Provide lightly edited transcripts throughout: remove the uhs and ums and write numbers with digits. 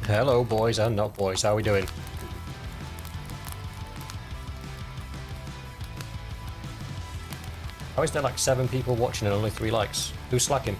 Hello, boys and not boys. How are we doing? How is there like 7 people watching and only 3 likes? Who's slacking?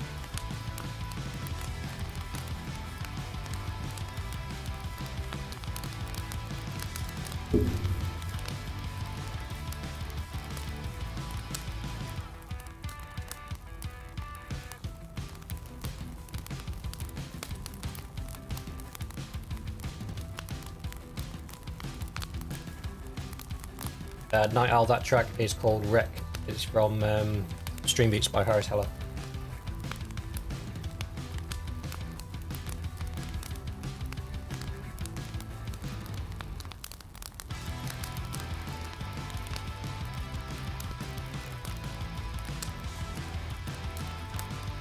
Night Owl, that track is called Wreck. It's from Stream Beats by Harris Heller.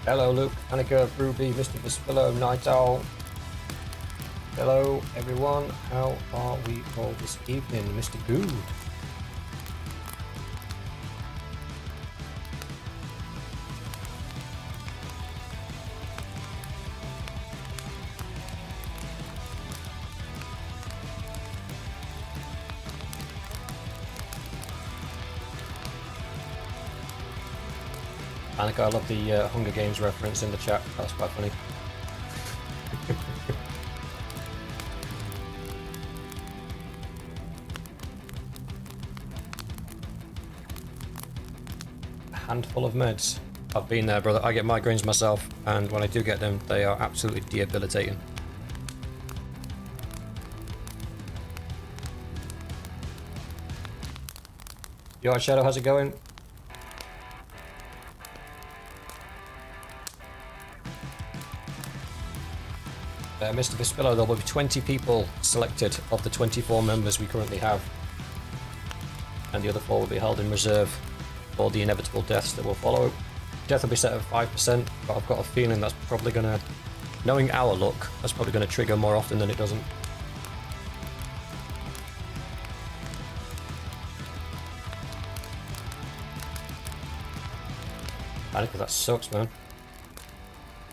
Hello, Luke, Annika, Ruby, Mr. Vespillo, Night Owl. Hello, everyone. How are we all this evening, Mr. Good? Annika, I love the Hunger Games reference in the chat. That's quite funny. A handful of meds. I've been there, brother. I get migraines myself, and when I do get them, they are absolutely debilitating. Yo, Shadow, how's it going? Mr. Vespillo, there will be 20 people selected of the 24 members we currently have. And the other 4 will be held in reserve for the inevitable deaths that will follow. Death will be set at 5%, but I've got a feeling that's probably going to, knowing our luck, that's probably going to trigger more often than it doesn't. I think that sucks, man.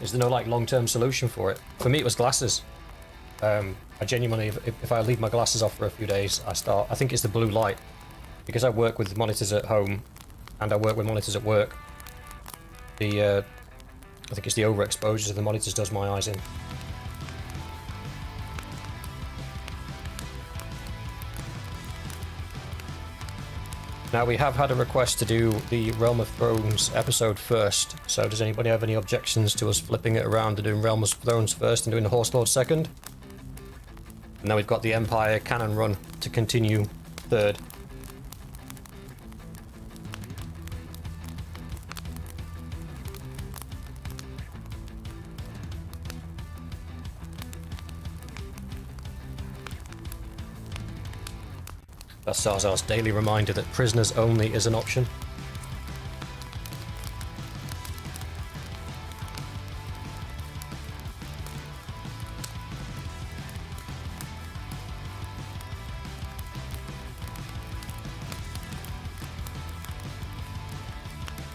Is there no like long-term solution for it? For me, it was glasses. I genuinely, if I leave my glasses off for a few days, I think it's the blue light. Because I work with monitors at home, and I work with monitors at work. I think it's the overexposure to the monitors does my eyes in. Now, we have had a request to do the Realm of Thrones episode first, so does anybody have any objections to us flipping it around and doing Realm of Thrones first and doing the Horse Lord second? And then we've got the Empire canon run to continue third. That's Zarzar's daily reminder that prisoners only is an option.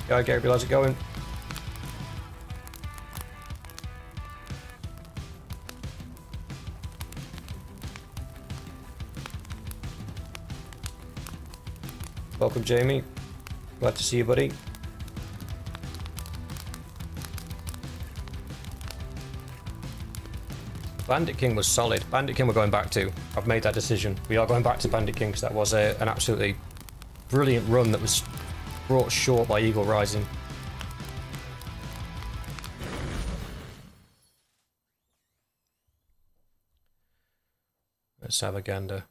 Hi Gabriel, how's it going? Welcome, Jamie. Glad to see you, buddy. Bandit King was solid. Bandit King we're going back to. I've made that decision. We are going back to Bandit King because that was an absolutely brilliant run that was brought short by Eagle Rising. Let's have a gander.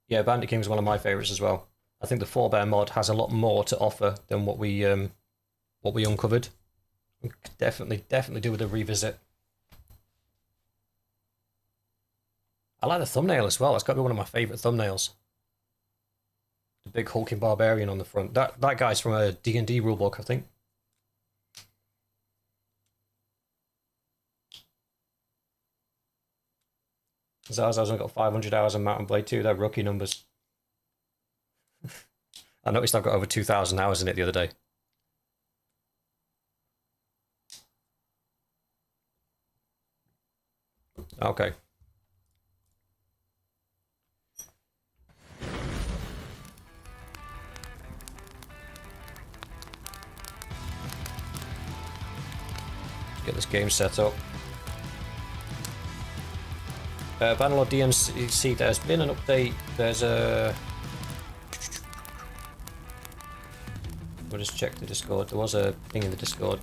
Yeah, Bandit King was one of my favourites as well. I think the 4-bear mod has a lot more to offer than what we uncovered. We could definitely do with a revisit. I like the thumbnail as well. It's got to be one of my favourite thumbnails. The big hulking barbarian on the front. That guy's from a D&D rulebook, I think. Zaz has only got 500 hours on Mountain Blade 2. They're rookie numbers. I noticed I've got over 2,000 hours in it the other day. Okay. Get this game set up. Bannerlord DMC, there's been an update. There's a... We'll just check the Discord. There was a thing in the Discord.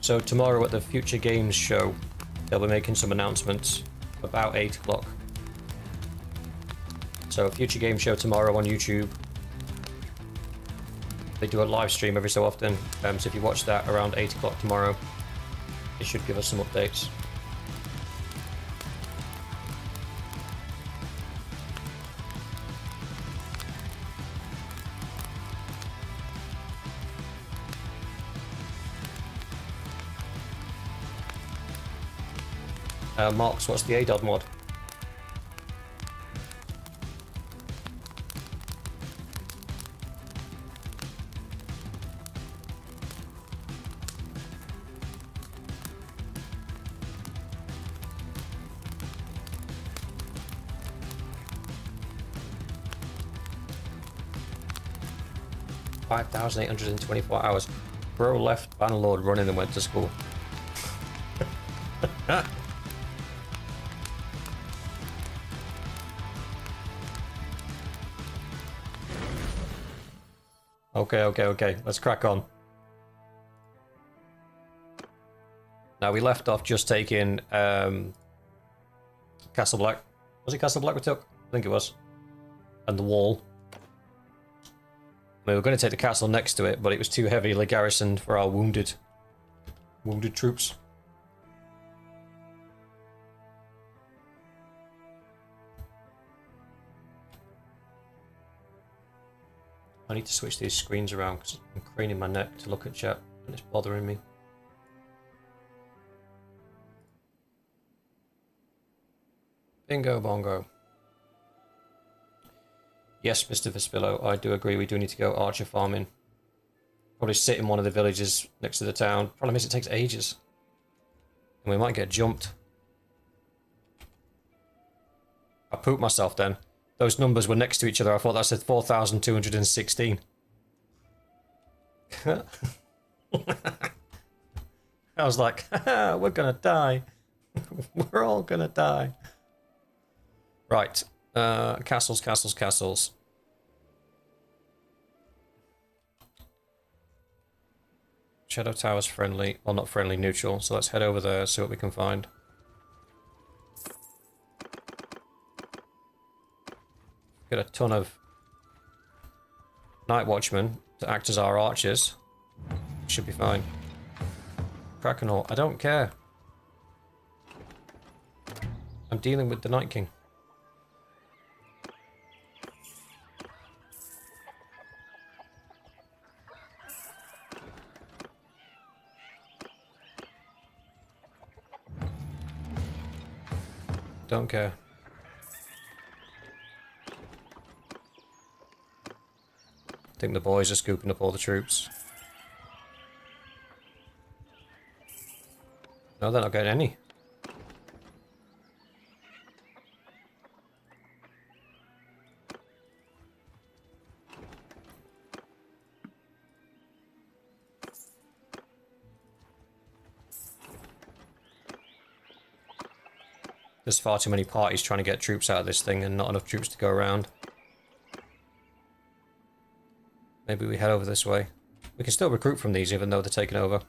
So tomorrow at the Future Games show, they'll be making some announcements about 8 o'clock. So Future Games show tomorrow on YouTube. They do a live stream every so often, so if you watch that around 8 o'clock tomorrow, it should give us some updates. Marks, what's the ADOD mod? $5,824 hours. Bro left Bannerlord running and went to school. Okay. Let's crack on. Now we left off just taking Castle Black. Was it Castle Black we took? I think it was. And the wall. We were going to take the castle next to it, but it was too heavily garrisoned for our wounded troops. I need to switch these screens around because I'm craning my neck to look at chat and it's bothering me. Bingo bongo. Yes, Mr. Vespillo, I do agree we do need to go archer farming. Probably sit in one of the villages next to the town. Problem is it takes ages. And we might get jumped. I pooped myself then. Those numbers were next to each other. I thought that said 4,216. I was like, we're gonna die. We're all gonna die. Right. Castles. Shadow Tower's friendly. Well, not friendly, neutral. So let's head over there, see what we can find. Get a ton of night watchmen to act as our archers. Should be fine. Krakenhor, I don't care. I'm dealing with the Night King. Don't care. I think the boys are scooping up all the troops. No, they're not getting any. There's far too many parties trying to get troops out of this thing and not enough troops to go around. Maybe we head over this way. We can still recruit from these even though they're taken over.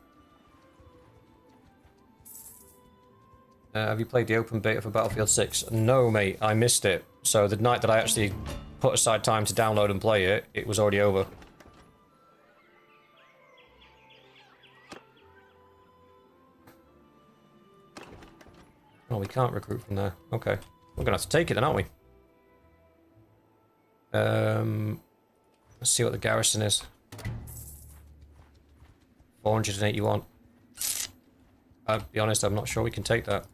Have you played the open beta for Battlefield 6? No, mate, I missed it. So the night that I actually put aside time to download and play it, it was already over. Oh, we can't recruit from there. Okay. We're gonna have to take it then, aren't we? Let's see what the garrison is. 481. I'll be honest, I'm not sure we can take that.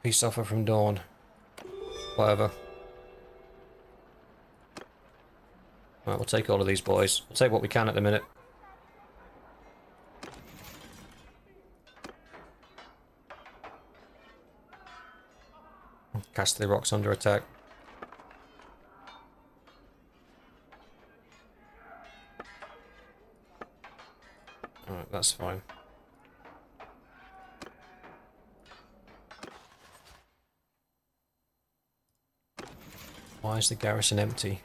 Peace offer from Dawn. Whatever. Right, we'll take all of these boys. We'll take what we can at the minute. Castle Rock's under attack. Alright, that's fine. Why is the garrison empty?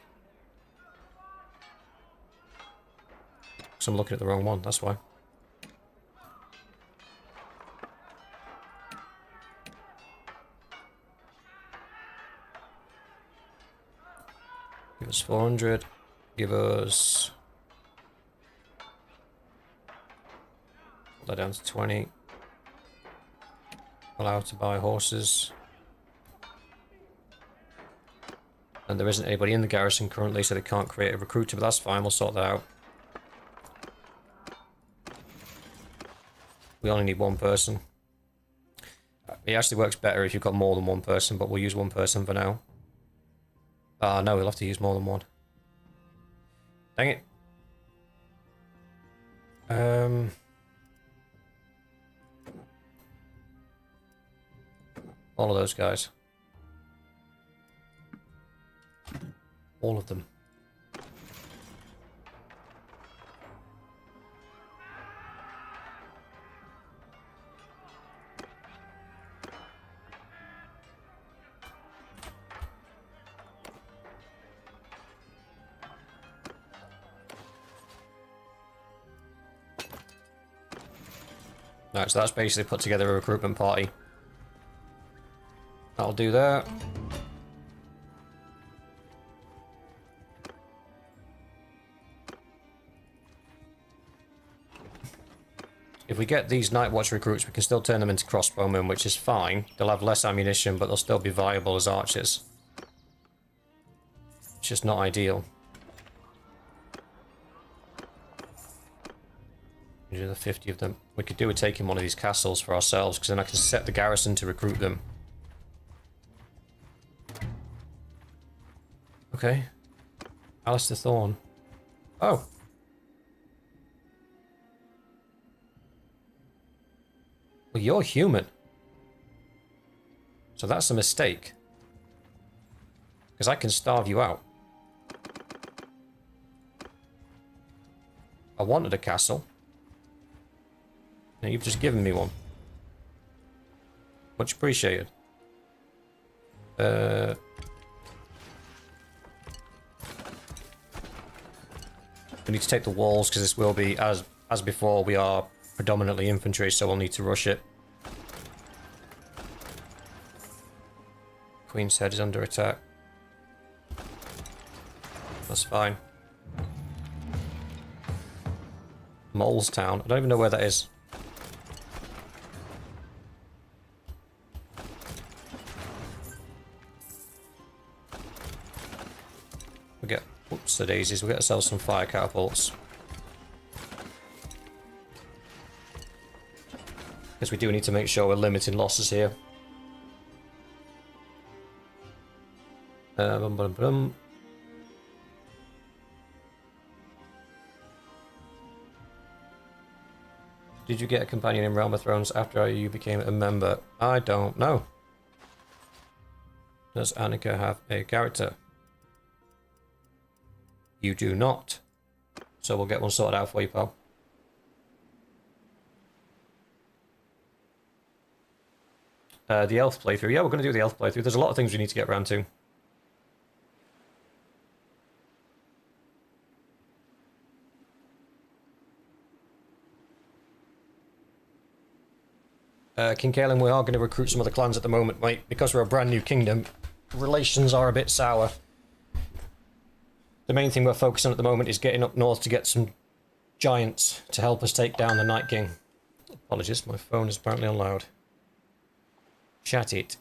Because I'm looking at the wrong one, that's why. Give us 400. Give us... Put that down to 20. Allow to buy horses. And there isn't anybody in the garrison currently, so they can't create a recruiter, but that's fine, we'll sort that out. We only need one person. It actually works better if you've got more than one person, but we'll use one person for now. No, we'll have to use more than one. Dang it. All of those guys. All of them. Right, so that's basically put together a recruitment party. That'll do that. If we get these Night Watch recruits, we can still turn them into crossbowmen, which is fine. They'll have less ammunition, but they'll still be viable as archers. It's just not ideal. 150 of them. We could do with taking one of these castles for ourselves, because then I can set the garrison to recruit them. Okay. Alistair Thorne. Oh. Well, you're human. So that's a mistake. Because I can starve you out. I wanted a castle. Now you've just given me one. Much appreciated. We need to take the walls because this will be, as before, we are predominantly infantry, so we'll need to rush it. Queen's Head is under attack. That's fine. Mole's Town. I don't even know where that is. We get... Oops, the daisies. We'll get ourselves some fire catapults. Because we do need to make sure we're limiting losses here. Bum, bum, bum. Did you get a companion in Realm of Thrones after you became a member? I don't know. Does Annika have a character? You do not. So we'll get one sorted out for you, pal. The elf playthrough. Yeah, we're going to do the elf playthrough. There's a lot of things we need to get around to. King Kaelin, we are going to recruit some other clans at the moment, mate. Because we're a brand new kingdom, relations are a bit sour. The main thing we're focusing on at the moment is getting up north to get some giants to help us take down the Night King. Apologies, my phone is apparently on loud. Chat it.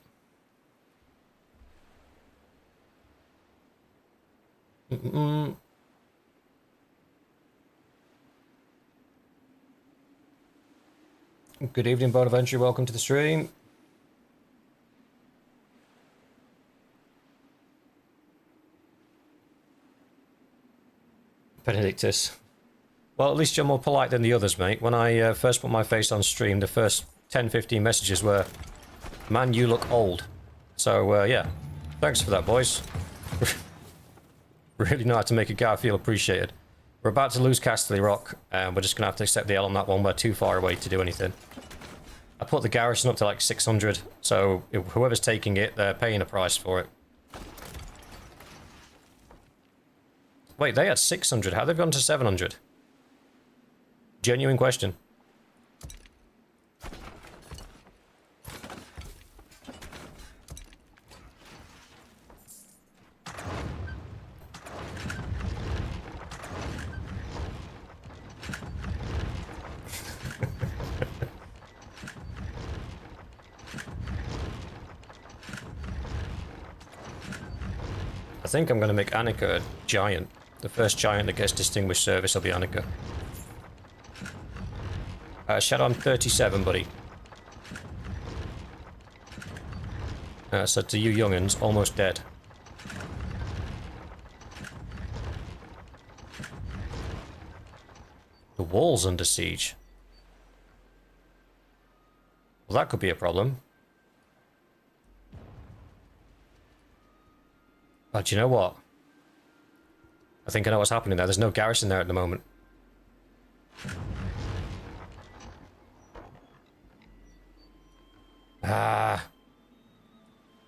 Good evening, Bonaventure. Welcome to the stream. Benedictus. Well, at least you're more polite than the others, mate. When I first put my face on stream, the first 10-15 messages were, "Man, you look old." So, yeah. Thanks for that, boys. Really know how to make a guy feel appreciated. We're about to lose Casterly Rock, and we're just going to have to accept the L on that one. We're too far away to do anything. I put the garrison up to like 600, so whoever's taking it, they're paying a price for it. Wait, they had 600. How they've gone to 700? Genuine question. I think I'm going to make Annika a giant. The first giant that gets distinguished service will be Annika. Shadow, I'm 37, buddy. So to you young'uns, almost dead. The wall's under siege. Well, that could be a problem. But you know what? I think I know what's happening there. There's no garrison there at the moment. Ah.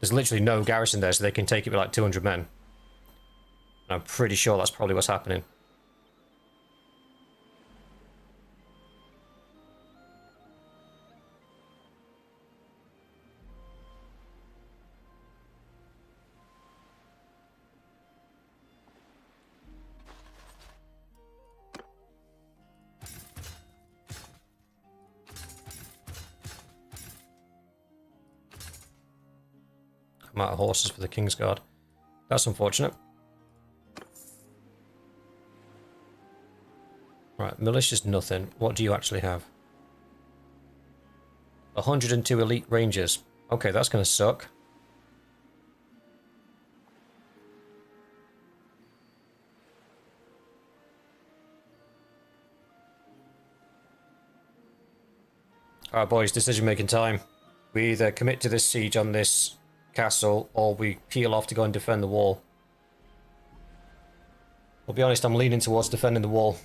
There's literally no garrison there, so they can take it with like 200 men. And I'm pretty sure that's probably what's happening. I'm out of horses for the King's Guard. That's unfortunate. Right, militia's nothing. What do you actually have? 102 elite rangers. Okay, that's gonna suck. Alright boys, decision making time. We either commit to this siege on this castle, or we peel off to go and defend the wall. I'll be honest, I'm leaning towards defending the wall.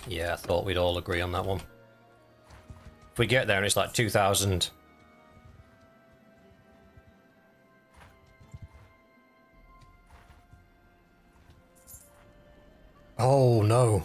Yeah, I thought we'd all agree on that one. If we get there and it's like 2,000... Oh, no.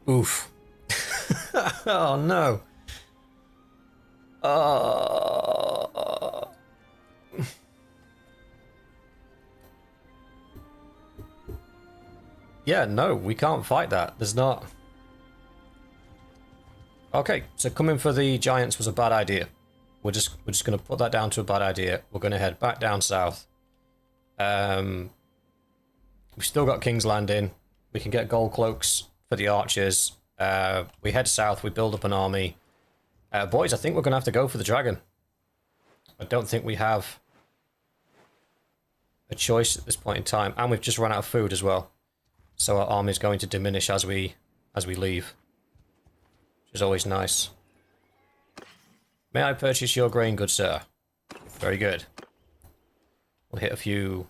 Oof. Oh no. Yeah, no, we can't fight that. There's not. Okay, so coming for the giants was a bad idea. We're just going to put that down to a bad idea. We're going to head back down south. We've still got King's Landing. We can get gold cloaks for the archers. We head south, we build up an army. Boys, I think we're going to have to go for the dragon. I don't think we have a choice at this point in time. And we've just run out of food as well. So our army is going to diminish as we leave. Which is always nice. May I purchase your grain, good sir? Very good. We'll hit a few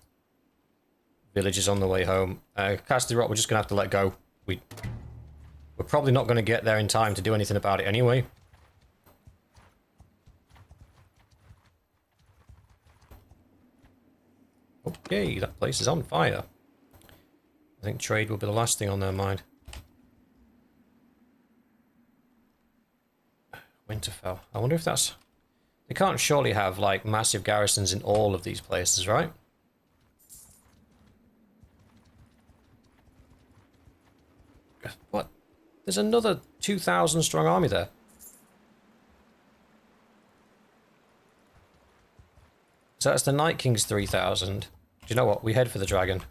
villages on the way home. Castle Rock, we're just going to have to let go. We're probably not going to get there in time to do anything about it anyway. Okay, that place is on fire. I think trade will be the last thing on their mind. Winterfell. I wonder if that's... They can't surely have, like, massive garrisons in all of these places, right? What? There's another 2,000 strong army there. So that's the Night King's 3,000. Do you know what? We head for the dragon.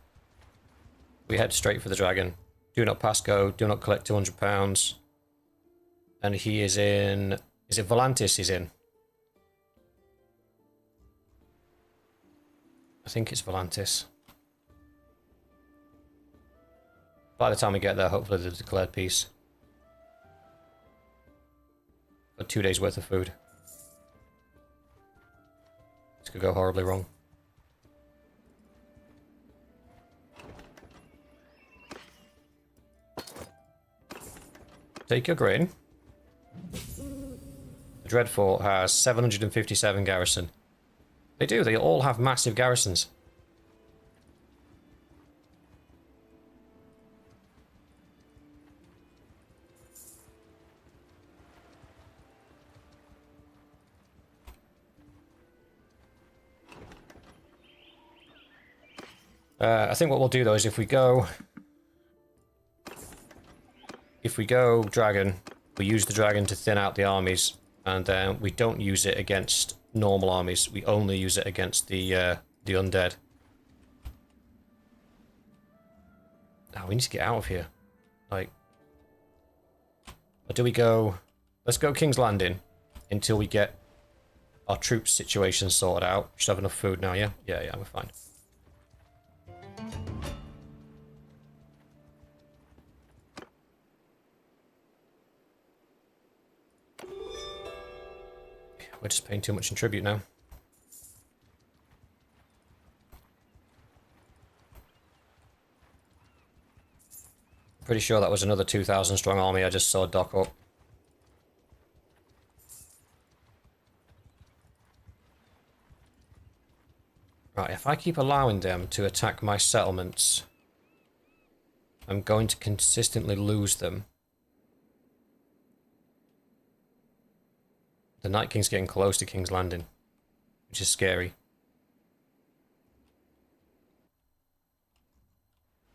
We head straight for the dragon. Do not pass go. Do not collect £200. And he is in... Is it Volantis he's in? I think it's Volantis. By the time we get there, hopefully they've declared peace. Got 2 days worth of food. This could go horribly wrong. Take your grain. The Dreadfort has 757 garrison. They do, they all have massive garrisons. I think what we'll do though is if we go dragon, we use the dragon to thin out the armies, and then we don't use it against normal armies. We only use it against the undead. Oh, we need to get out of here. Like, or do we go? Let's go King's Landing until we get our troops situation sorted out. We should have enough food now, yeah? Yeah, we're fine. We're just paying too much in tribute now. Pretty sure that was another 2,000 strong army I just saw dock up. Right, if I keep allowing them to attack my settlements, I'm going to consistently lose them. The Night King's getting close to King's Landing, which is scary.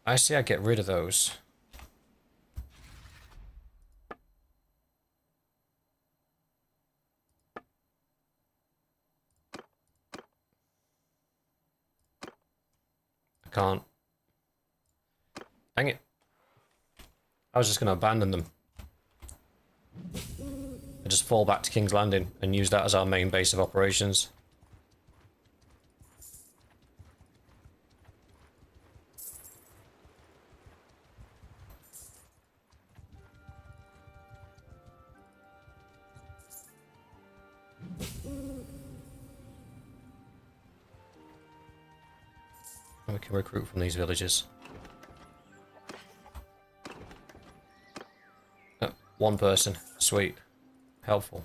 I say I get rid of those. I can't. Dang it. I was just going to abandon them. And just fall back to King's Landing and use that as our main base of operations. And we can recruit from these villages. Oh, one person. Sweet. Helpful.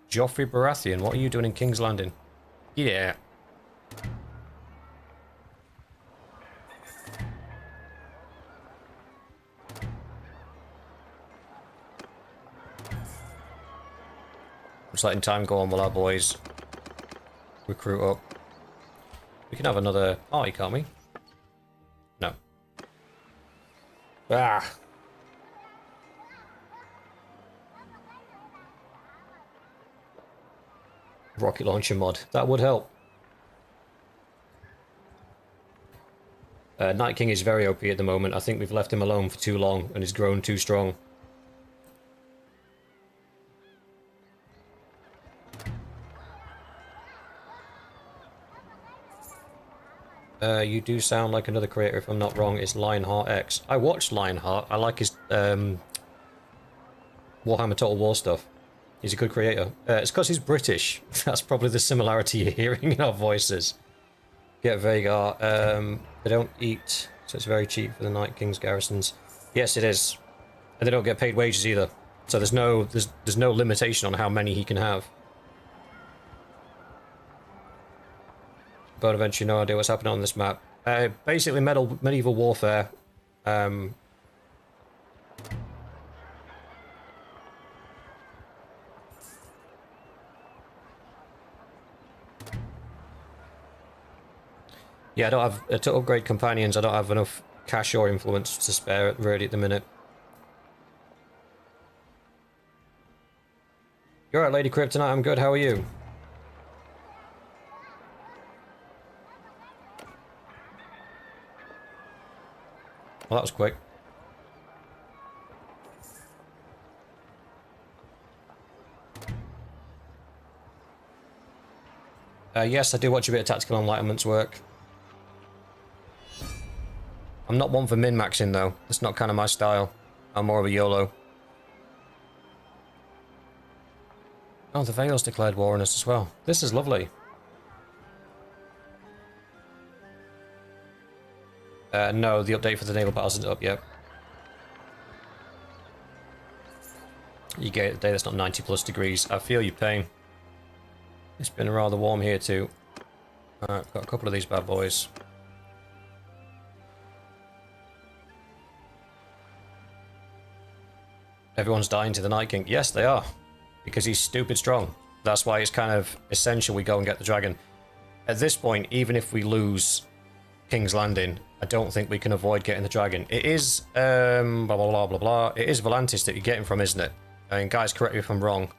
Joffrey Baratheon, what are you doing in King's Landing? Yeah. Just letting time go on while our boys recruit up. We can have another party, can't we? No. Ah! Rocket launcher mod. That would help. Night King is very OP at the moment. I think we've left him alone for too long and he's grown too strong. You do sound like another creator, if I'm not wrong. It's Lionheart X. I watched Lionheart. I like his Warhammer Total War stuff. He's a good creator. It's because he's British. That's probably the similarity you're hearing in our voices. Get Vagar. They don't eat, so it's very cheap for the Night King's garrisons. Yes, it is. And they don't get paid wages either. So there's no limitation on how many he can have. But eventually, no idea what's happening on this map. Basically, medieval warfare. Yeah, I don't have to upgrade companions. I don't have enough cash or influence to spare really at the minute. You're right, Lady Kryptonite. I'm good. How are you? Well, that was quick. Yes, I do watch a bit of Tactical Enlightenment's work. I'm not one for min-maxing, though. That's not kind of my style. I'm more of a YOLO. Oh, the Vale's declared war on us as well. This is lovely. No, the update for the naval battles isn't up yet. You get it the day that's not 90 plus degrees. I feel your pain. It's been rather warm here too. Alright, got a couple of these bad boys. Everyone's dying to the Night King. Yes, they are. Because he's stupid strong. That's why it's kind of essential we go and get the dragon. At this point, even if we lose King's Landing, I don't think we can avoid getting the dragon. It is, blah, blah, blah, blah, blah. It is Volantis that you're getting from, isn't it? I mean, guys, correct me if I'm wrong.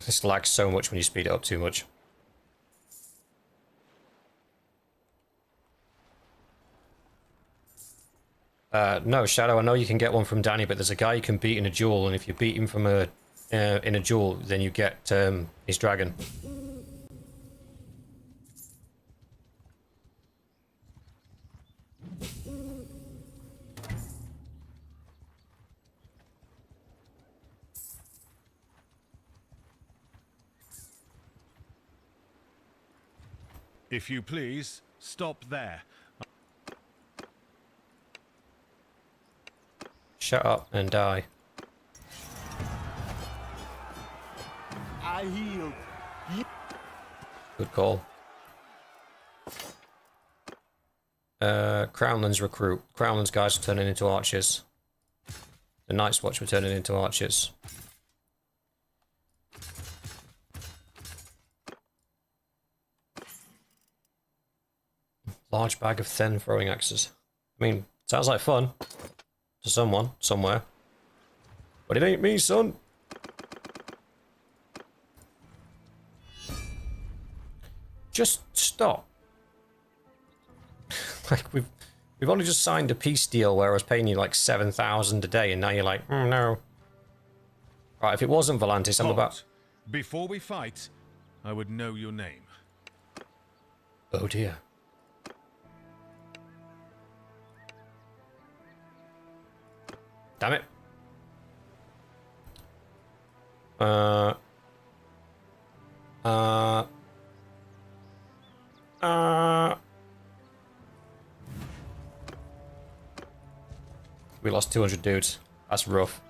This lags so much when you speed it up too much. No, Shadow, I know you can get one from Danny, but there's a guy you can beat in a duel, and if you beat him from in a duel, then you get his dragon. If you please, stop there. Shut up and die. I heal. Good call. Crownlands recruit. Crownlands guys are turning into archers. The Night's Watch were turning into archers. Large bag of thin throwing axes. I mean, sounds like fun. To someone, somewhere. But it ain't me, son. Just stop. Like, we've only just signed a peace deal where I was paying you like 7,000 a day, and now you're like, no. Right, if it wasn't Volantis, I'm about... Before we fight, I would know your name. Oh dear. Damn it. We lost 200 dudes. That's rough.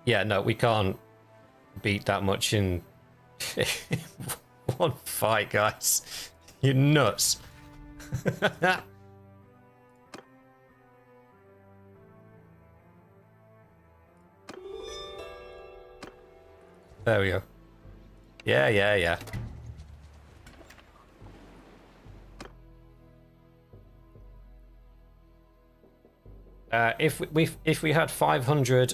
Yeah, no, we can't beat that much in one fight, guys. You're nuts. There we go. Yeah. If we had 500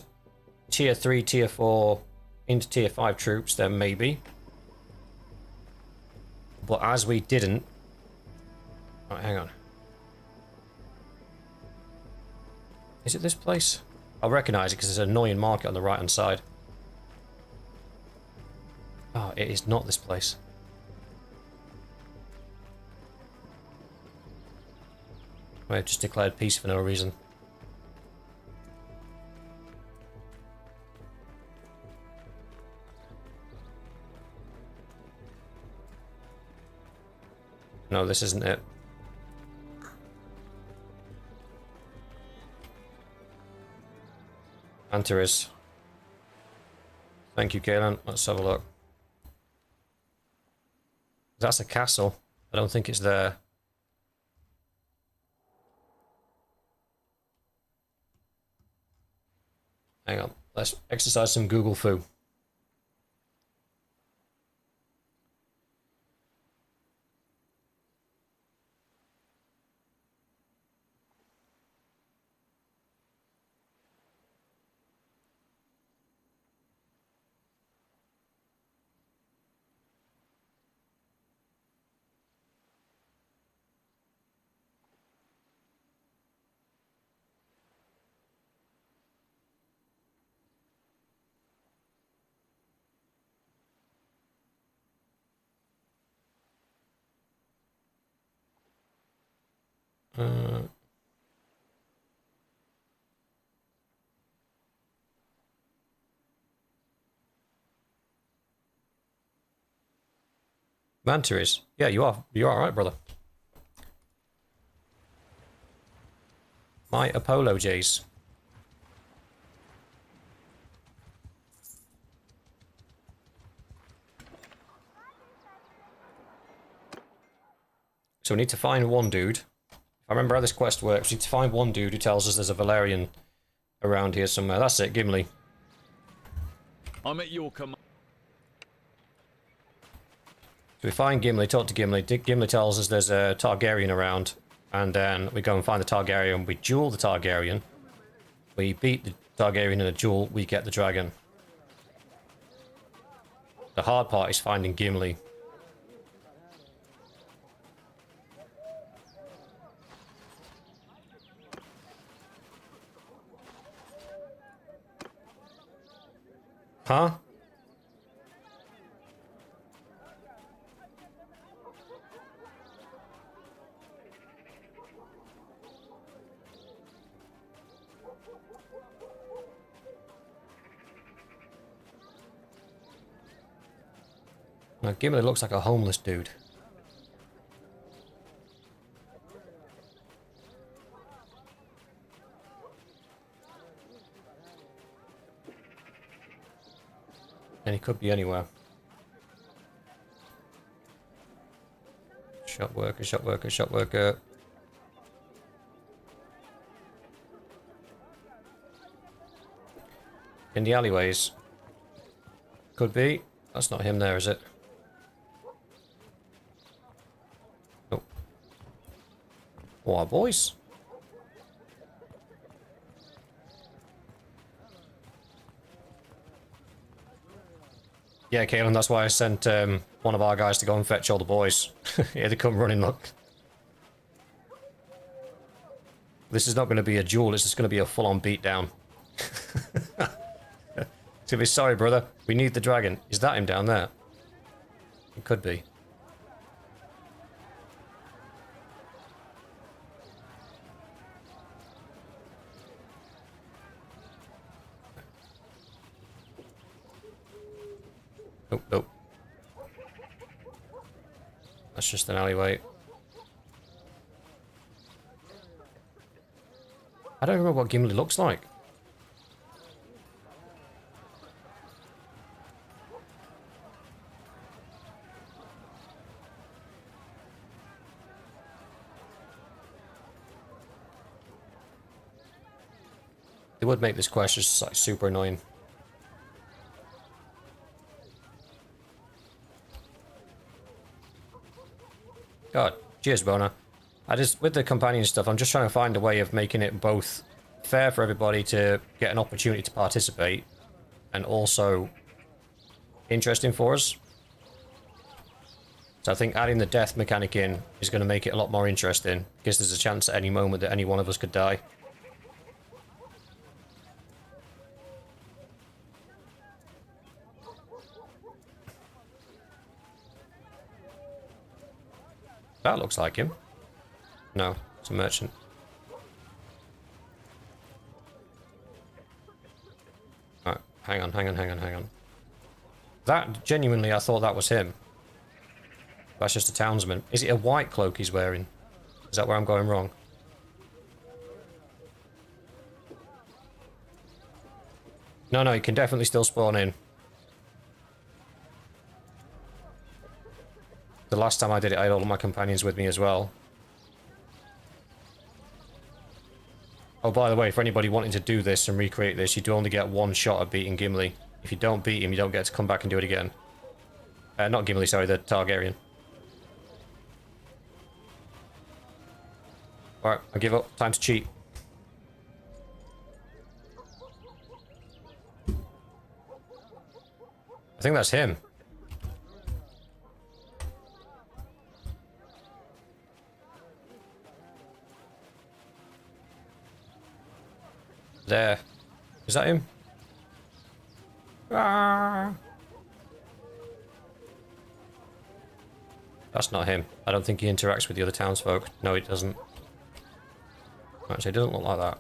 tier 3, tier 4 into tier 5 troops, then maybe. But as we didn't... Oh, hang on. Is it this place? I'll recognise it because there's an annoying market on the right-hand side. Oh, it is not this place. I've just declared peace for no reason. No, this isn't it. Hunter is. Thank you, Galen. Let's have a look. That's a castle. I don't think it's there. Hang on. Let's exercise some Google foo. Manta is. Yeah, you are. You are right, brother. My apologies. So we need to find one dude. If I remember how this quest works, we need to find one dude who tells us there's a Valerian around here somewhere. That's it, Gimli. I'm at your command. So we find Gimli, talk to Gimli. Gimli tells us there's a Targaryen around. And then we go and find the Targaryen. We duel the Targaryen. We beat the Targaryen in a duel. We get the dragon. The hard part is finding Gimli. Huh? Now, Gimli looks like a homeless dude. And he could be anywhere. Shop worker, shop worker, shop worker. In the alleyways. Could be. That's not him there, is it? Oh. What, boys? Yeah, Kaelin, that's why I sent one of our guys to go and fetch all the boys. Here they come running, look. This is not going to be a duel, it's just going to be a full-on beatdown. So be sorry, brother. We need the dragon. Is that him down there? It could be. Nope, nope. That's just an alleyway. I don't remember what Gimli looks like. It would make this quest just like super annoying. God, cheers, Bona. With the companion stuff, I'm just trying to find a way of making it both fair for everybody to get an opportunity to participate and also interesting for us. So I think adding the death mechanic in is going to make it a lot more interesting, because there's a chance at any moment that any one of us could die. That looks like him. No, it's a merchant. Alright, hang on. That, genuinely, I thought that was him. That's just a townsman. Is it a white cloak he's wearing? Is that where I'm going wrong? No, he can definitely still spawn in. The last time I did it, I had all of my companions with me as well. Oh, by the way, for anybody wanting to do this and recreate this, you do only get one shot at beating Gimli. If you don't beat him, you don't get to come back and do it again. Not Gimli, sorry, the Targaryen. Alright, I give up. Time to cheat. I think that's him. There. Is that him? Ah. That's not him. I don't think he interacts with the other townsfolk. No, he doesn't. Actually, it doesn't look like that.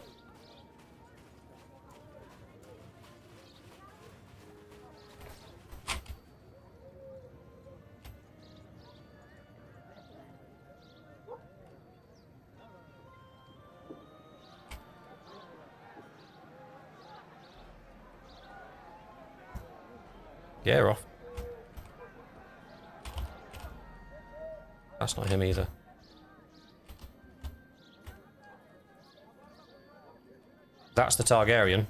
Yeah, off. That's not him either. That's the Targaryen.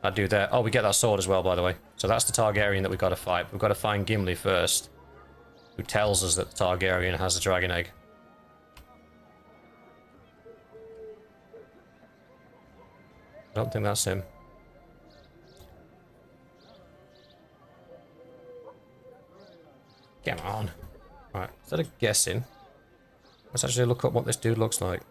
That dude there. Oh, we get that sword as well, by the way. So that's the Targaryen that we've got to fight. We've got to find Gimli first, who tells us that the Targaryen has a dragon egg. I don't think that's him. Come on. Right, instead of guessing, let's actually look up what this dude looks like.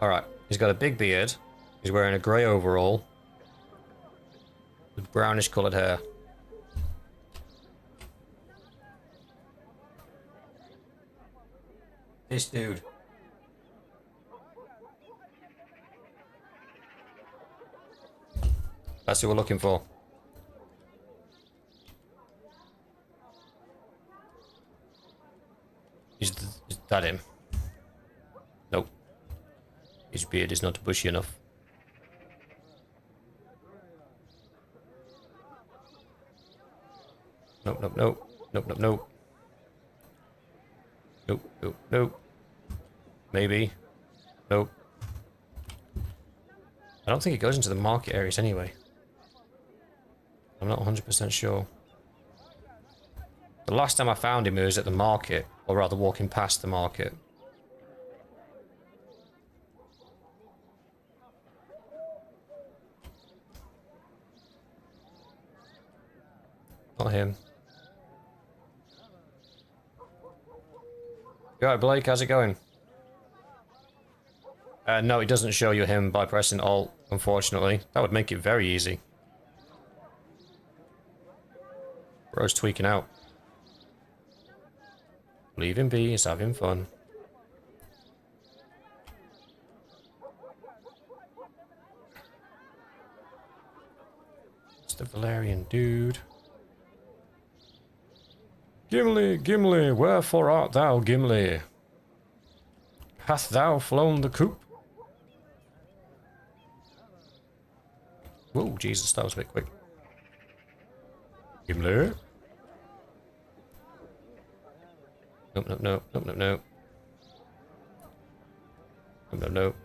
Alright, he's got a big beard. He's wearing a grey overall with brownish coloured hair. This dude. That's who we're looking for. Is that him? Nope. His beard is not bushy enough. Nope, nope, nope. Nope, nope, nope. Nope, nope, nope. Maybe. Nope. I don't think it goes into the market areas anyway. I'm not 100% sure. The last time I found him, he was at the market, or rather walking past the market. Not him. You alright, Blake? How's it going? No, it doesn't show you him by pressing Alt, unfortunately. That would make it very easy. Bro's tweaking out. Leave him be, he's having fun. It's the Valerian dude. Gimli, Gimli, wherefore art thou, Gimli? Hast thou flown the coop? Whoa, Jesus, that was a bit quick. Gimli? Nope, nope, nope, nope, nope, nope. Nope, nope, nope.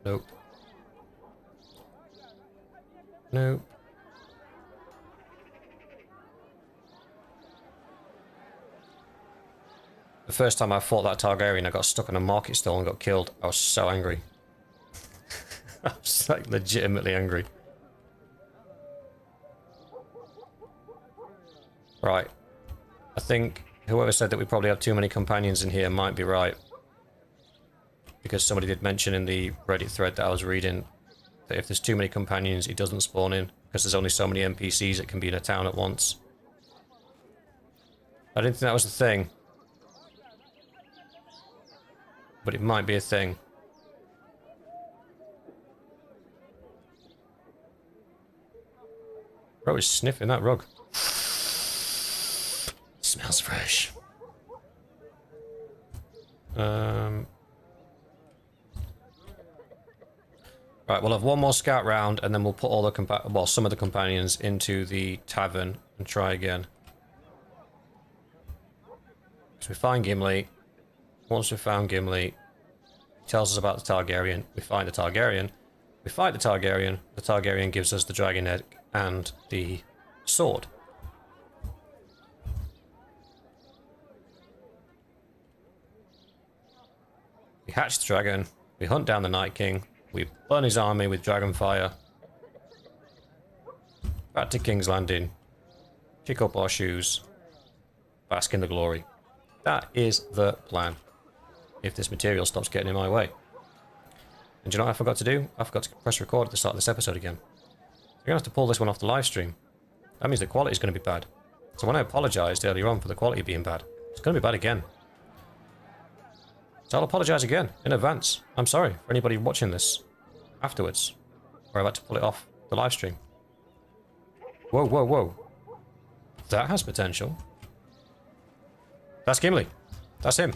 Nope. Nope. The first time I fought that Targaryen, I got stuck on a market stall and got killed. I was so angry. I was like legitimately angry. Right. I think whoever said that we probably have too many companions in here might be right. Because somebody did mention in the Reddit thread that I was reading that if there's too many companions, he doesn't spawn in. Because there's only so many NPCs that can be in a town at once. I didn't think that was a thing. But it might be a thing. Bro is sniffing that rug. Smells fresh. Right, we'll have one more scout round, and then we'll put all the some of the companions into the tavern and try again. So we find Gimli. Once we've found Gimli, he tells us about the Targaryen. We find the Targaryen. We fight the Targaryen. The Targaryen gives us the dragon egg and the sword. We hatch the dragon. We hunt down the Night King. We burn his army with dragon fire. Back to King's Landing. Kick up our shoes. Bask in the glory. That is the plan. If this material stops getting in my way. And do you know what I forgot to do? I forgot to press record at the start of this episode again. I'm going to have to pull this one off the live stream. That means the quality is going to be bad. So when I apologised earlier on for the quality being bad, it's going to be bad again. So I'll apologise again, in advance. I'm sorry for anybody watching this afterwards. Or I've had to pull it off the live stream. Whoa, whoa, whoa. That has potential. That's Gimli. That's him.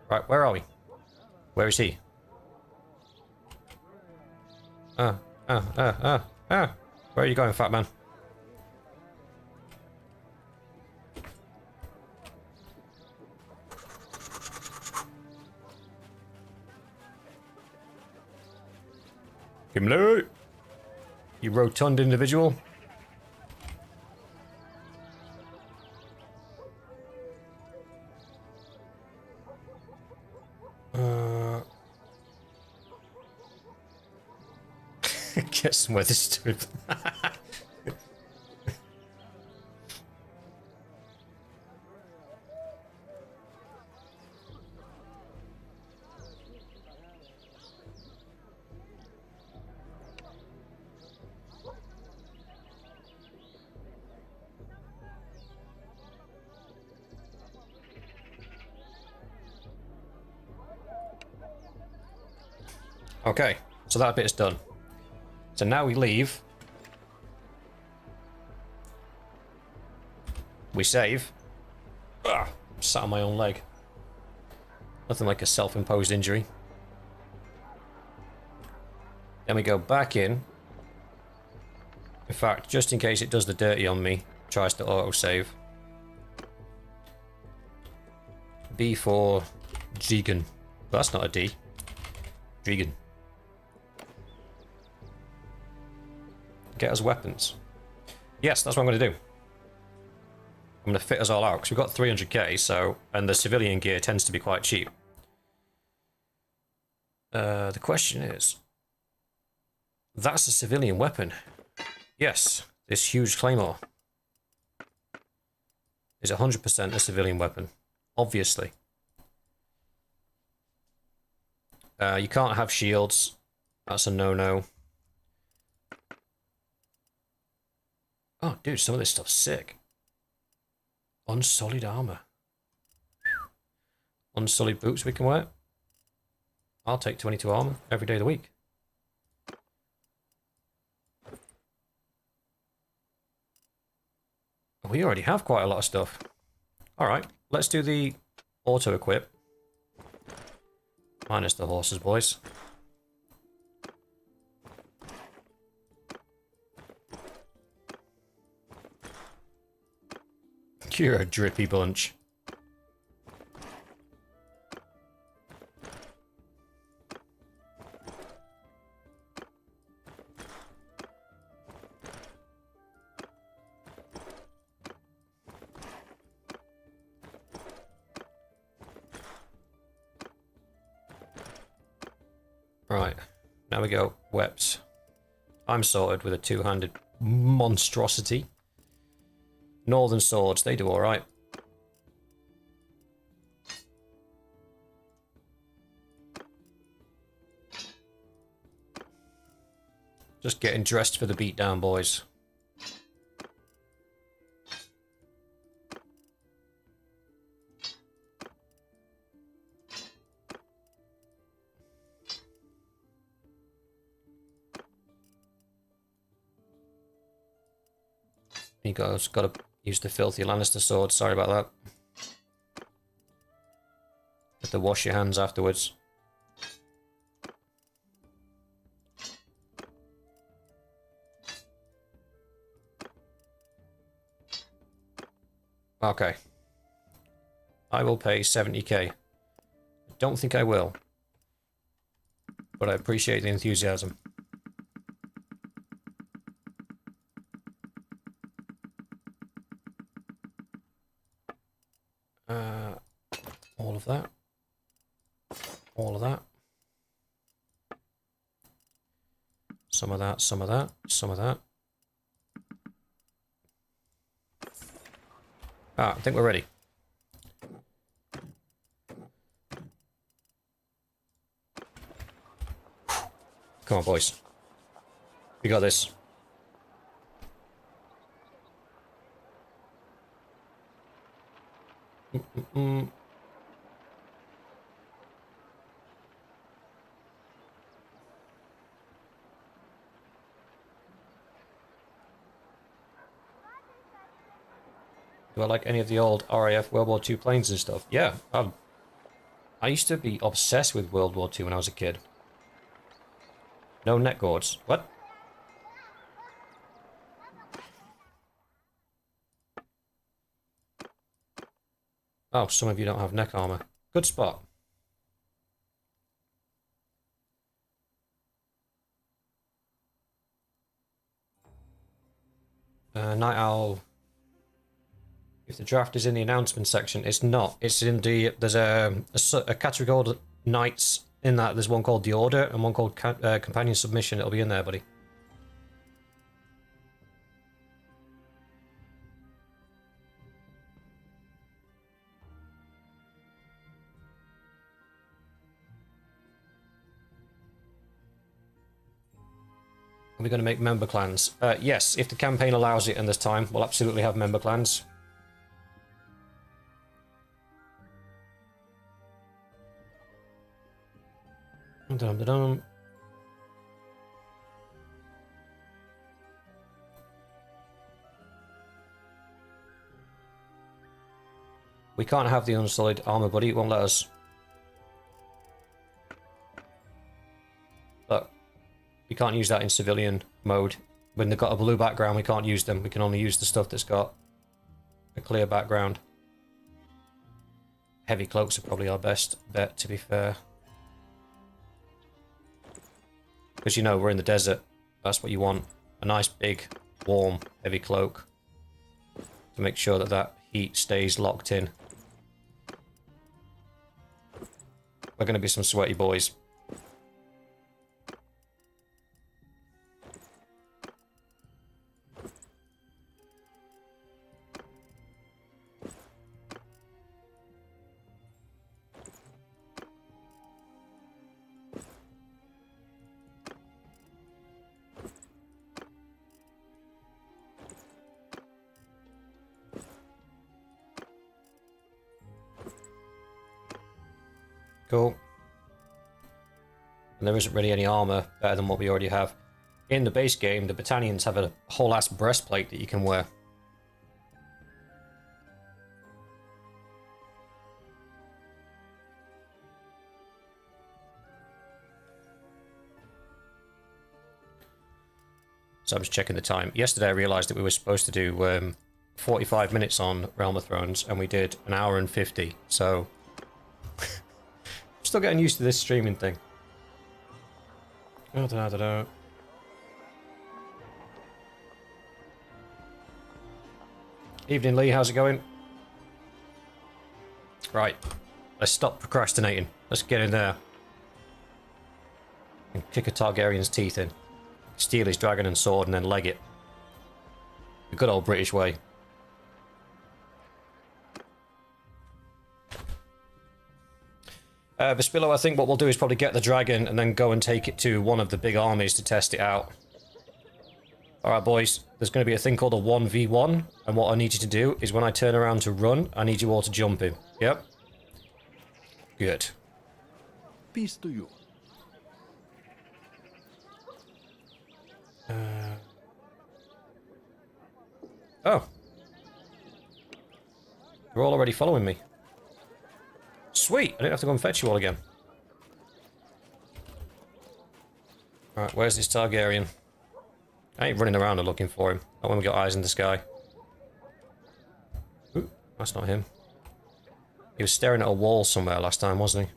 Right, where are we? Where is he? Where are you going, fat man? Gimli! You rotund individual. Get somewhere this stupid. Okay, so that bit is done. So now we leave. We save. Ugh, I'm sat on my own leg. Nothing like a self-imposed injury. Then we go back in. In fact, just in case it does the dirty on me, tries to auto-save. B for Jigen. But that's not a D. Jigen. Get us weapons. Yes, that's what I'm going to do. I'm going to fit us all out, because we've got 300k, so... And the civilian gear tends to be quite cheap. The question is... That's a civilian weapon. Yes, this huge claymore. Is 100% a civilian weapon. Obviously. You can't have shields. That's a no-no. Oh, dude, some of this stuff's sick. Unsullied armor. Unsullied boots we can wear. I'll take 22 armor every day of the week. We already have quite a lot of stuff. Alright, let's do the auto-equip. Minus the horses, boys. You're a drippy bunch. Right, now we go. Wept. I'm sorted with a two-handed monstrosity. Northern swords, they do alright. Just getting dressed for the beatdown, boys. You guys gotta use the filthy Lannister sword. Sorry about that. Have to wash your hands afterwards. Okay. I will pay 70k. Don't think I will. But I appreciate the enthusiasm. All of that. All of that. Some of that, some of that, some of that. Ah, I think we're ready. Come on, boys. We got this. Do I like any of the old RAF World War II planes and stuff? Yeah, I used to be obsessed with World War II when I was a kid. No neck cords. What? Oh, some of you don't have neck armor. Good spot. Night Owl. If the draft is in the announcement section, it's not. It's in the... There's a category called Knights. In that, there's one called The Order and one called Companion Submission. It'll be in there, buddy. Are we going to make member clans? Yes, if the campaign allows it and there's time, we'll absolutely have member clans. Dum-dum-dum. We can't have the unsullied armor, buddy. It won't let us. But we can't use that in civilian mode. When they've got a blue background, we can't use them. We can only use the stuff that's got a clear background. Heavy cloaks are probably our best bet, to be fair. Because, you know, we're in the desert. That's what you want. A nice, big, warm, heavy cloak. To make sure that that heat stays locked in. We're going to be some sweaty boys. Cool. And there isn't really any armor better than what we already have. In the base game, the battalions have a whole ass breastplate that you can wear. So I'm just checking the time. Yesterday I realised that we were supposed to do 45 minutes on Realm of Thrones, and we did an hour and 50. So I'm still getting used to this streaming thing. Oh, da. Evening, Lee. How's it going? Right. Let's stop procrastinating. Let's get in there. And kick a Targaryen's teeth in. Steal his dragon and sword and then leg it. The good old British way. Vespillo, I think what we'll do is probably get the dragon and then go and take it to one of the big armies to test it out. Alright, boys. There's going to be a thing called a 1v1. And what I need you to do is when I turn around to run, I need you all to jump in. Yep. Good. Peace to you. Oh. You're all already following me. Sweet! I didn't have to go and fetch you all again. Alright, where's this Targaryen? I ain't running around and looking for him. Not when we got eyes in the sky. Ooh, that's not him. He was staring at a wall somewhere last time, wasn't he?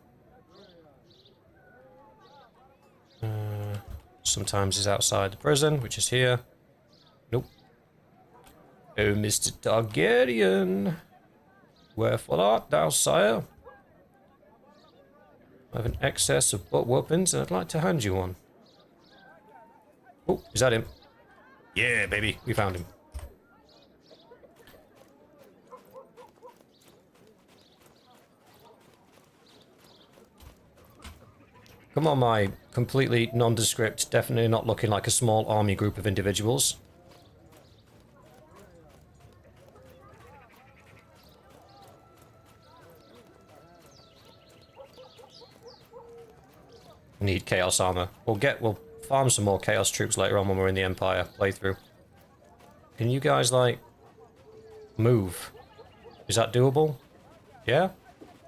Sometimes he's outside the prison, which is here. Nope. Oh, Mr. Targaryen. Wherefore art thou, sire? I have an excess of butt weapons, and I'd like to hand you one. Oh, is that him? Yeah, baby, we found him. Come on, my completely nondescript, definitely not looking like a small army group of individuals. Need chaos armor. We'll farm some more chaos troops later on when we're in the Empire playthrough. Can you guys, like, move? Is that doable? Yeah?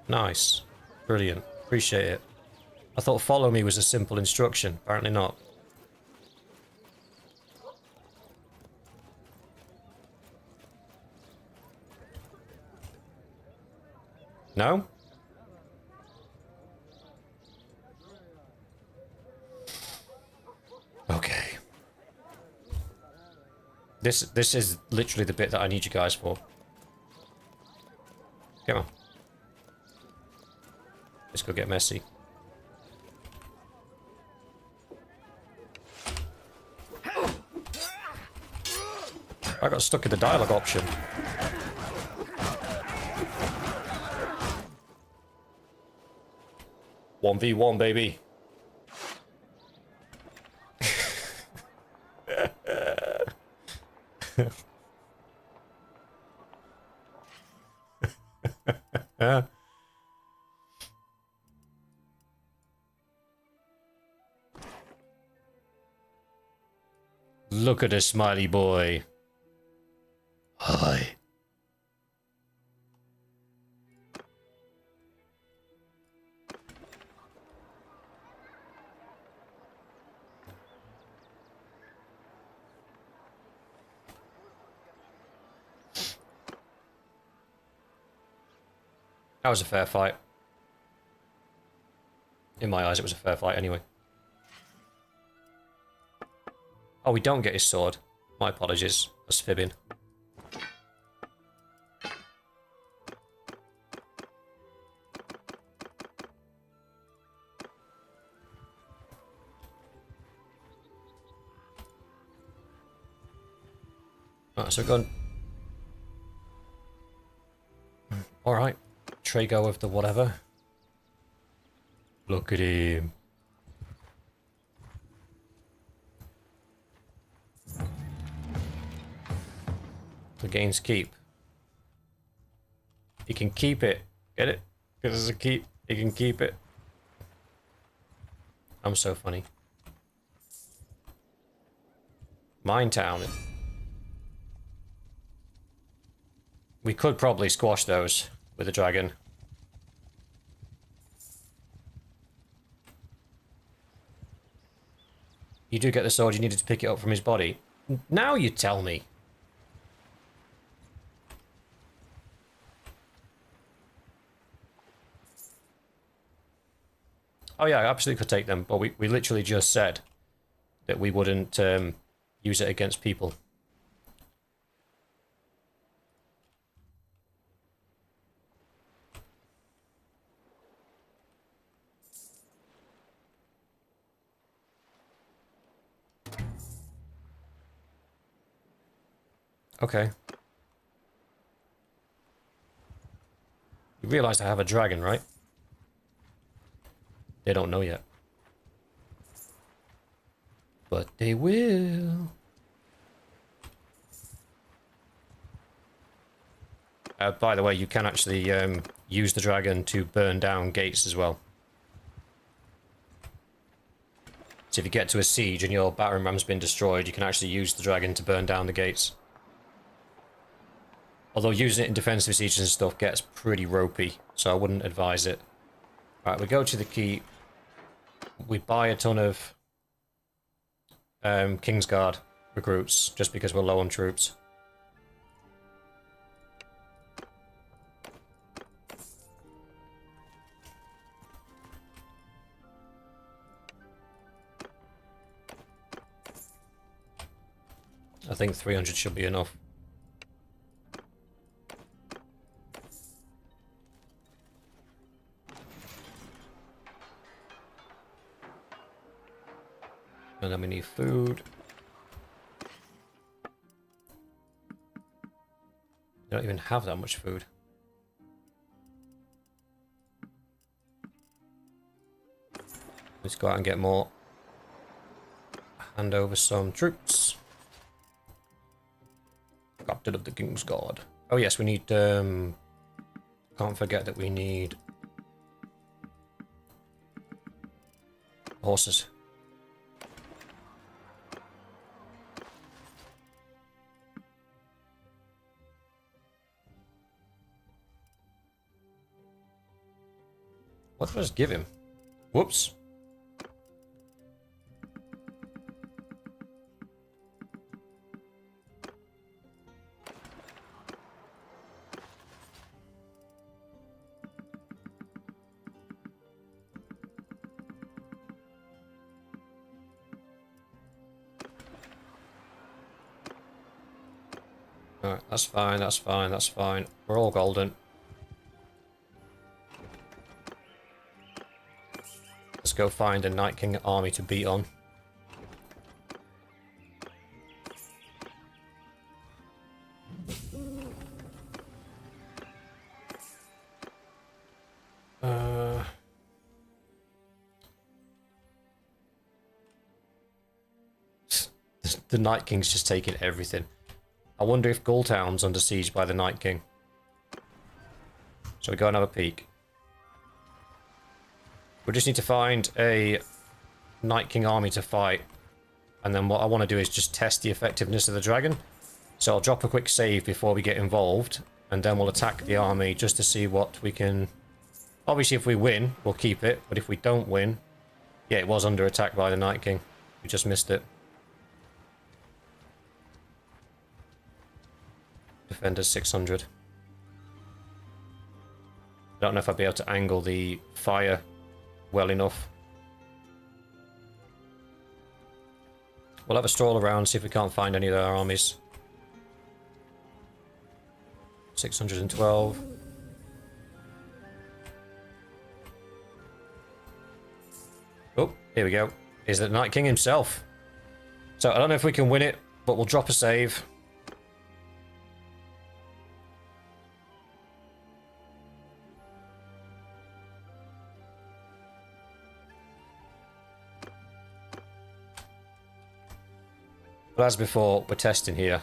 Nice. Brilliant. Appreciate it. I thought follow me was a simple instruction. Apparently not. No? Okay. This is literally the bit that I need you guys for. Come on. Let's go get messy. I got stuck in the dialogue option. One v one, baby. Look at a smiley boy. Hi. That was a fair fight. In my eyes, it was a fair fight anyway. Oh, we don't get his sword. My apologies. I was fibbing. Alright, so we're going... Alright. Trago of the whatever. Look at him. The gains keep. He can keep it. Get it? Because it's a keep. He can keep it. I'm so funny. Mine Town. We could probably squash those with a dragon. You do get the sword, you needed to pick it up from his body. Now you tell me. Oh yeah, I absolutely could take them, but we literally just said that we wouldn't use it against people. Okay. You realise I have a dragon, right? They don't know yet. But they will. By the way, you can actually use the dragon to burn down gates as well. So if you get to a siege and your battering ram's been destroyed, you can actually use the dragon to burn down the gates. Although using it in defensive sieges and stuff gets pretty ropey, so I wouldn't advise it. Right, we go to the keep. We buy a ton of Kingsguard recruits, just because we're low on troops. I think 300 should be enough. And then we need food. We don't even have that much food. Let's go out and get more. Hand over some troops. Captain of the Kingsguard. Oh yes, we need, can't forget that we need horses. What did I just give him? Whoops. Alright, that's fine, that's fine, that's fine. We're all golden. Let's go find a Night King army to beat on. The Night King's just taking everything. I wonder if Gulltown's under siege by the Night King. Shall we go and have a peek? We just need to find a Night King army to fight. And then what I want to do is just test the effectiveness of the dragon. So I'll drop a quick save before we get involved. And then we'll attack the army just to see what we can... Obviously if we win, we'll keep it. But if we don't win... Yeah, it was under attack by the Night King. We just missed it. Defender 600. I don't know if I'll be able to angle the fire well enough. We'll have a stroll around, see if we can't find any of their armies. 612. Oh, here we go. Is the Night King himself. So I don't know if we can win it, but we'll drop a save. But as before, we're testing here.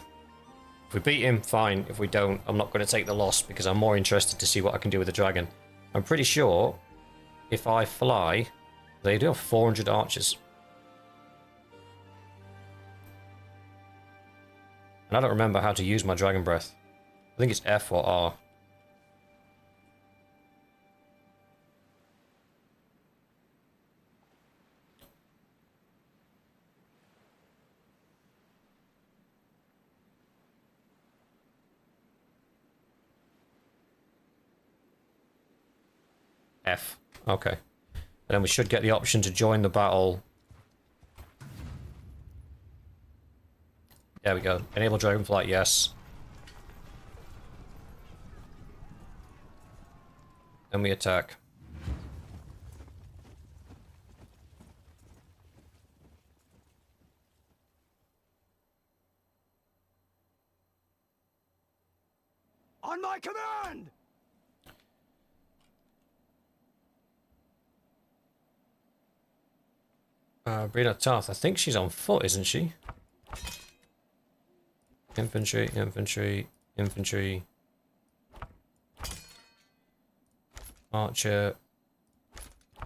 If we beat him, fine. If we don't, I'm not going to take the loss because I'm more interested to see what I can do with the dragon. I'm pretty sure if I fly, they do have 400 archers. And I don't remember how to use my dragon breath. I think it's F or R. F. Okay. And then we should get the option to join the battle. There we go. Enable Dragonflight, yes. Then we attack. On my command! Brianna Tarth, I think she's on foot, isn't she? Infantry, infantry, infantry. Archer.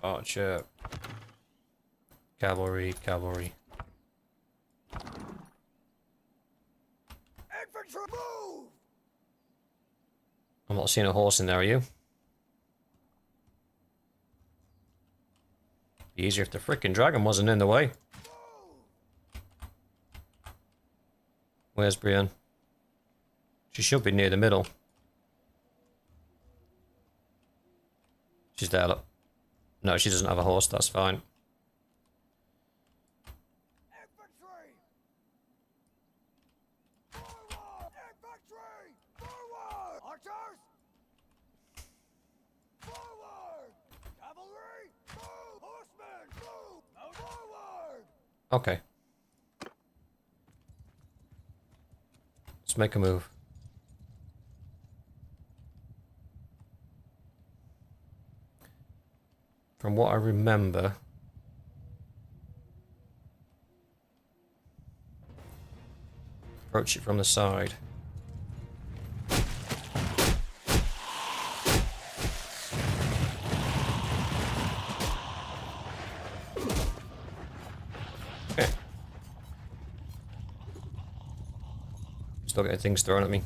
Archer. Cavalry, cavalry. Infantry, move! I'm not seeing a horse in there, are you? Be easier if the frickin' dragon wasn't in the way. Where's Brienne? She should be near the middle. She's there, look. No, she doesn't have a horse, that's fine. Infantry! Forward! Infantry! Forward! Archers! Forward! Cavalry! Move! Horsemen! Move! Move forward! Okay. Let's make a move. From what I remember, approach it from the side. Okay. Still getting things thrown at me.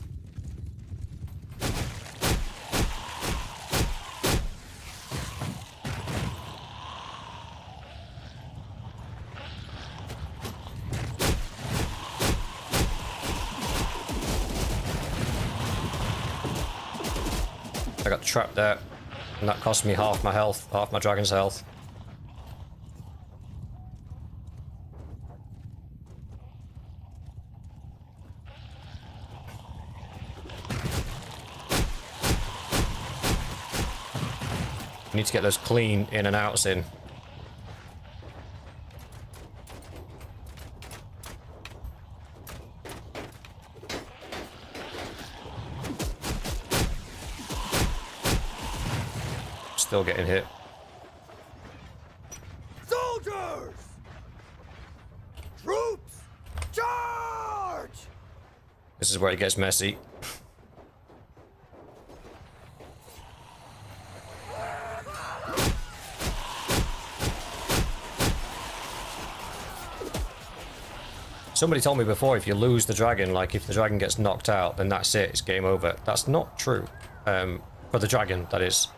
I got trapped there, and that cost me half my health, half my dragon's health. I need to get those clean in and outs in. Still getting hit. Soldiers! Troops! Charge! This is where it gets messy. Somebody told me before, if you lose the dragon, like if the dragon gets knocked out, then that's it, it's game over. That's not true. For the dragon, that is.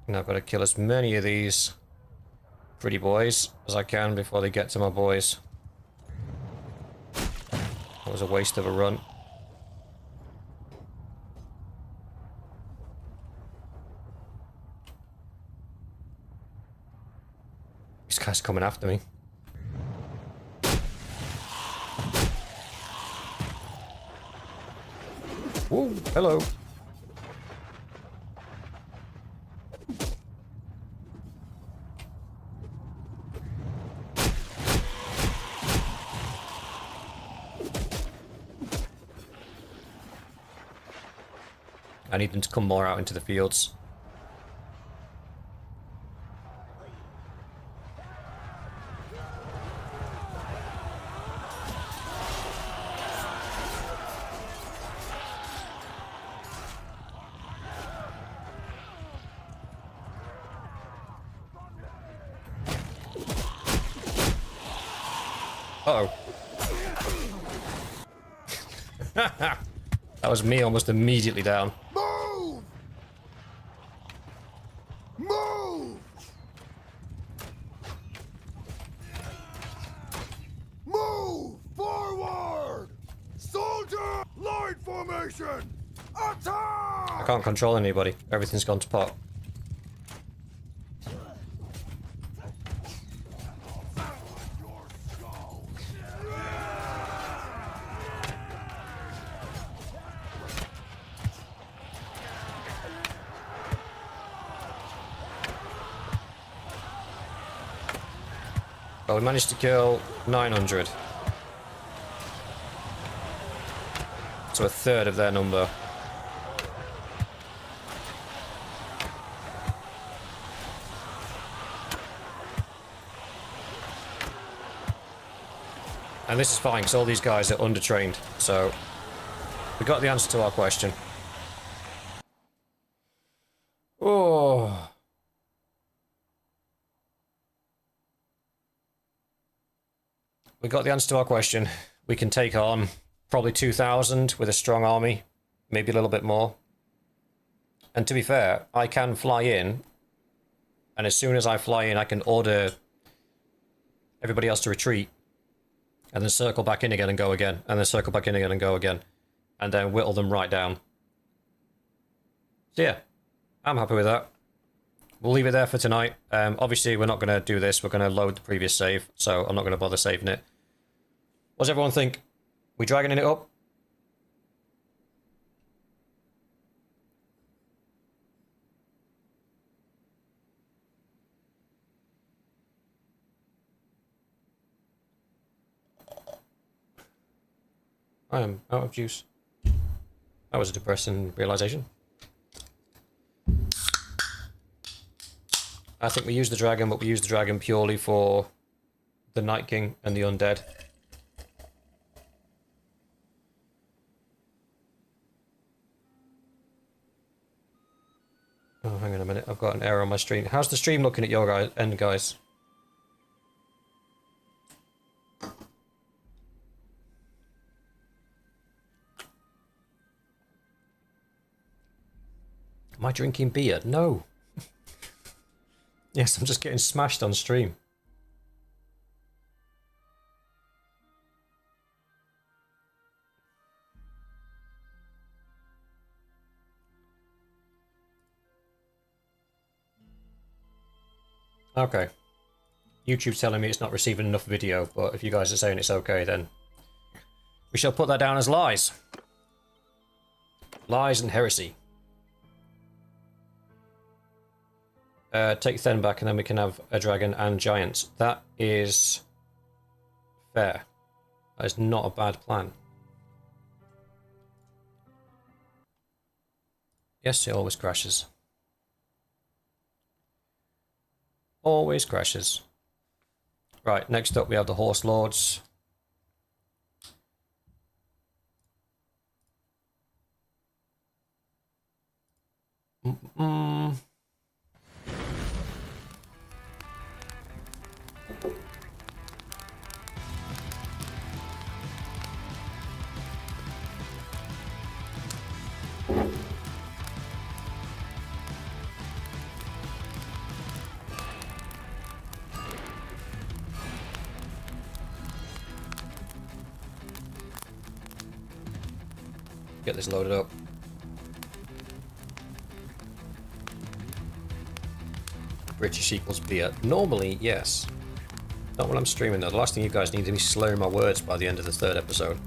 And I've got to kill as many of these pretty boys as I can before they get to my boys. That was a waste of a run. This guy's coming after me. Whoa, hello. I need them to come more out into the fields. Uh-oh. That was me almost immediately down. Move! Move! Move! Forward! Soldier! Line formation! I Attack! can't control anybody. Everything's gone to pot. Well, we managed to kill 900. So a third of their number. And this is fine, because all these guys are undertrained. So, we got the answer to our question. Oh. We got the answer to our question. We can take on probably 2,000 with a strong army. Maybe a little bit more. And to be fair, I can fly in. And as soon as I fly in, I can order everybody else to retreat. And then circle back in again and go again. And then circle back in again and go again. And then whittle them right down. So yeah, I'm happy with that. We'll leave it there for tonight. Obviously, we're not going to do this. We're going to load the previous save. So I'm not going to bother saving it. What does everyone think? We dragoning it up? I am out of juice. That was a depressing realization. I think we used the dragon, but we used the dragon purely for the Night King and the undead. Oh, hang on a minute. I've got an error on my stream. How's the stream looking at your end, guys? Am I drinking beer? No. Yes, I'm just getting smashed on stream. Okay. YouTube's telling me it's not receiving enough video, but if you guys are saying it's okay, then we shall put that down as lies. Lies and heresy. Take Then back and then we can have a dragon and giants. That is fair. That is not a bad plan. Yes, it always crashes. Always crashes. Right, next up we have the Horse Lords. Get this loaded up. British equals beer. Normally, yes. Not when I'm streaming though. The last thing you guys need to be slurring my words by the end of the 3rd episode.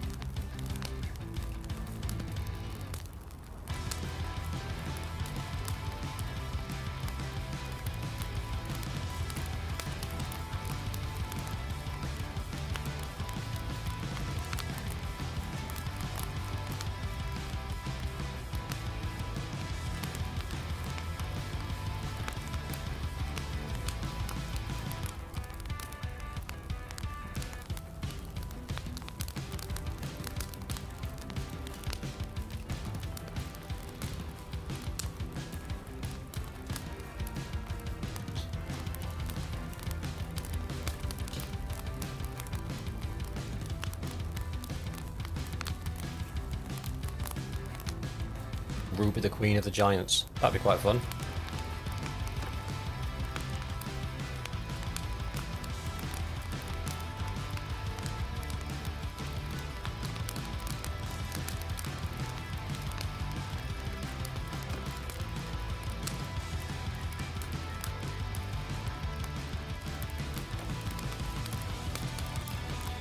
Ruby the Queen of the Giants. That'd be quite fun.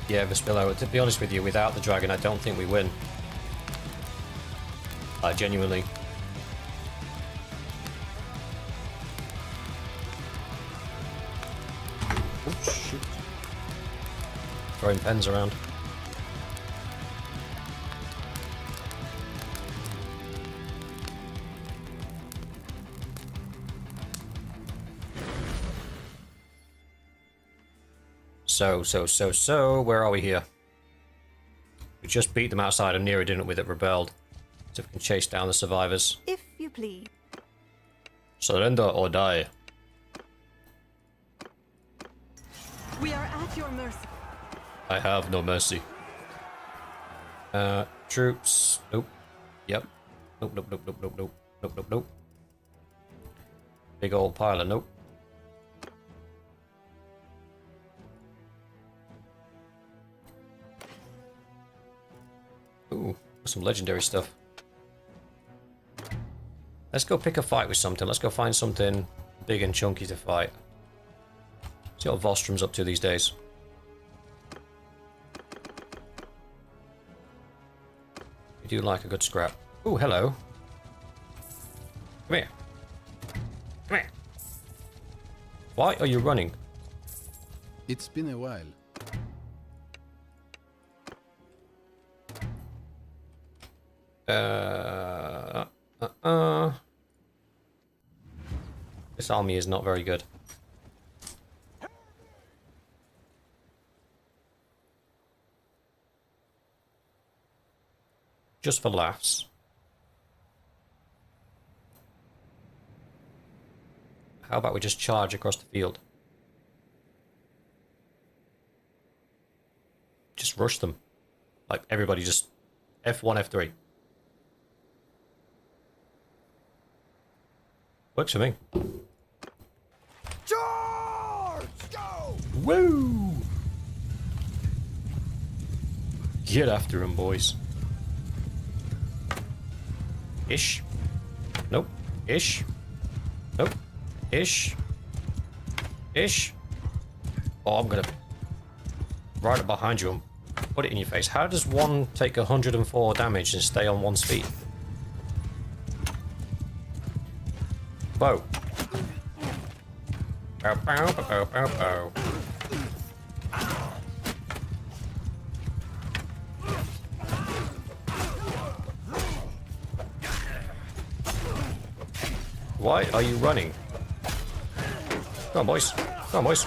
Yeah, Vespillo, to be honest with you, without the dragon, I don't think we win. Genuinely. Oh, shoot. Throwing pens around. So, where are we here? We just beat them outside of Nera, didn't we, that rebelled. So we can chase down the survivors. If you please. Surrender or die. We are at your mercy. I have no mercy. Troops. Nope. Yep. Nope, nope, nope, nope, nope, nope. Nope, nope, nope. Big old pile of nope. Ooh, some legendary stuff. Let's go pick a fight with something. Let's go find something big and chunky to fight. See what Vostrom's up to these days. We do like a good scrap. Ooh, hello. Come here. Come here. Why are you running? It's been a while. This army is not very good. Just for laughs. How about we just charge across the field? Just rush them. Like, everybody just F1, F3. Works for me. Charge! Go! Woo! Get after him, boys. Ish. Nope. Ish. Nope. Ish. Ish. Oh, I'm gonna... right up behind you and put it in your face. How does one take 104 damage and stay on one speed? Bow. Bow, bow, bow, bow, bow. Why are you running? Come on, boys. Come on, boys.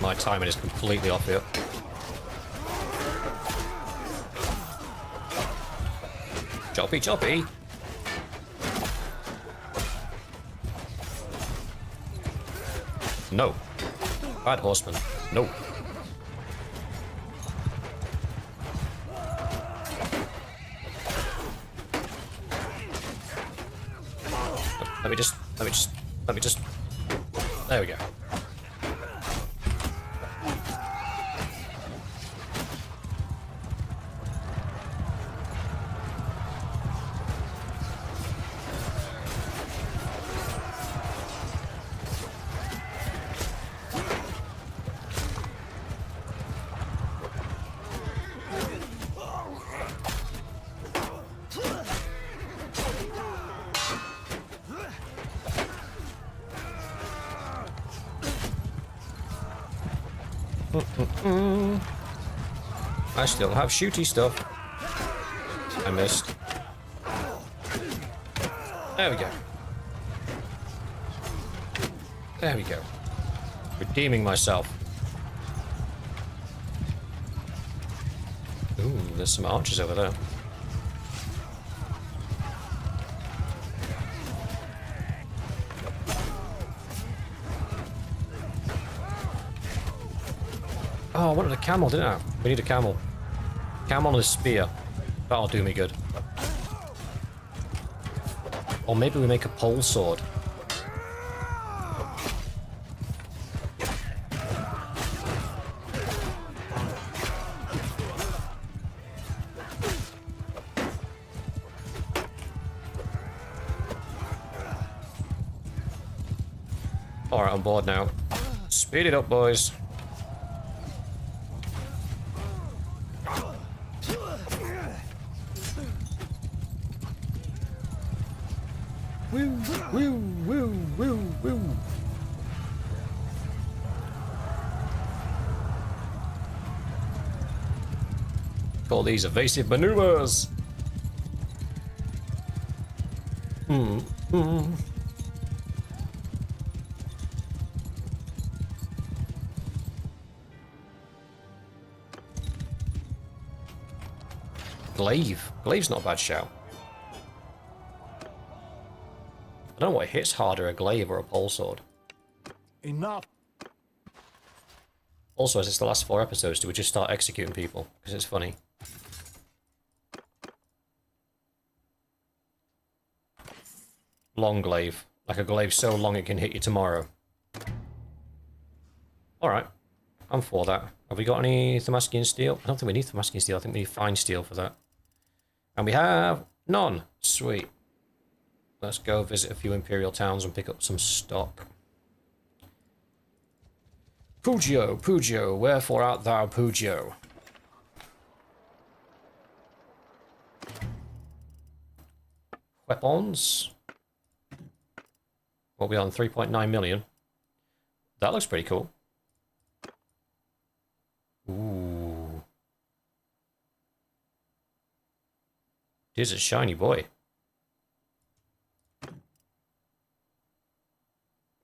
My timing is completely off here. Choppy, choppy. No. Bad horseman. No. Let me just. There we go. I still have shooty stuff. I missed. There we go. There we go. Redeeming myself. Ooh, there's some archers over there. Oh, I wanted a camel, didn't I? We need a camel. Camel and a spear. That'll do me good. Or maybe we make a pole sword. Alright, I'm bored now. Speed it up, boys. Woo, woo, woo, woo, woo. Call these evasive maneuvers. Glaive. Glaive's not a bad shout. I don't know what hits harder, a glaive or a pole sword. Enough. Also, as it's the last 4 episodes, do we just start executing people? Because it's funny. Long glaive. Like a glaive so long it can hit you tomorrow. Alright. I'm for that. Have we got any Thamaskian steel? I don't think we need Thamaskian steel. I think we need fine steel for that. And we have none. Sweet. Let's go visit a few Imperial towns and pick up some stock. Pugio, Pugio, wherefore art thou, Pugio? Weapons. What are we on? 3.9 million. That looks pretty cool. Ooh. It is a shiny boy.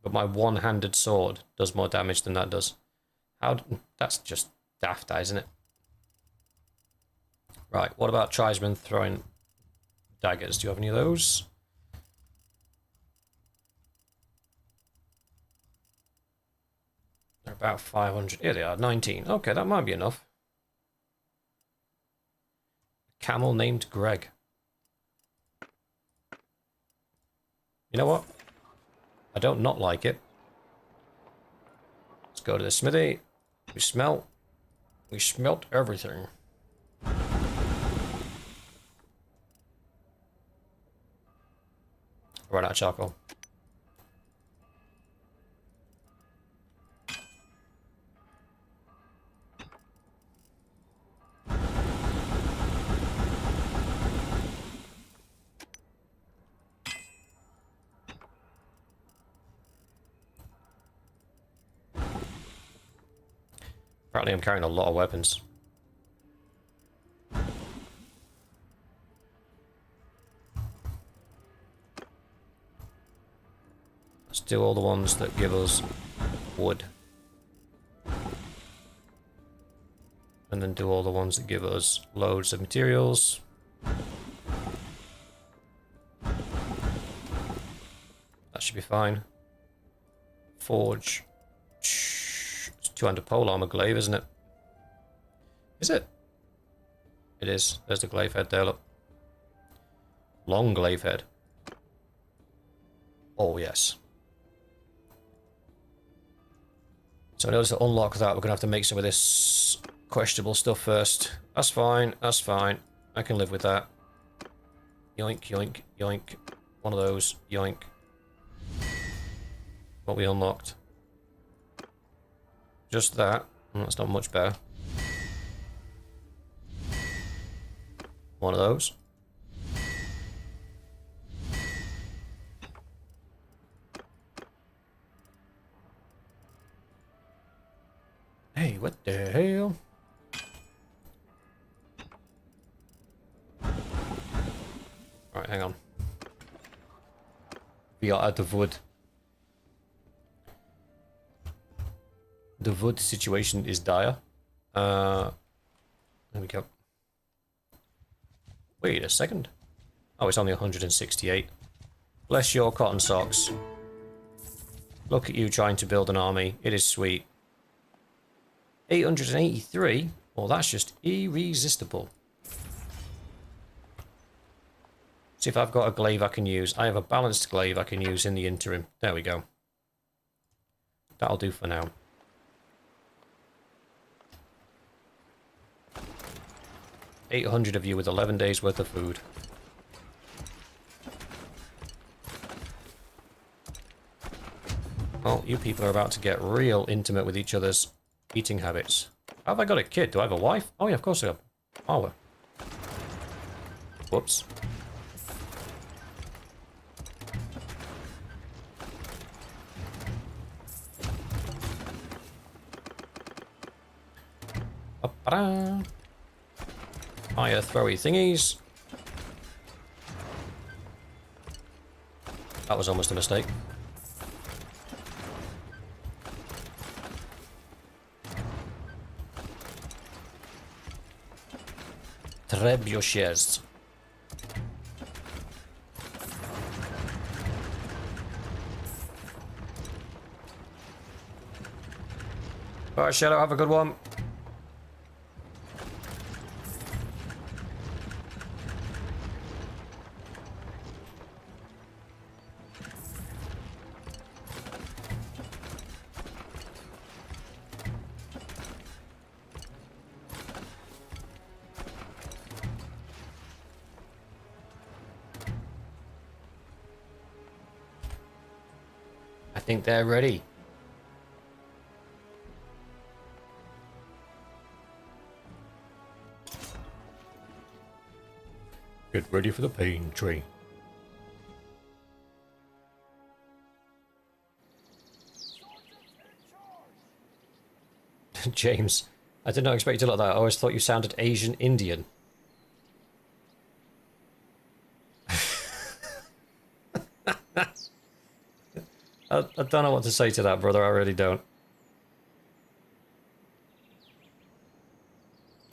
But my one-handed sword does more damage than that does. How? That's just daft, isn't it? Right, what about tribesmen throwing daggers? Do you have any of those? They're about 500. Here they are, 19. Okay, that might be enough. A camel named Greg. You know what? I don't not like it. Let's go to the smithy. We smelt everything. Run out of charcoal. Apparently I'm carrying a lot of weapons. Let's do all the ones that give us wood. And then do all the ones that give us loads of materials. That should be fine. Forge. It's 200 pole armor glaive, isn't it? Is it? It is. There's the glaive head there, look. Long glaive head. Oh, yes. So in order to unlock that, we're going to have to make some of this questionable stuff first. That's fine, that's fine. I can live with that. Yoink, yoink, yoink. One of those, yoink. What we unlocked. Just that. That's not much better. One of those. Hey, what the hell? Right, hang on. We are out of wood. The wood situation is dire. There we go. Wait a second. Oh, it's only 168. Bless your cotton socks. Look at you trying to build an army. It is sweet. 883. Well, that's just irresistible. See if I've got a glaive I can use. I have a balanced glaive I can use in the interim. There we go. That'll do for now. $800 of you with 11 days worth of food. Well, you people are about to get real intimate with each other's eating habits. Have I got a kid? Do I have a wife? Oh yeah, of course I have. Oh. Whoops. Fire throwy thingies. That was almost a mistake. Trebuchets. Alright, Shadow, have a good one. I think they're ready. Get ready for the pain train. James, I did not expect you to look like that. I always thought you sounded Asian Indian. I don't know what to say to that, brother. I really don't.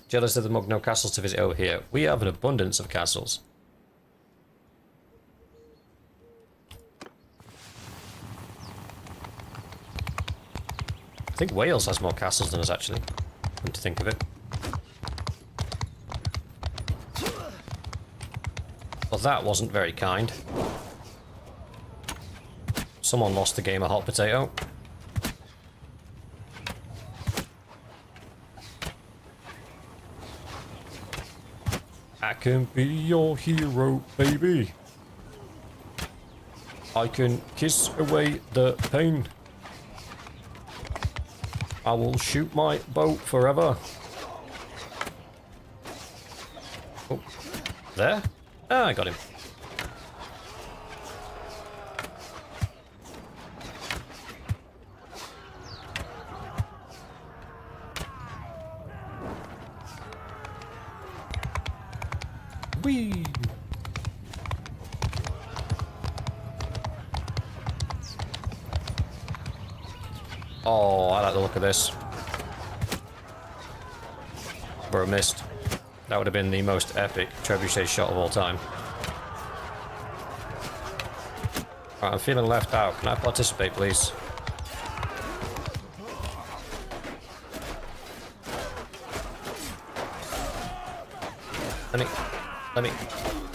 Jealous of the mug, no castles to visit over here. We have an abundance of castles. I think Wales has more castles than us, actually. Come to think of it. Well, that wasn't very kind. Someone lost the game of hot potato. I can be your hero, baby. I can kiss away the pain. I will shoot my bow forever. Oh, there? Ah, I got him. Whee! Oh, I like the look of this. Bro, missed. That would have been the most epic trebuchet shot of all time. Right, I'm feeling left out. Can I participate, please?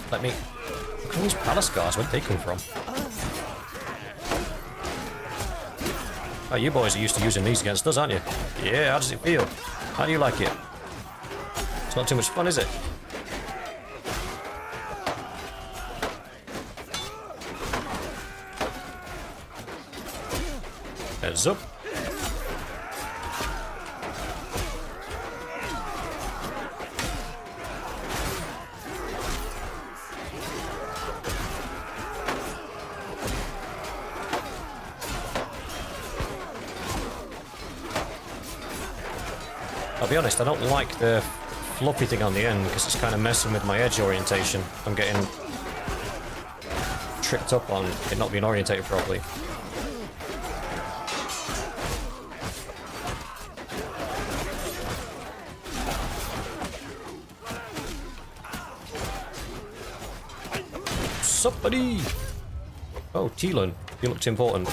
Let me. Look at these palace guards. Where'd they come from? Oh, you boys are used to using these against us, aren't you? Yeah, how does it feel? How do you like it? It's not too much fun, is it? Heads up. I'll be honest, I don't like the floppy thing on the end because it's kind of messing with my edge orientation. I'm getting tripped up on it not being orientated properly. Sup, buddy? Oh, Teelan, you looked important.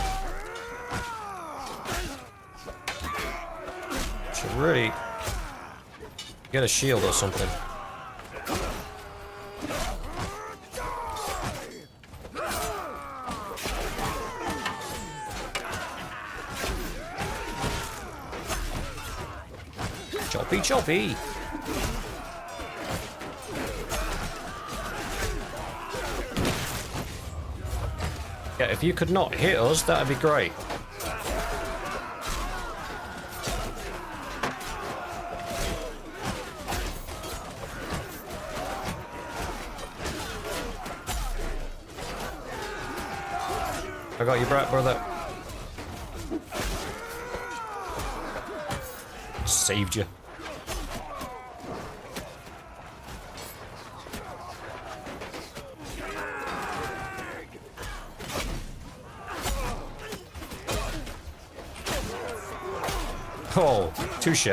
Should really get a shield or something. Choppy, choppy. Yeah, if you could not hit us, that'd be great. I got you, brat, brother. Saved you. Oh, touche.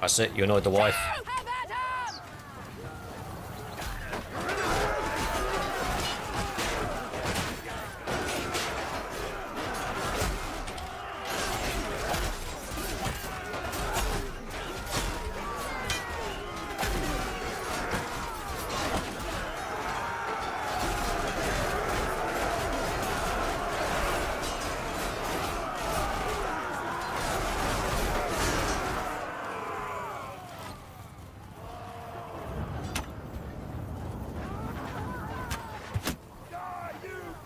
That's it, you annoyed the wife.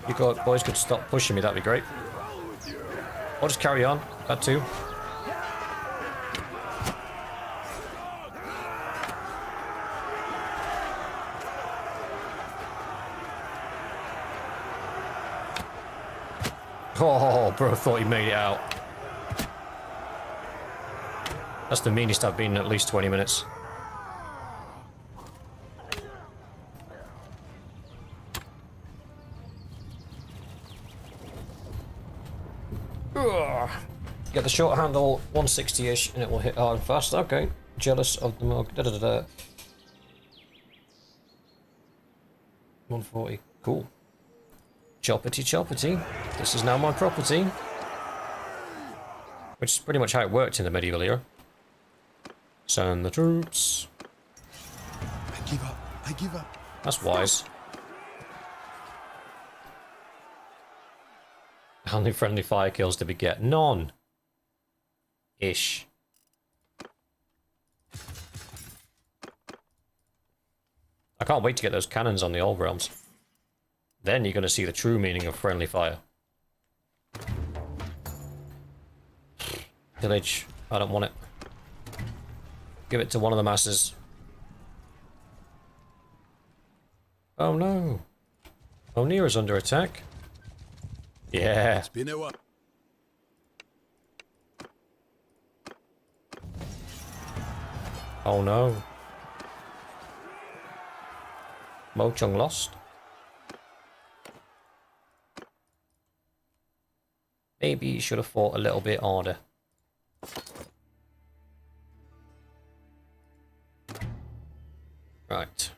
You boys could stop pushing me, that'd be great. I'll just carry on, that too. Oh, bro thought he made it out. That's the meanest I've been in at least 20 minutes. Get the short handle 160-ish and it will hit hard and fast. Okay. Jealous of the mug. 140. Cool. Choppity choppity. This is now my property. Which is pretty much how it worked in the medieval era. Send the troops. I give up. I give up. That's wise. How many friendly fire kills did we get? None. Ish. I can't wait to get those cannons on the old realms. Then you're going to see the true meaning of friendly fire. Pillage. I don't want it. Give it to one of the masses. Oh no. O'Neira's under attack. Yeah. It's been a while. Oh no. Mo Chung lost. Maybe you should have fought a little bit harder. Right.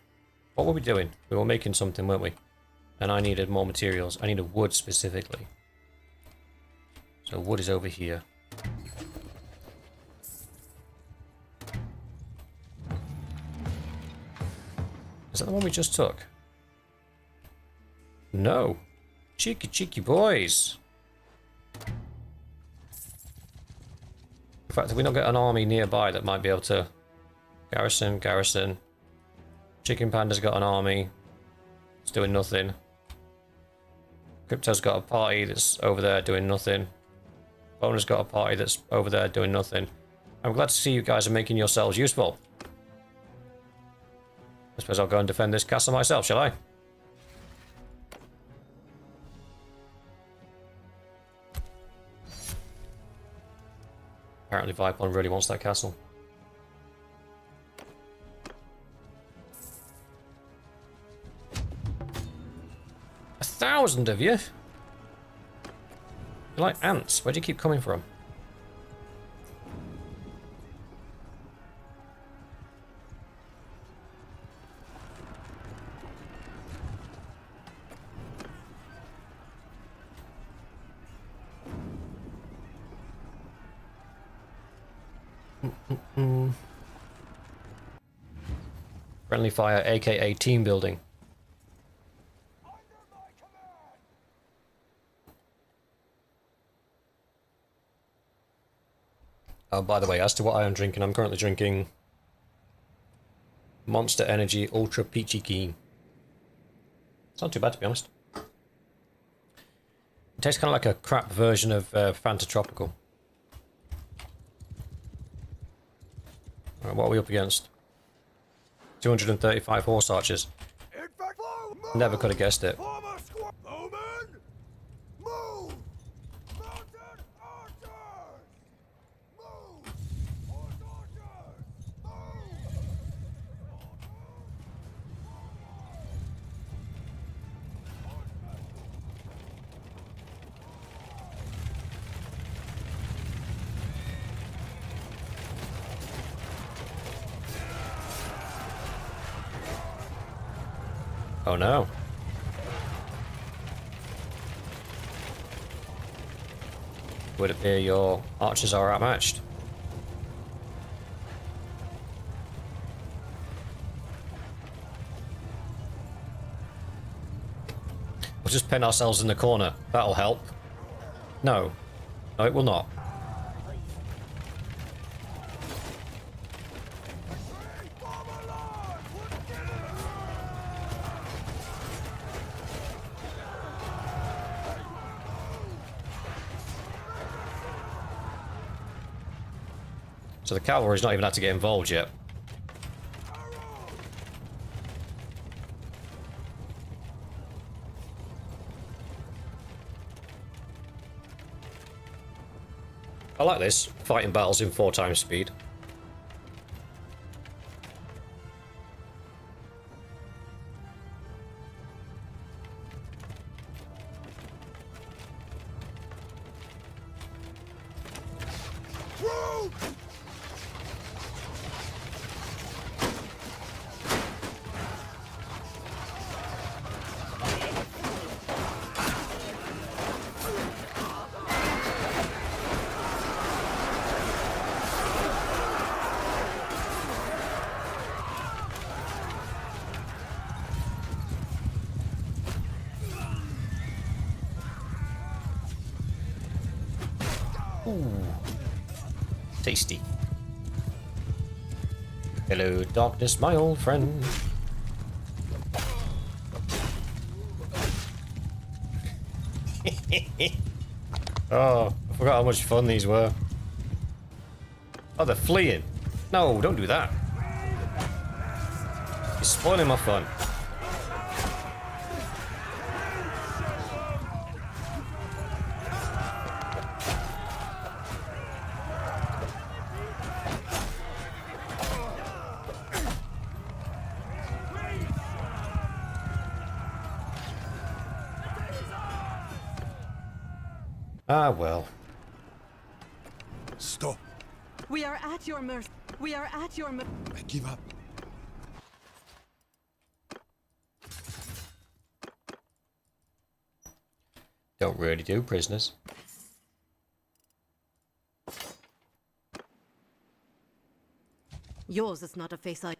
What were we doing? We were making something, weren't we? And I needed more materials. I needed wood specifically. So wood is over here. Is that the one we just took? No. Cheeky, cheeky boys. In fact, have we not got an army nearby that might be able to... Garrison. Chicken Panda's got an army. It's doing nothing. Crypto's got a party that's over there doing nothing. Boner's got a party that's over there doing nothing. I'm glad to see you guys are making yourselves useful. I suppose I'll go and defend this castle myself, shall I? Apparently Vipon really wants that castle. A 1,000 of you? You're like ants. Where do you keep coming from? Friendly fire, aka team building. Oh, by the way, as to what I am drinking, I'm currently drinking Monster Energy Ultra Peachy Keen. It's not too bad, to be honest. It tastes kind of like a crap version of Fanta Tropical. Right, what are we up against? 235 horse archers. Never could have guessed it. Oh no. Would it appear your archers are outmatched? We'll just pin ourselves in the corner. That'll help. No. No, it will not. So the cavalry's not even had to get involved yet. I like this, fighting battles in 4 times speed. Ooh. Tasty. Hello, darkness, my old friend. Oh, I forgot how much fun these were. Oh, they're fleeing. No, don't do that. You're spoiling my fun. Ah, well. Stop. We are at your mercy. We are at your mercy. I give up. Don't really do, prisoners. Yours is not a face I...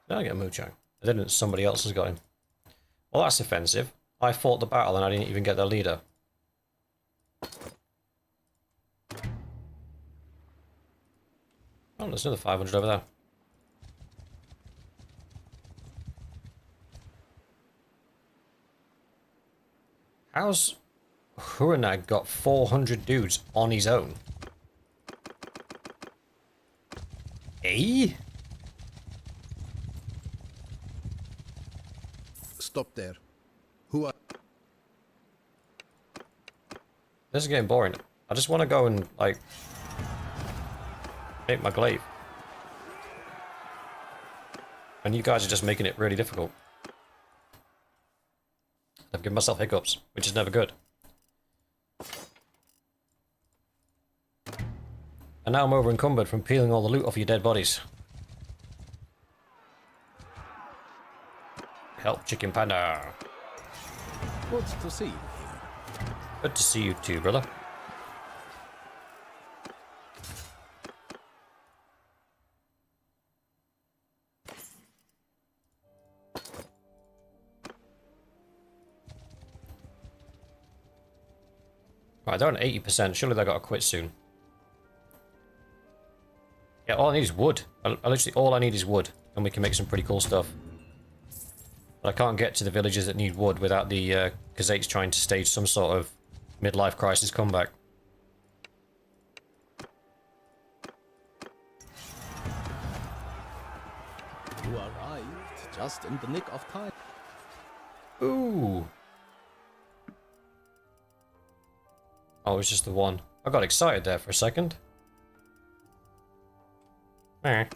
Did I get a Moochang? I didn't. Somebody else has got him. Well, that's offensive. I fought the battle and I didn't even get their leader. Oh, there's another 500 over there. How's Huranag got 400 dudes on his own? Eh? Stop there. Who are... This is getting boring. I just want to go and, like, make my glaive. And you guys are just making it really difficult. I've given myself hiccups, which is never good. And now I'm over encumbered from peeling all the loot off your dead bodies. Help, Chicken Panda. Good to see you here. Good to see you too, brother. Right, they're on 80%. Surely they got to quit soon. Yeah, all I need is wood. Literally, all I need is wood, and we can make some pretty cool stuff. But I can't get to the villages that need wood without the Khazaits trying to stage some sort of midlife crisis comeback. You arrived just in the nick of time. Ooh. Oh, it was just the one. I got excited there for a second. Eh.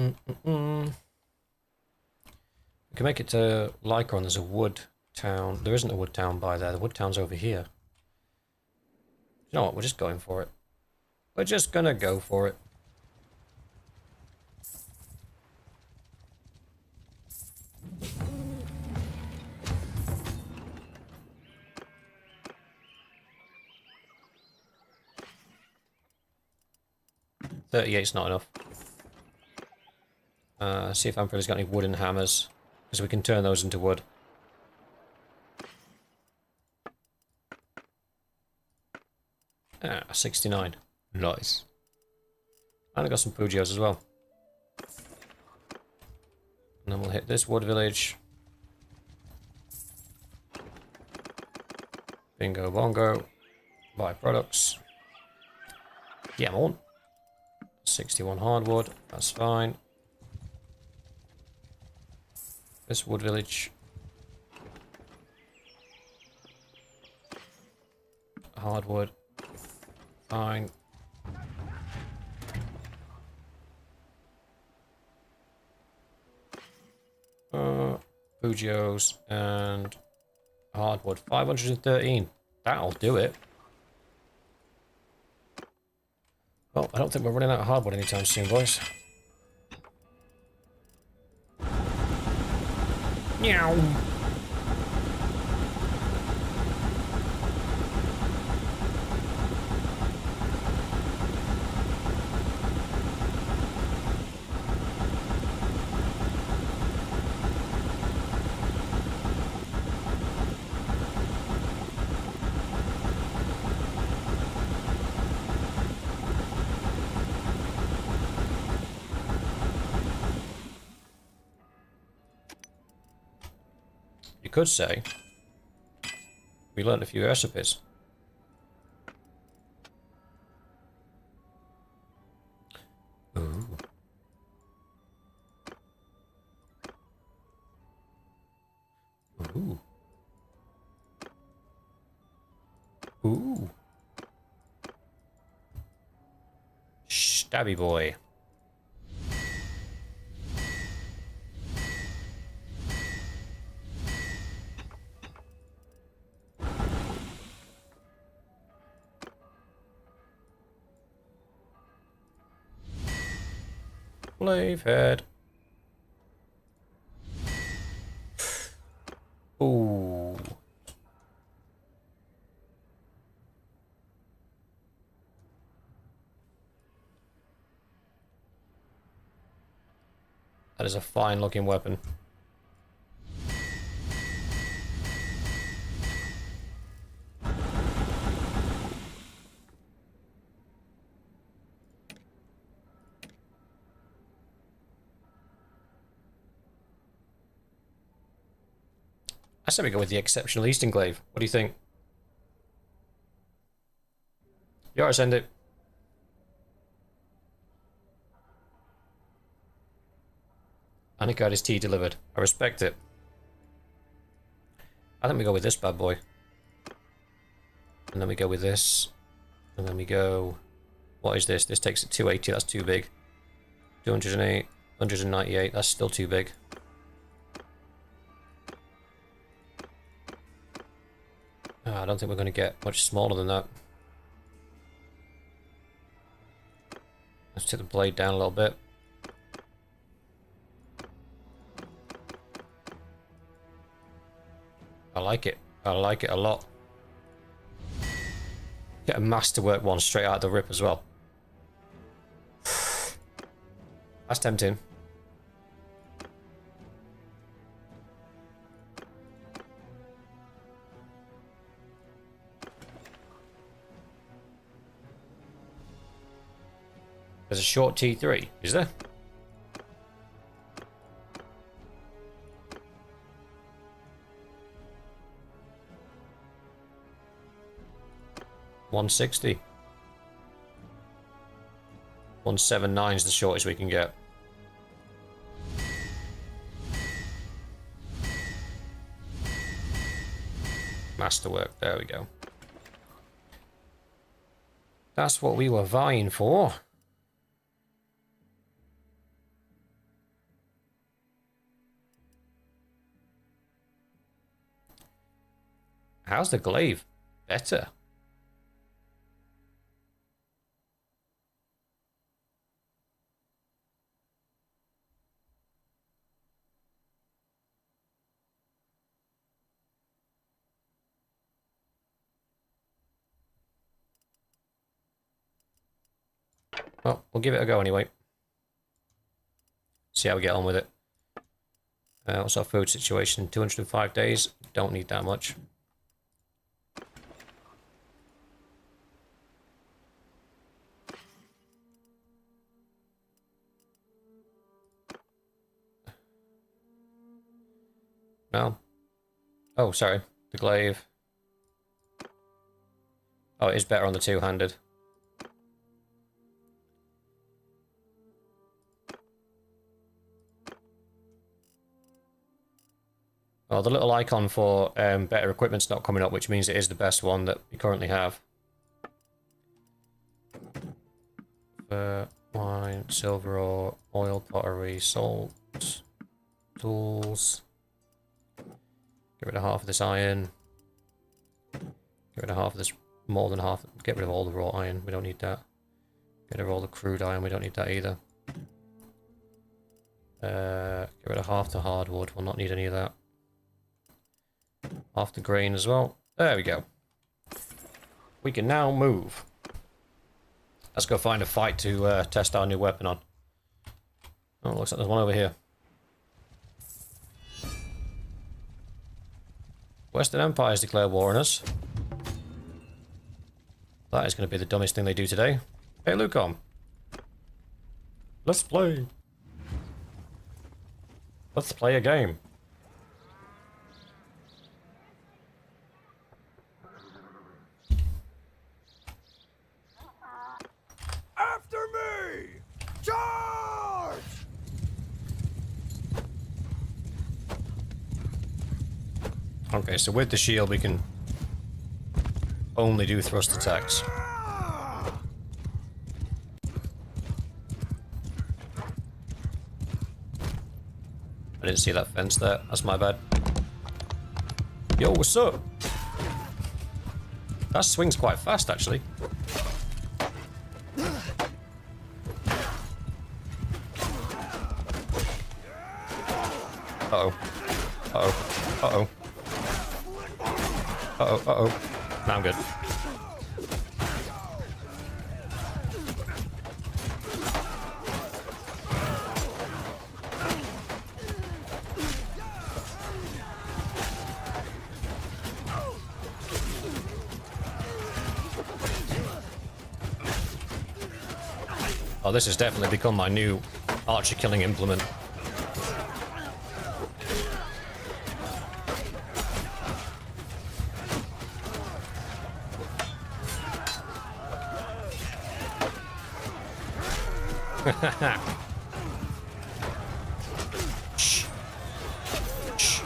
We can make it to Lycron. There's a wood town. There isn't a wood town by there. The wood town's over here. You know what? We're just going for it. We're just gonna go for it. $38's not enough. See if Emperor's got any wooden hammers, because we can turn those into wood. Ah, 69. Nice. And I got some Pugios as well. And then we'll hit this wood village. Bingo bongo. Buy products. Yeah, I'm on. 61 hardwood. That's fine. This wood village. Hardwood. Fine. Pugios and hardwood. 513. That'll do it. Well, I don't think we're running out of hardwood anytime soon, boys. Meow. You could say we learned a few recipes. Ooh. Ooh. Ooh. Stabby boy. Glaive head. Ooh. That is a fine looking weapon. I say we go with the exceptional Eastern glaive. What do you think? You send it. And it got his tea delivered. I respect it. I think we go with this bad boy. And then we go with this. And then we go... What is this? This takes it 280, that's too big. 208, 198, that's still too big. I don't think we're going to get much smaller than that. Let's take the blade down a little bit. I like it. I like it a lot. Get a masterwork one straight out of the rip as well. That's tempting. There's a short T3, is there? $160. 179 is the shortest we can get. Masterwork, there we go. That's what we were vying for. How's the glaive? Better. Well, we'll give it a go anyway. See how we get on with it. What's our food situation? 205 days. Don't need that much. No. Oh, sorry. The glaive. Oh, it is better on the two-handed. Well, the little icon for better equipment's not coming up, which means it is the best one that we currently have. Wine, silver ore, oil, pottery, salt, tools. Get rid of half of this iron. Get rid of half of this, more than half. Get rid of all the raw iron, we don't need that. Get rid of all the crude iron, we don't need that either. Get rid of half the hardwood, we'll not need any of that. Half the grain as well. There we go. We can now move. Let's go find a fight to test our new weapon on. Oh, looks like there's one over here. Western Empire's declared war on us. That is going to be the dumbest thing they do today. Hey, Lucom. Let's play. Let's play a game. After me! Charge! Okay, so with the shield we can only do thrust attacks. I didn't see that fence there, that's my bad. Yo, what's up? That swings quite fast, actually. Uh-oh. Uh-oh. Uh-oh. Uh-oh, uh-oh. Now I'm good. Oh, this has definitely become my new archer killing implement. Shh. Shh.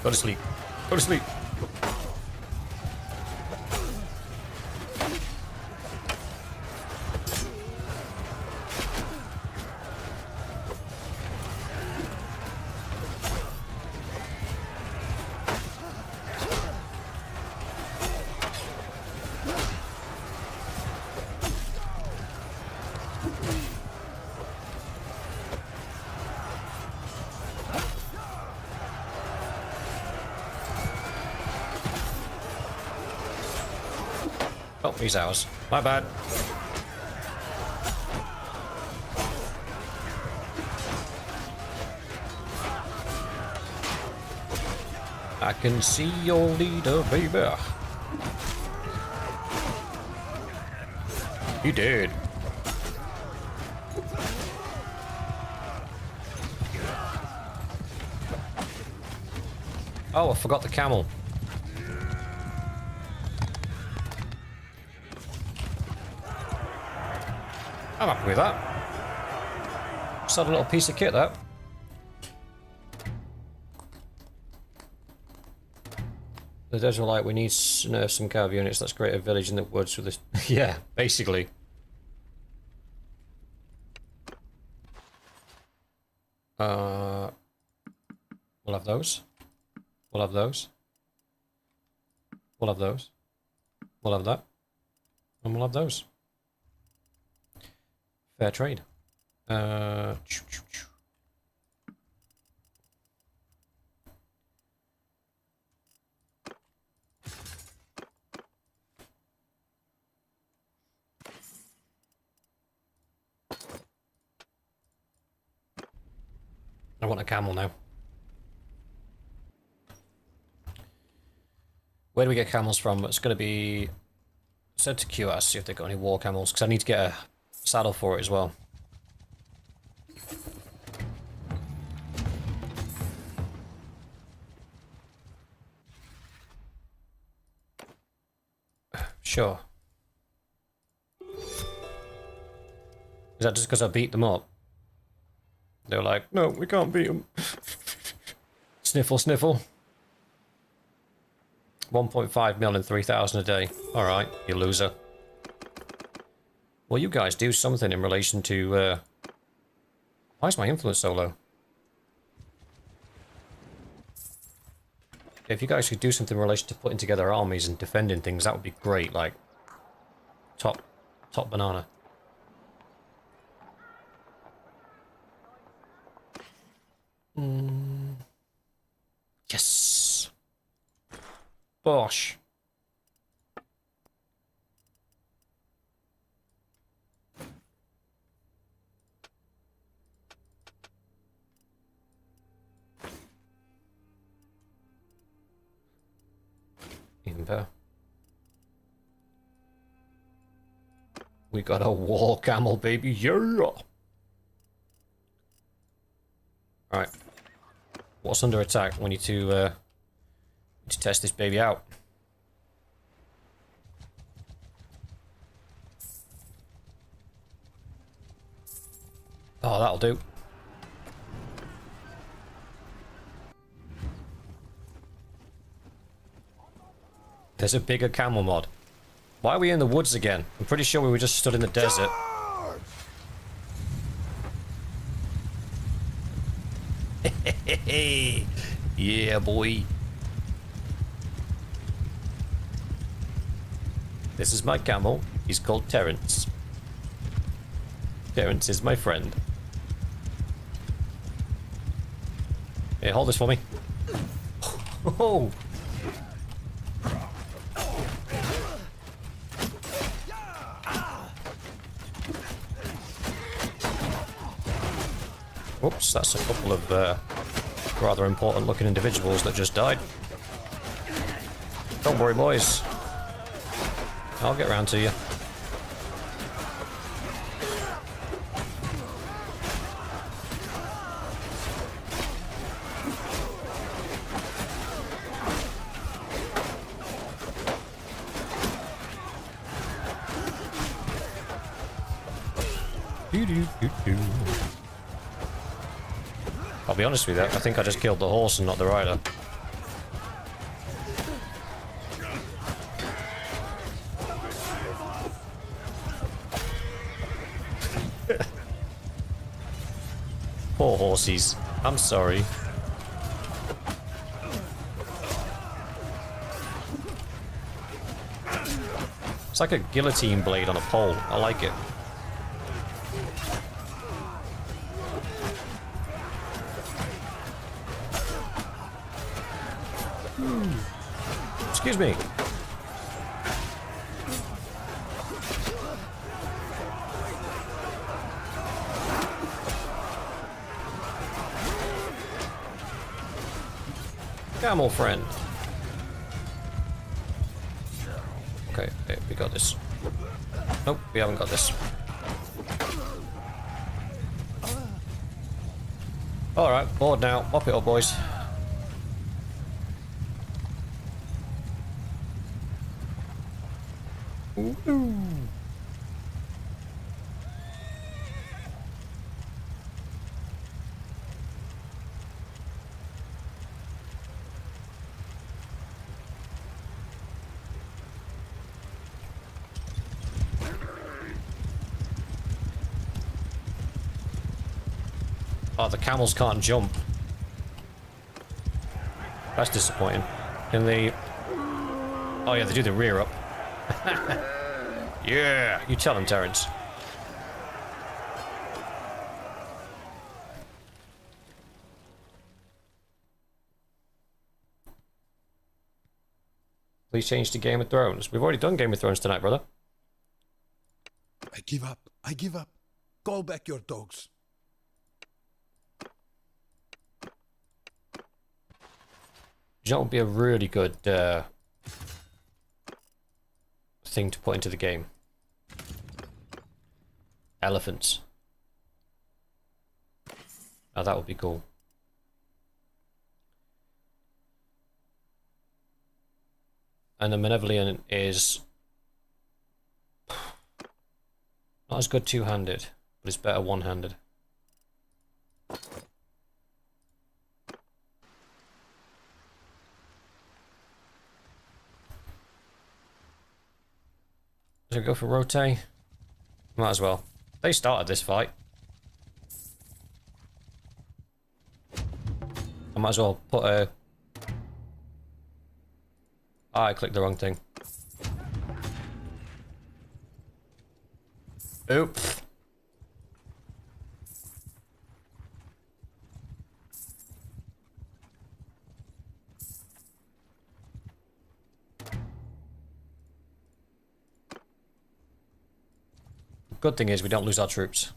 Go to sleep. Go to sleep. Oh, he's ours. My bad. I can see your leader, baby. You did. Oh, I forgot the camel. I'm happy with that. Just had a little piece of kit, that. The devs were like, we need nerf some cav units. Let's create a village in the woods with this. Yeah, basically. We'll have those. We'll have those. We'll have those. We'll have that. And we'll have those. Fair trade. I want a camel now. Where do we get camels from? It's going to be... Send to QS, see if they've got any war camels, because I need to get a saddle for it as well. Sure. Is that just because I beat them up? They're like, no, we can't beat them. Sniffle, sniffle. 1.5 mil and 3,000 a day. Alright, you loser. Well, you guys do something in relation to, Why is my influence so low? If you guys could do something in relation to putting together armies and defending things, that would be great, like... Top banana. Yes! Bosh! Imber. We got a war camel, baby. Yeah! Alright. What's under attack? We need to test this baby out. Oh, that'll do. There's a bigger camel mod. Why are we in the woods again? I'm pretty sure we were just stood in the desert. Yeah, boy. This is my camel. He's called Terrence. Terrence is my friend. Here, hold this for me. Oh! Whoops, that's a couple of rather important looking individuals that just died. Don't worry, boys. I'll get round to you. I'll be honest with you, I think I just killed the horse and not the rider. Poor horsies. I'm sorry. It's like a guillotine blade on a pole. I like it. Excuse me. camel friend. Okay, we got this. Nope, we haven't got this. Alright, bored now. Mop it up, boys. Ooh. Oh, the camels can't jump. That's disappointing. Can they... Oh yeah, they do the rear up. Yeah, you tell them, Terrence. Please change to Game of Thrones. We've already done Game of Thrones tonight, brother. I give up. I give up. Call back your dogs. That would be a really good thing to put into the game. Elephants. Now that would be cool. And the Malevolent is not as good two-handed, but it's better one-handed. Should I go for rotate? Might as well. They started this fight. I might as well put a... Ah, I clicked the wrong thing. Oops. Good thing is we don't lose our troops.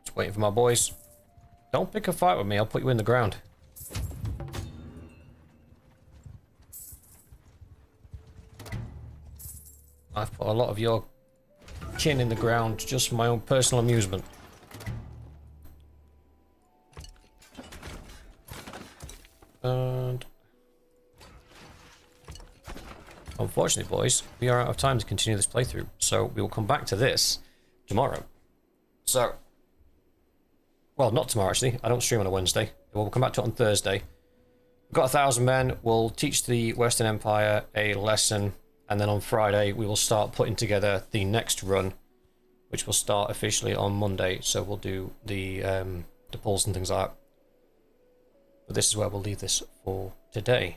Just waiting for my boys. Don't pick a fight with me, I'll put you in the ground. I've put a lot of your kin in the ground just for my own personal amusement. And unfortunately, boys, we are out of time to continue this playthrough, so we will come back to this tomorrow. So, well, not tomorrow actually. I don't stream on a Wednesday. We'll come back to it on Thursday. We've got 1,000 men. We'll teach the Western Empire a lesson. And then on Friday, we will start putting together the next run, which will start officially on Monday. So we'll do the polls and things like that. But this is where we'll leave this for today.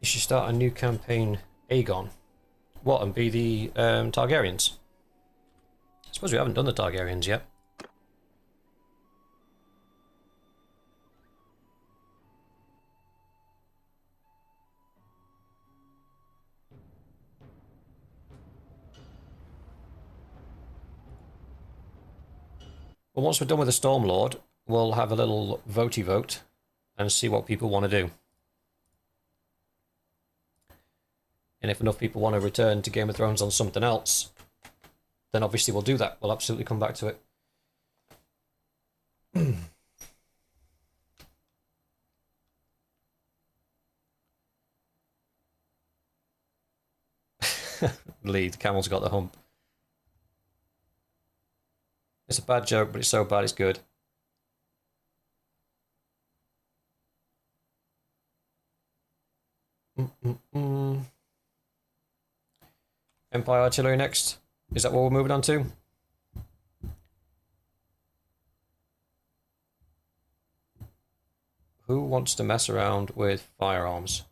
You should start a new campaign, Aegon. What, and be the Targaryens? I suppose we haven't done the Targaryens yet. Well, once we're done with the Stormlord, we'll have a little votey vote and see what people want to do. And if enough people want to return to Game of Thrones on something else, then obviously we'll do that. We'll absolutely come back to it. Lee, the camel's got the hump. It's a bad joke, but it's so bad it's good. Empire Artillery next. Is that what we're moving on to? Who wants to mess around with firearms?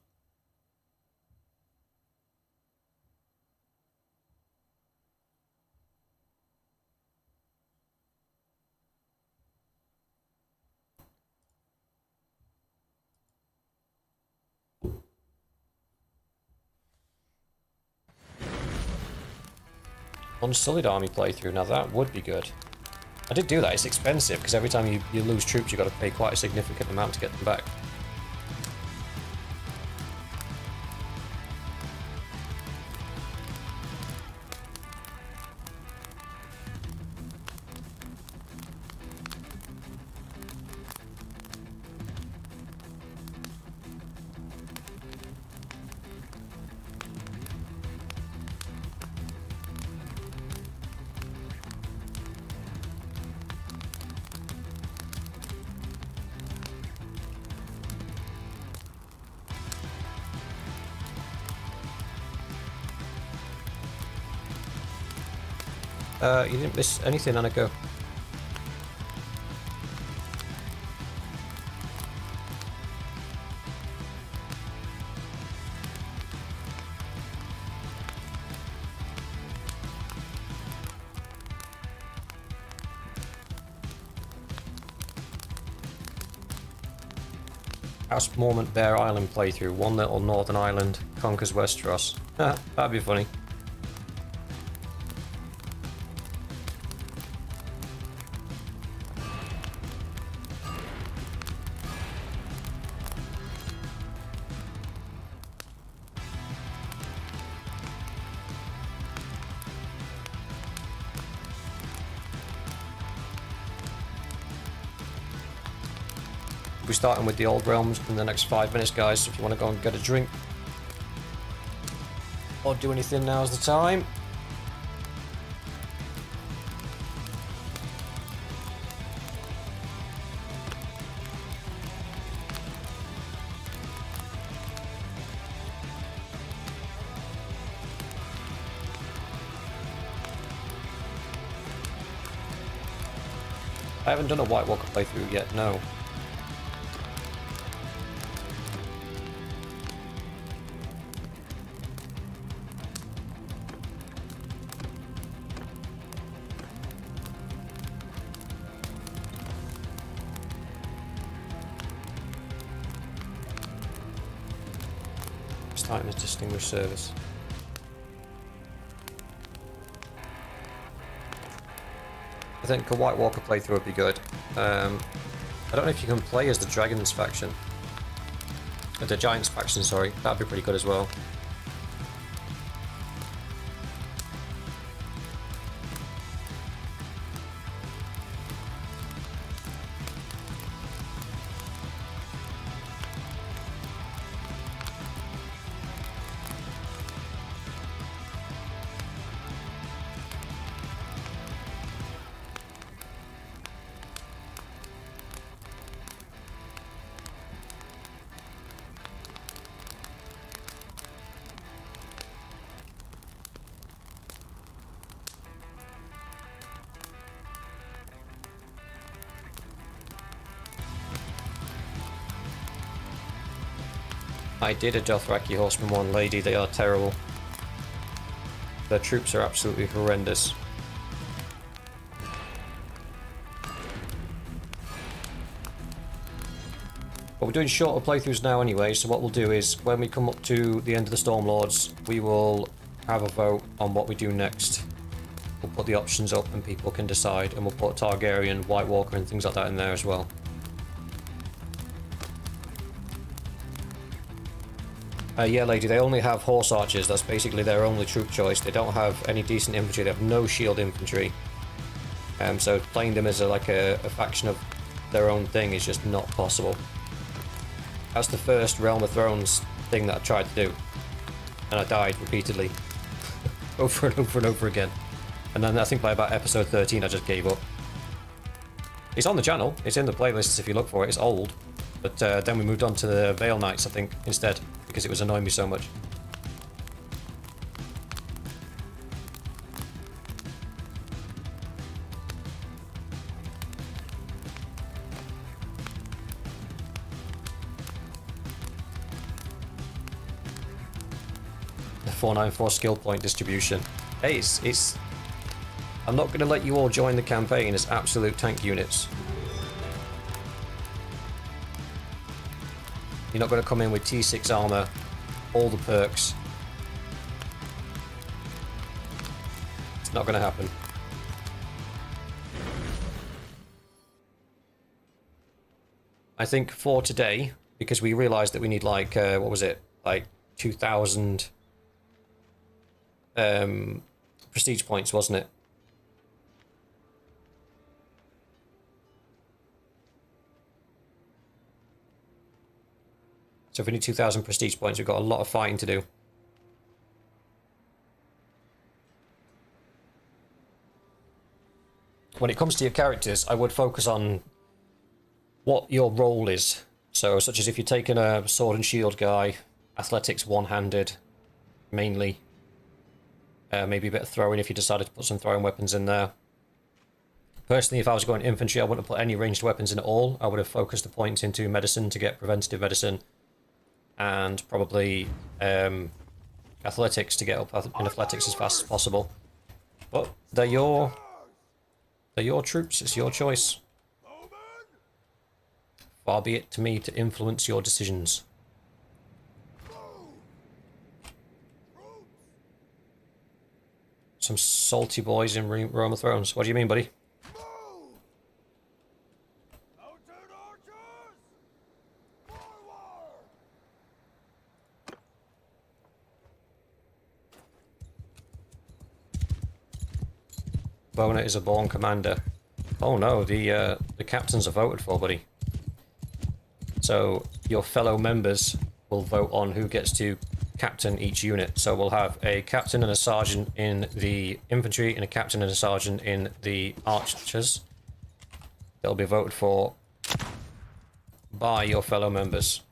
Unsullied army playthrough, now that would be good. I did do that, it's expensive, because every time you lose troops you've got to pay quite a significant amount to get them back. You didn't miss anything, Anna, go. House Mormont Bear Island playthrough. One little northern island conquers Westeros. That'd be funny. We'll be starting with the Old Realms in the next 5 minutes, guys, so if you want to go and get a drink or do anything, now's the time. I haven't done a White Walker playthrough yet, no. Starting a distinguished service. I think a White Walker playthrough would be good. I don't know if you can play as the Dragons faction. The Giants faction, sorry. That'd be pretty good as well. I did a Dothraki Horseman one, lady. They are terrible. Their troops are absolutely horrendous. But we're doing shorter playthroughs now anyway, so what we'll do is, when we come up to the end of the Stormlords, we will have a vote on what we do next. We'll put the options up and people can decide, and we'll put Targaryen, White Walker and things like that in there as well. Yeah, lady, they only have horse archers. That's basically their only troop choice. They don't have any decent infantry. They have no shield infantry. So playing them as like a faction of their own thing is just not possible. That's the first Realm of Thrones thing that I tried to do. And I died repeatedly. Over and over and over again. And then I think by about episode 13 I just gave up. It's on the channel. It's in the playlists if you look for it. It's old. But then we moved on to the Vale Knights, I think, instead. Because it was annoying me so much. 494 skill point distribution. Hey, it's... I'm not going to let you all join the campaign as absolute tank units. You're not going to come in with T6 armor, all the perks. It's not going to happen. I think for today, because we realized that we need like, what was it? Like 2,000 prestige points, wasn't it? So if we need 2,000 prestige points, we've got a lot of fighting to do. When it comes to your characters, I would focus on what your role is. So, such as if you're taking a sword and shield guy, athletics one-handed, mainly. Maybe a bit of throwing if you decided to put some throwing weapons in there. Personally, if I was going infantry, I wouldn't have put any ranged weapons in at all. I would have focused the points into medicine to get preventative medicine. And probably athletics to get up in athletics as fast as possible. But they're your troops, it's your choice. Far be it to me to influence your decisions. Some salty boys in Rome of Thrones. What do you mean, buddy? Bona is a born commander. Oh no, the captains are voted for, buddy. So your fellow members will vote on who gets to captain each unit. So we'll have a captain and a sergeant in the infantry and a captain and a sergeant in the archers. They'll be voted for by your fellow members.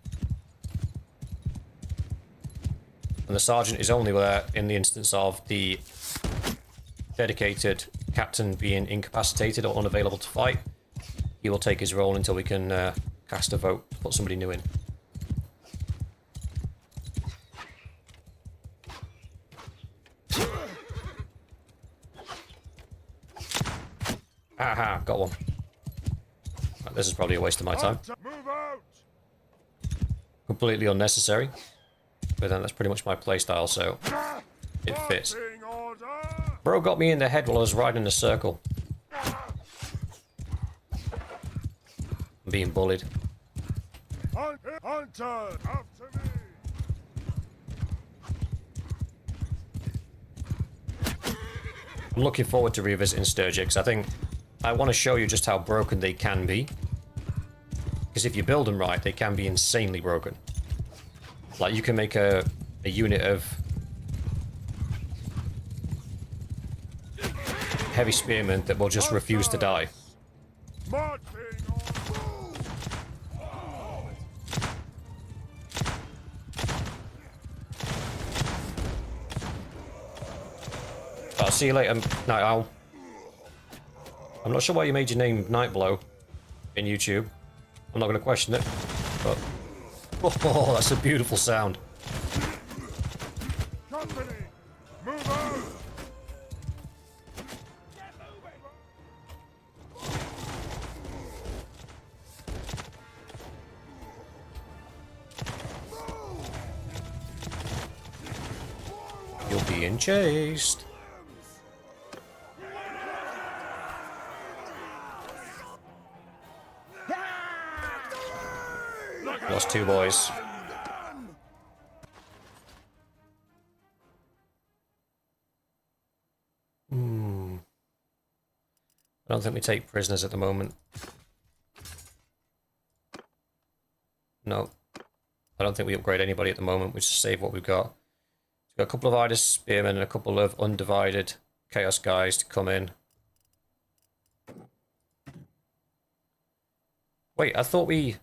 And the sergeant is only there in the instance of the dedicated captain being incapacitated or unavailable to fight. He will take his role until we can cast a vote to put somebody new in. Aha, got one. Right, this is probably a waste of my time. Completely unnecessary. But then that's pretty much my playstyle, so it fits. Bro got me in the head while I was riding a circle. I'm being bullied. Hunter, after me. I'm looking forward to revisiting Sturgix. I think I want to show you just how broken they can be. Because if you build them right, they can be insanely broken. Like, you can make a unit of heavy spearmen that will just refuse to die. I'll see you later, Night Owl. I'm not sure why you made your name Nightblow in YouTube. I'm not going to question it, but... Oh, that's a beautiful sound. Company, move out. You're being chased. Lost two boys. I don't think we take prisoners at the moment. No. I don't think we upgrade anybody at the moment. We just save what we've got. We've got a couple of Idis spearmen and a couple of undivided chaos guys to come in. Wait, I thought we...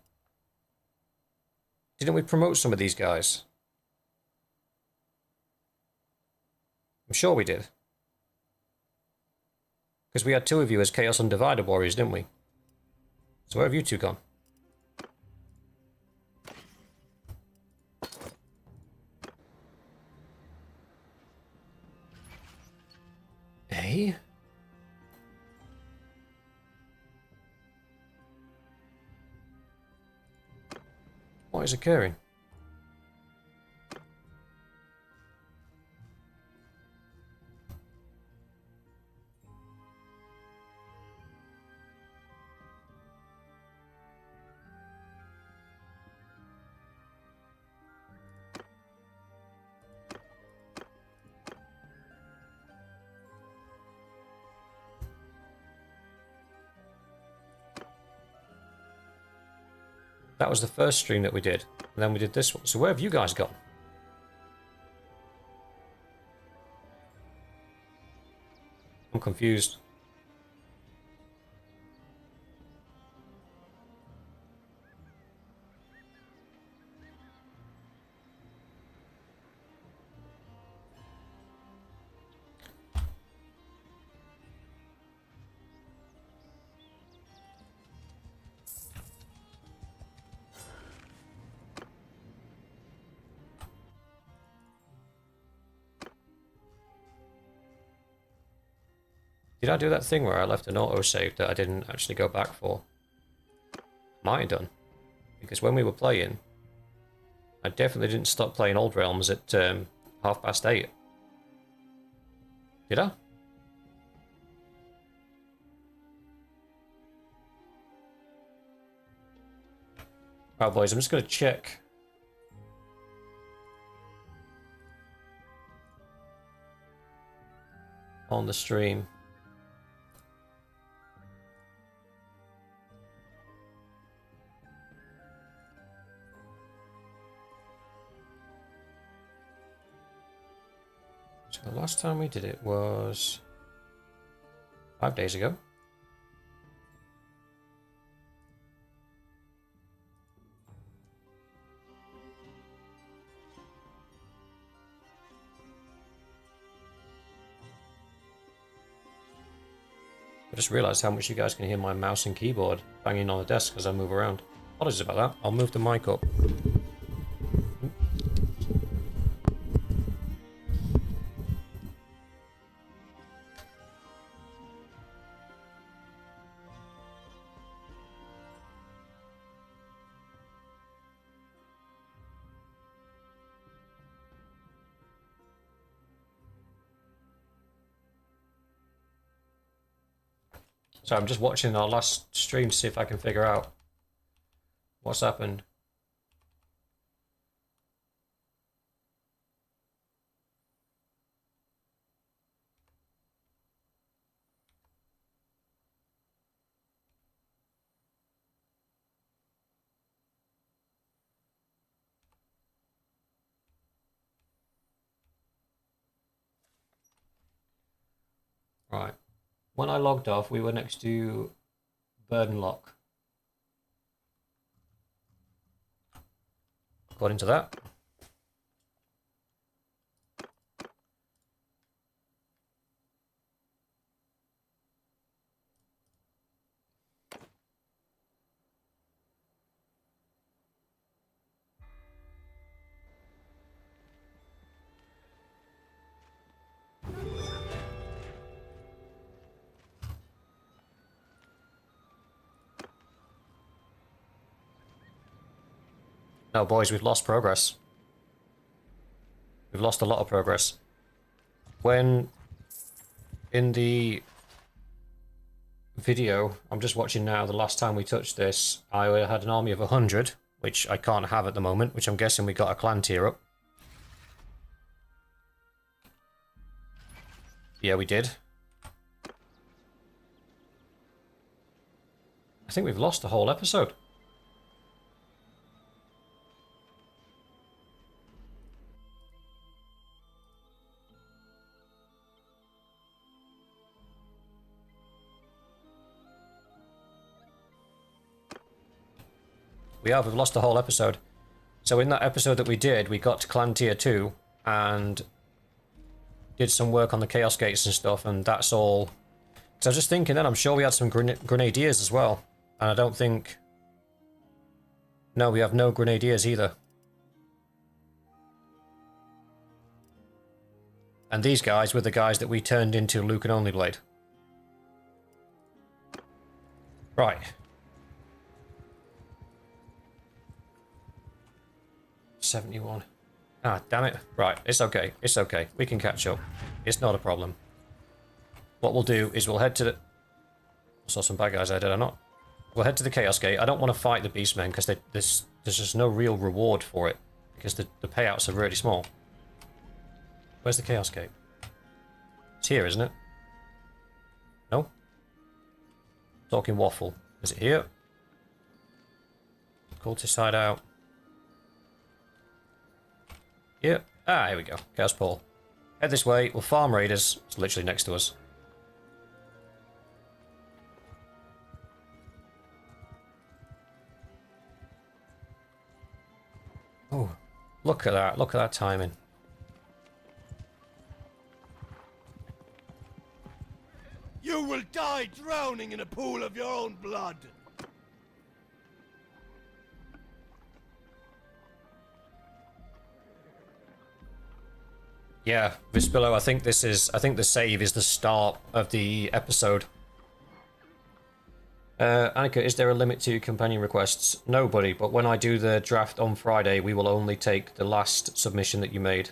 Didn't we promote some of these guys? I'm sure we did. Because we had two of you as Chaos Undivided Warriors, didn't we? So where have you two gone? What is occurring? That was the first stream that we did. And then we did this one. So where have you guys gone? I'm confused. Did I do that thing where I left an autosave that I didn't actually go back for? Might have done. Because when we were playing, I definitely didn't stop playing Old Realms at 8:30. Did I? Right, boys, I'm just going to check. On the stream. So the last time we did it was 5 days ago. I just realised how much you guys can hear my mouse and keyboard banging on the desk as I move around. Apologies about that. I'll move the mic up. So I'm just watching our last stream to see if I can figure out what's happened. Right. When I logged off, we were next to Bannerlord. According to that. No, boys, we've lost progress. We've lost a lot of progress. When in the video I'm just watching now, the last time we touched this, I had an army of 100, which I can't have at the moment, which I'm guessing we got a clan tier up. Yeah, we did. I think we've lost the whole episode. We've lost the whole episode. So in that episode that we did, we got to Clan Tier 2 and did some work on the Chaos Gates and stuff, and that's all. So I was just thinking then, I'm sure we had some Grenadiers as well. And I don't think... No, we have no Grenadiers either. And these guys were the guys that we turned into Luke and Only Blade. Right. 71. Ah, damn it. Right, it's okay. It's okay. We can catch up. It's not a problem. What we'll do is we'll head to the... I saw some bad guys there, did I not? We'll head to the Chaos Gate. I don't want to fight the Beastmen because there's just no real reward for it. Because the payouts are really small. Where's the Chaos Gate? It's here, isn't it? No? Talking waffle. Is it here? Cultist hideout. Yeah. Ah, here we go. Chaos Pole. Head this way. We'll farm raiders. It's literally next to us. Oh, look at that. Look at that timing. You will die drowning in a pool of your own blood. Yeah, Vispillo, I think the save is the start of the episode. Annika, is there a limit to companion requests? Nobody, but when I do the draft on Friday, we will only take the last submission that you made.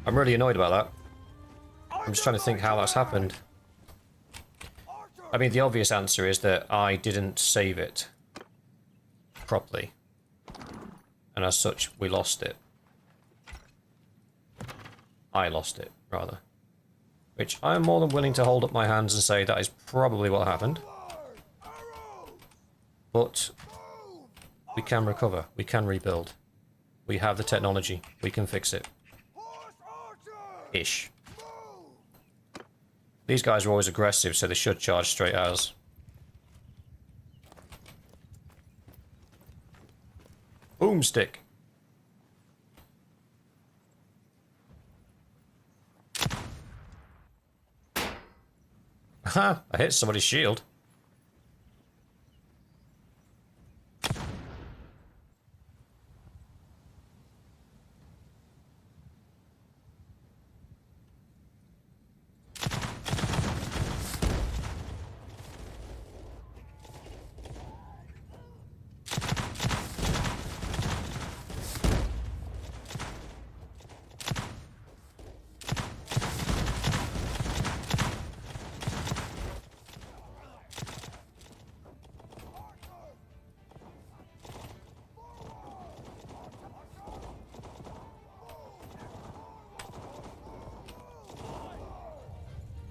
I'm really annoyed about that. I'm just trying to think how that's happened. I mean, the obvious answer is that I didn't save it properly. And as such, we lost it. I lost it, rather. Which I am more than willing to hold up my hands and say that is probably what happened. But we can recover. We can rebuild. We have the technology. We can fix it. Ish. These guys are always aggressive, so they should charge straight at us. Boomstick. Ha! I hit somebody's shield.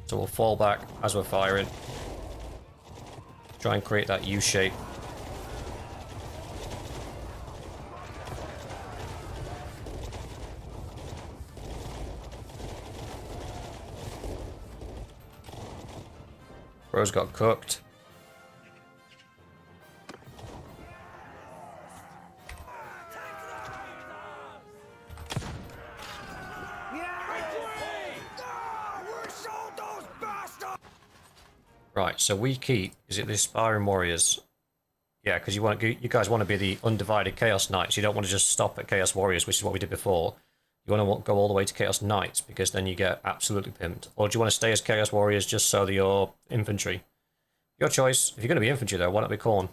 So we'll fall back as we're firing. Try and create that U shape. Bro's got cooked. Right, so we keep... Is it the Aspiring Warriors? Yeah, because you guys want to be the undivided Chaos Knights. You don't want to just stop at Chaos Warriors, which is what we did before. You want to go all the way to Chaos Knights, because then you get absolutely pimped. Or do you want to stay as Chaos Warriors just so that you're infantry? Your choice. If you're going to be infantry, though, why not be Khorne?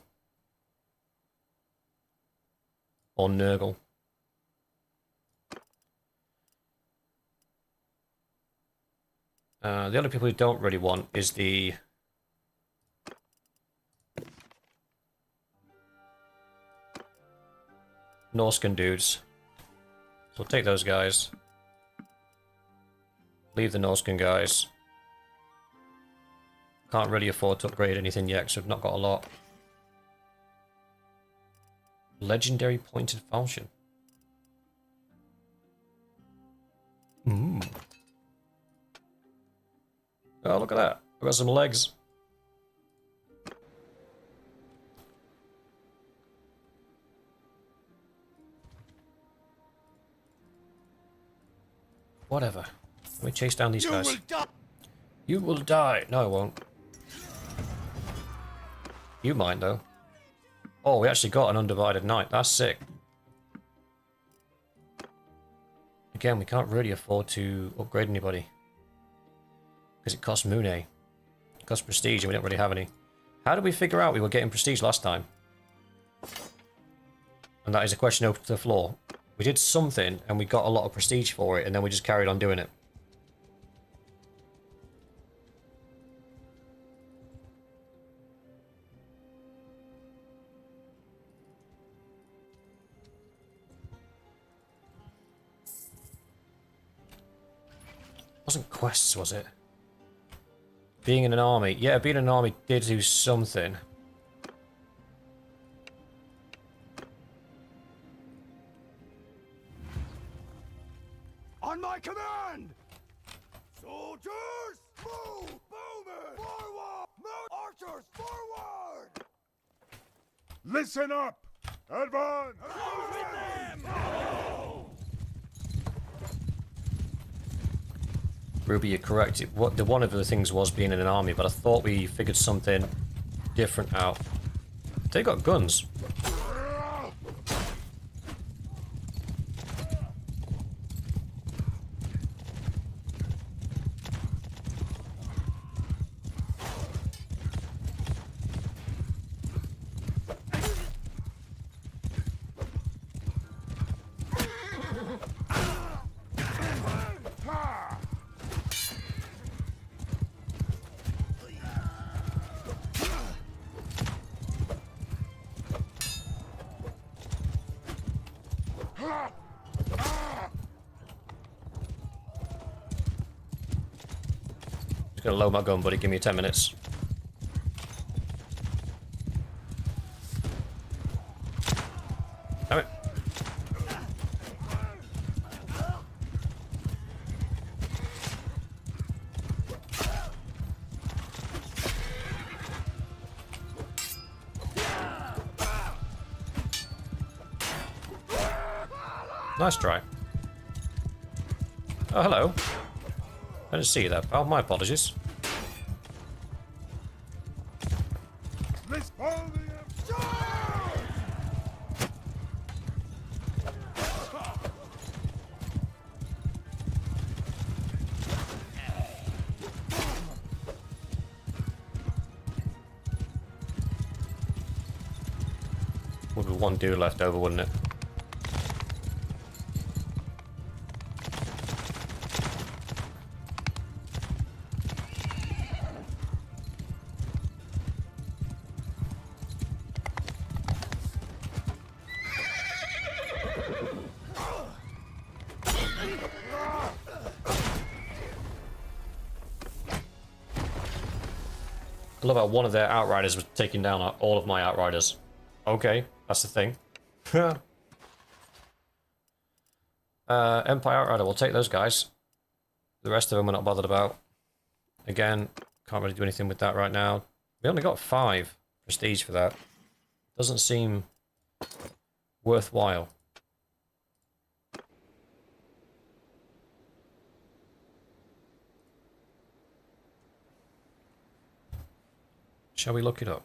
Or Nurgle. The only people who don't really want is the... Norscan dudes. So we'll take those guys. Leave the Norscan guys. Can't really afford to upgrade anything yet, because we've not got a lot. Legendary Pointed Falchion. Oh, look at that. I've got some legs. Whatever. Let me chase down these guys. You will die. No, I won't. You might, though. Oh, we actually got an undivided knight. That's sick. Again, we can't really afford to upgrade anybody. Because it costs Mune. It costs prestige and we don't really have any. How did we figure out we were getting prestige last time? And that is a question open to the floor. We did something and we got a lot of prestige for it and then we just carried on doing it. Wasn't quests, was it? Being in an army. Yeah, being in an army did do something. On my command! Soldiers, move! Bowmen, forward! Mount archers, forward! Listen up! Advance! Ruby, you're correct. One of the things was being in an army, but I thought we figured something different out. They got guns. Just gonna load my gun, buddy. Give me 10 minutes. Damn it. Nice try. Oh, hello. I didn't see that, pal. My apologies. Let's follow the Would be one dude left over, wouldn't it? I love how one of their outriders was taking down all of my outriders. Okay, that's the thing. Empire outrider, we'll take those guys. The rest of them we're not bothered about. Again, can't really do anything with that right now. We only got 5 prestige for that. Doesn't seem worthwhile. Shall we look it up?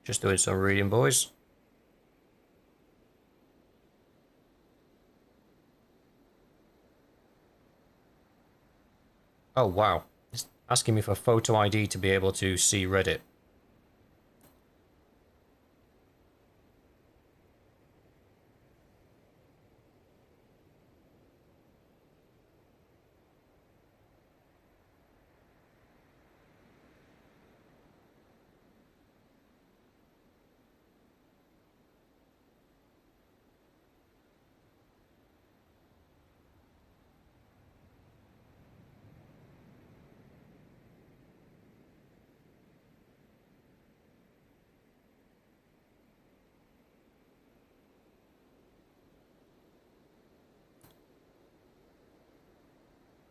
Just doing some reading, boys. Oh, wow. It's asking me for photo ID to be able to see Reddit.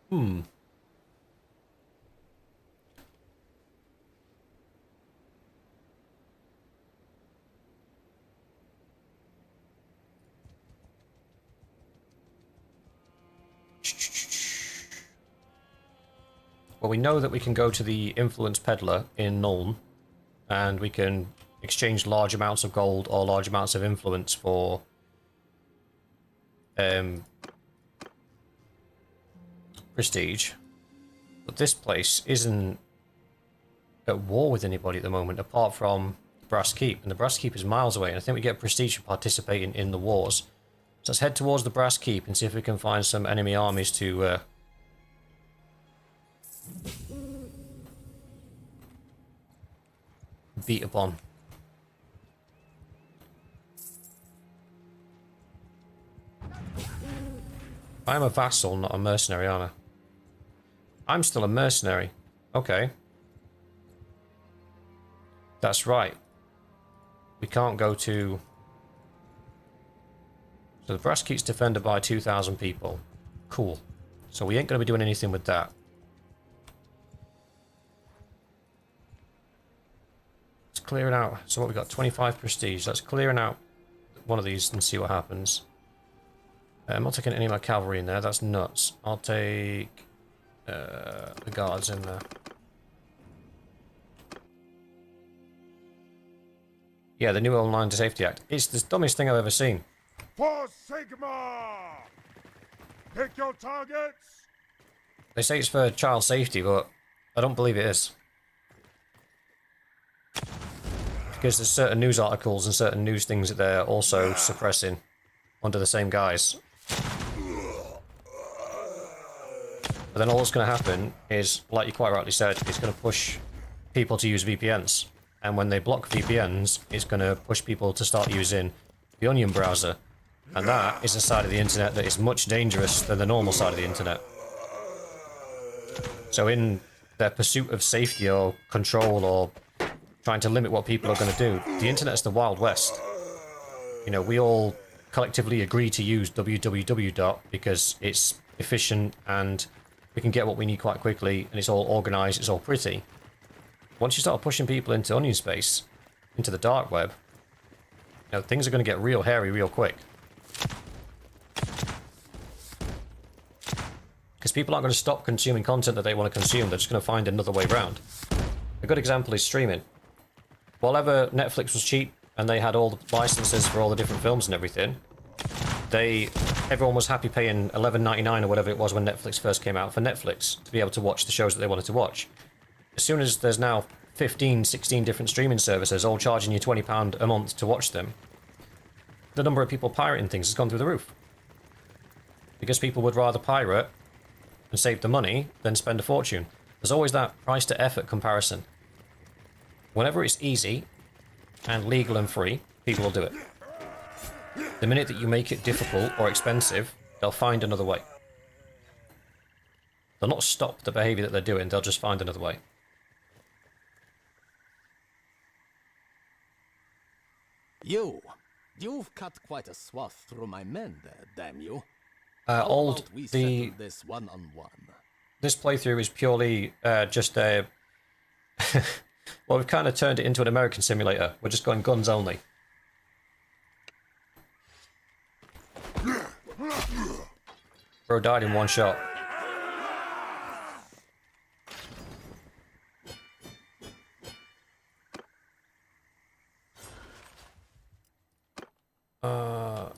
Hmm. Well, we know that we can go to the Influence Peddler in Nuln, and we can exchange large amounts of gold or large amounts of influence for prestige. But this place isn't at war with anybody at the moment, apart from the Brass Keep, and the Brass Keep is miles away, and I think we get prestige for participating in the wars. So let's head towards the Brass Keep and see if we can find some enemy armies to beat upon. I'm a vassal, not a mercenary, aren't I? I'm still a mercenary. Okay. That's right. We can't go to... So the Brass Keep's defended by 2,000 people. Cool. So we ain't going to be doing anything with that. Let's clear it out. So what we got? 25 prestige. Let's clear it out one of these and see what happens. I'm not taking any of my cavalry in there. That's nuts. I'll take the guards in there. Yeah, the new Online Safety Act. It's the dumbest thing I've ever seen. For Sigma! Pick your targets! They say it's for child safety, but I don't believe it is. Because there's certain news articles and certain news things that they're also suppressing under the same guise. But then all that's going to happen is, like you quite rightly said, it's going to push people to use VPNs. And when they block VPNs, it's going to push people to start using the Onion browser. And that is a side of the internet that is much dangerous than the normal side of the internet. So in their pursuit of safety or control or trying to limit what people are going to do, the internet's the Wild West. You know, we all collectively agree to use www because it's efficient and we can get what we need quite quickly and it's all organized, it's all pretty. Once you start pushing people into onion space, into the dark web, you know, things are going to get real hairy real quick. Because people aren't going to stop consuming content that they want to consume, they're just going to find another way around. A good example is streaming. While ever Netflix was cheap and they had all the licenses for all the different films and everything, everyone was happy paying $11.99 or whatever it was when Netflix first came out for Netflix to be able to watch the shows that they wanted to watch. As soon as there's now 15, 16 different streaming services all charging you £20 a month to watch them, the number of people pirating things has gone through the roof. Because people would rather pirate and save the money than spend a fortune. There's always that price to effort comparison. Whenever it's easy and legal and free, people will do it. The minute that you make it difficult or expensive, they'll find another way. They'll not stop the behavior that they're doing, they'll just find another way. You've cut quite a swath through my men there, damn you. This one-on-one. This playthrough is purely just a... well, we've kind of turned it into an American simulator. We're just going guns only. Bro died in one shot.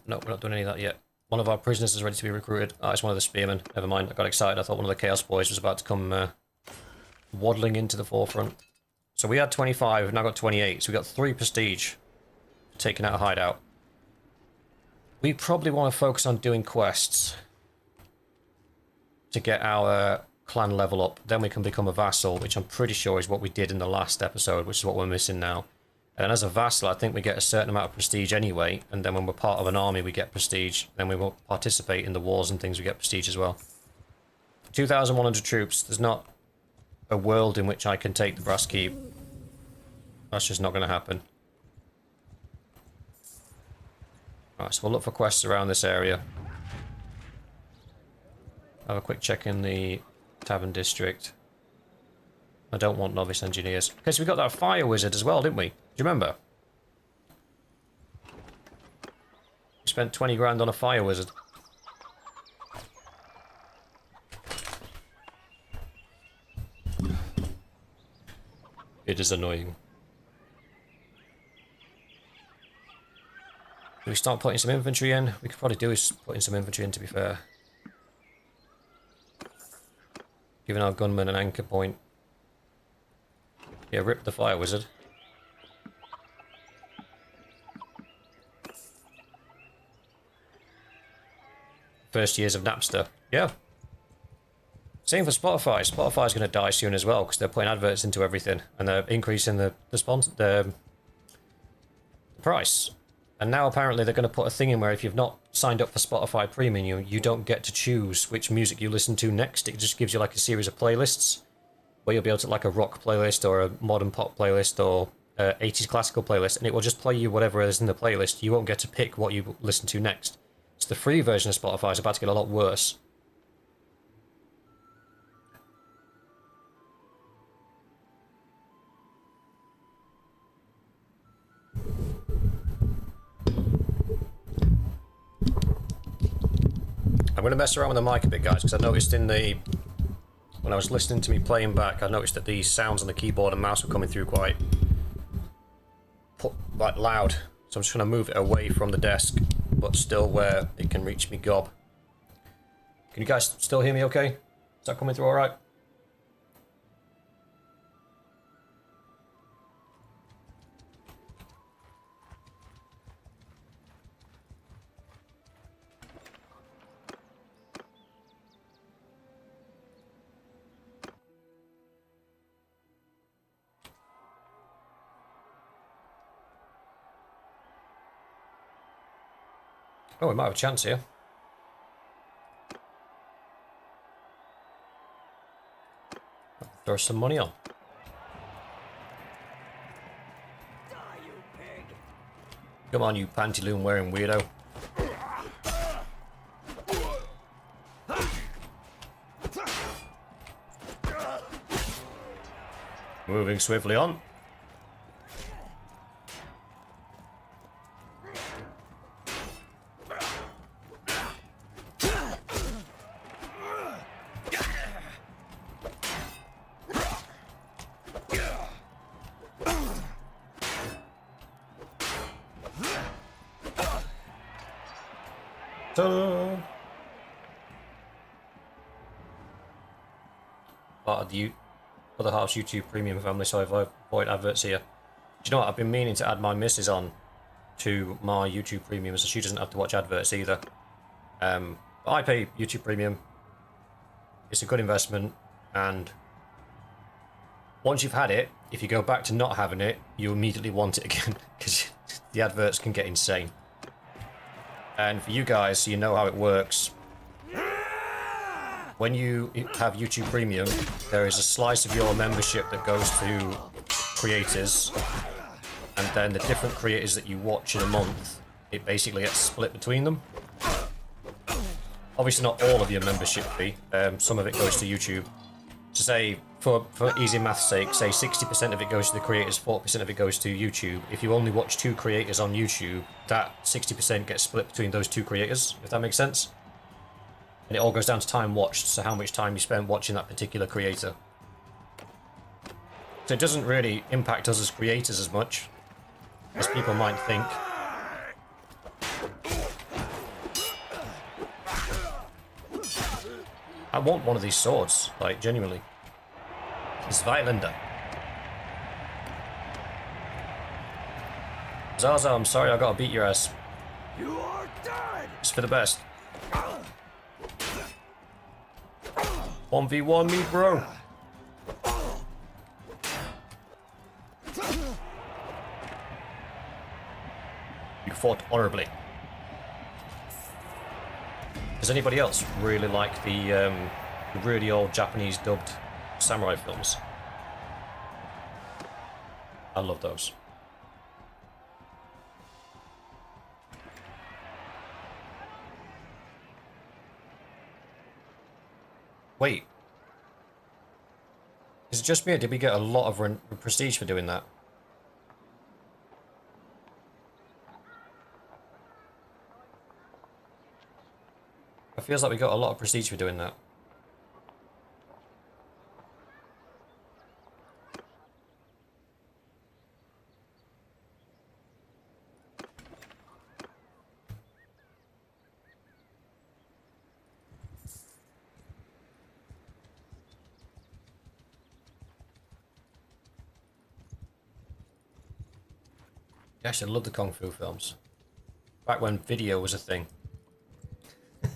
No, we're not doing any of that yet. One of our prisoners is ready to be recruited. Ah, it's one of the spearmen. Never mind, I got excited. I thought one of the Chaos Boys was about to come waddling into the forefront. So we had 25, we've now got 28. So we got 3 prestige taken out of hideout. We probably want to focus on doing quests to get our clan level up. Then we can become a vassal, which I'm pretty sure is what we did in the last episode, which is what we're missing now. And as a vassal, I think we get a certain amount of prestige anyway, and then when we're part of an army, we get prestige. Then we will participate in the wars and things, we get prestige as well. 2,100 troops. There's not a world in which I can take the Brass Keep. That's just not going to happen. Alright, so we'll look for quests around this area. Have a quick check in the Tavern District. I don't want novice engineers. Okay, so we got that fire wizard as well, didn't we? Do you remember? We spent 20 grand on a fire wizard. It is annoying. Do we start putting some infantry in? We could probably do is put in some infantry in, to be fair. Giving our gunmen an anchor point. Yeah, rip the fire wizard. First years of Napster. Yeah. Same for Spotify. Spotify's going to die soon as well because they're putting adverts into everything and they're increasing the price. And now apparently they're going to put a thing in where if you've not signed up for Spotify Premium, you don't get to choose which music you listen to next. It just gives you like a series of playlists where you'll be able to like a rock playlist or a modern pop playlist or 80s classical playlist, and it will just play you whatever is in the playlist. You won't get to pick what you listen to next. So the free version of Spotify is about to get a lot worse. I'm going to mess around with the mic a bit, guys, because I noticed when I was listening to me playing back, I noticed that the sounds on the keyboard and mouse were coming through quite loud. So I'm just going to move it away from the desk, but still where it can reach me gob. Can you guys still hear me okay? Is that coming through alright? Oh, we might have a chance here. Throw some money on. Come on, you pantaloon wearing weirdo. Moving swiftly on. Part of the other half's YouTube Premium family, so I avoid adverts here. Do you know what? I've been meaning to add my missus on to my YouTube Premium so she doesn't have to watch adverts either. I pay YouTube Premium. It's a good investment, and once you've had it, if you go back to not having it, you immediately want it again because the adverts can get insane. And for you guys, so you know how it works, when you have YouTube Premium, there is a slice of your membership that goes to creators, and then the different creators that you watch in a month, it basically gets split between them. Obviously not all of your membership fee, some of it goes to YouTube. So say, for easy math's sake, say 60% of it goes to the creators, 40% of it goes to YouTube. If you only watch 2 creators on YouTube, that 60% gets split between those 2 creators, if that makes sense. And it all goes down to time watched, so how much time you spend watching that particular creator. So it doesn't really impact us as creators as much as people might think. I want one of these swords, like, genuinely. Zweilander. Zaza, I'm sorry I gotta beat your ass. You are dead! It's for the best. 1v1 me, bro. You fought honorably. Does anybody else really like the really old Japanese dubbed samurai films? I love those. Wait. Is it just me, or did we get a lot of prestige for doing that? It feels like we got a lot of prestige for doing that. Yeah, I should love the Kung Fu films. Back when video was a thing.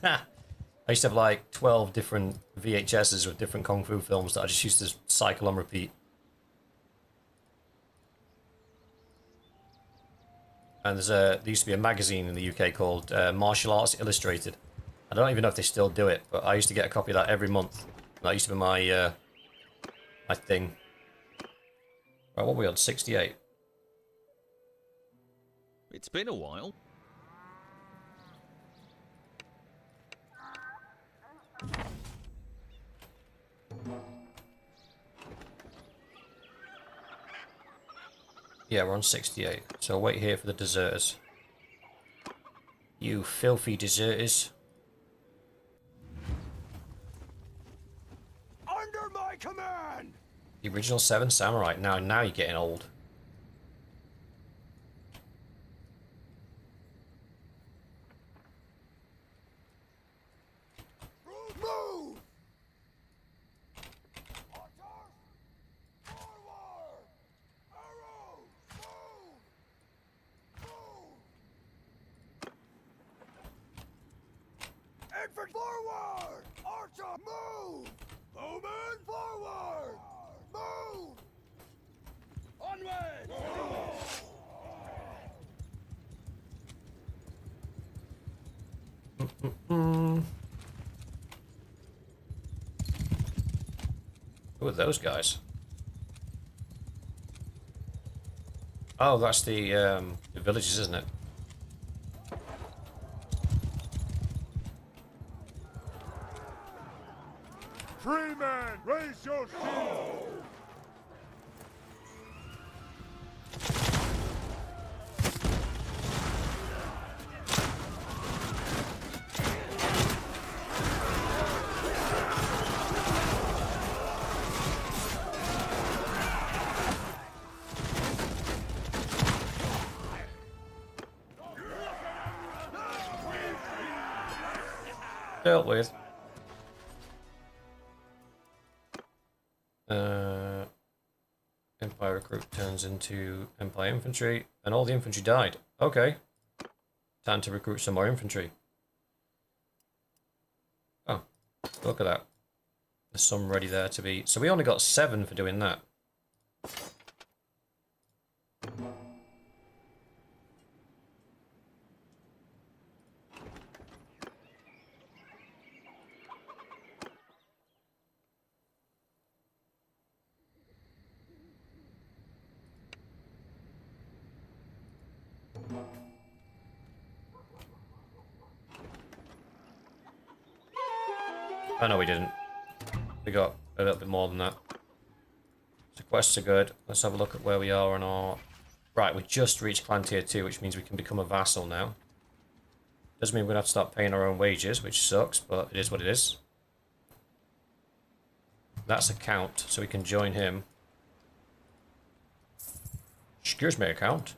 I used to have like 12 different VHSs with different Kung Fu films that I just used to cycle on repeat. And there used to be a magazine in the UK called Martial Arts Illustrated. I don't even know if they still do it, but I used to get a copy of that every month. That used to be my my thing. Right, what were we on? 68. It's been a while. Yeah, we're on 68. So I'll wait here for the deserters. You filthy deserters. Under my command! The original 7 Samurai. Now you're getting old. Move! Archers! Forward! Arrows! Move! Move! Infantry forward! Archer! Move! Bowman forward! Move! Onward! Who are those guys? Oh, that's the villages, isn't it? Free men, raise your shield! Dealt with. Empire recruit turns into Empire infantry, and all the infantry died. Okay. Time to recruit some more infantry. Oh, look at that. There's some ready there to be... So we only got 7 for doing that. Oh no, we didn't. We got a little bit more than that. So quests are good. Let's have a look at where we are on our... Right, we just reached clan tier 2, which means we can become a vassal now. Doesn't mean we're going to have to start paying our own wages, which sucks, but it is what it is. That's a count, so we can join him. Excuse me, account.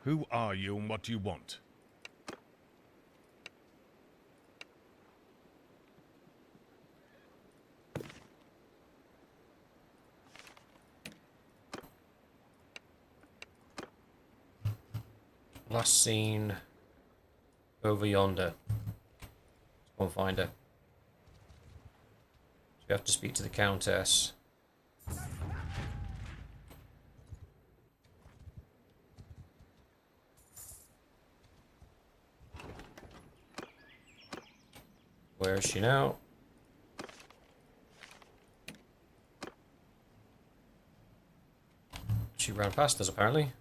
Who are you and what do you want? Last seen over yonder. Let's go and find her. So we have to speak to the Countess. Where is she now? She ran past us apparently.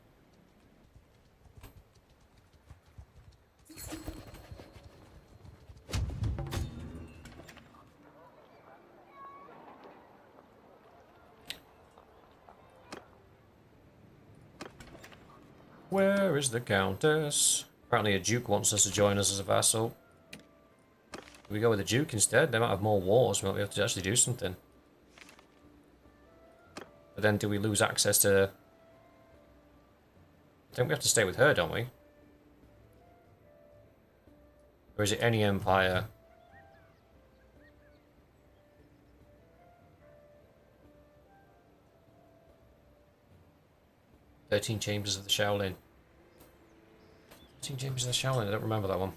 Where is the Countess? Apparently a Duke wants us to join us as a vassal. Do we go with the Duke instead? They might have more wars. We might be able to actually do something. But then do we lose access to... I think we have to stay with her, don't we? Or is it any empire? "13 Chambers of the Shaolin." 13 Chambers of the Shaolin, I don't remember that one.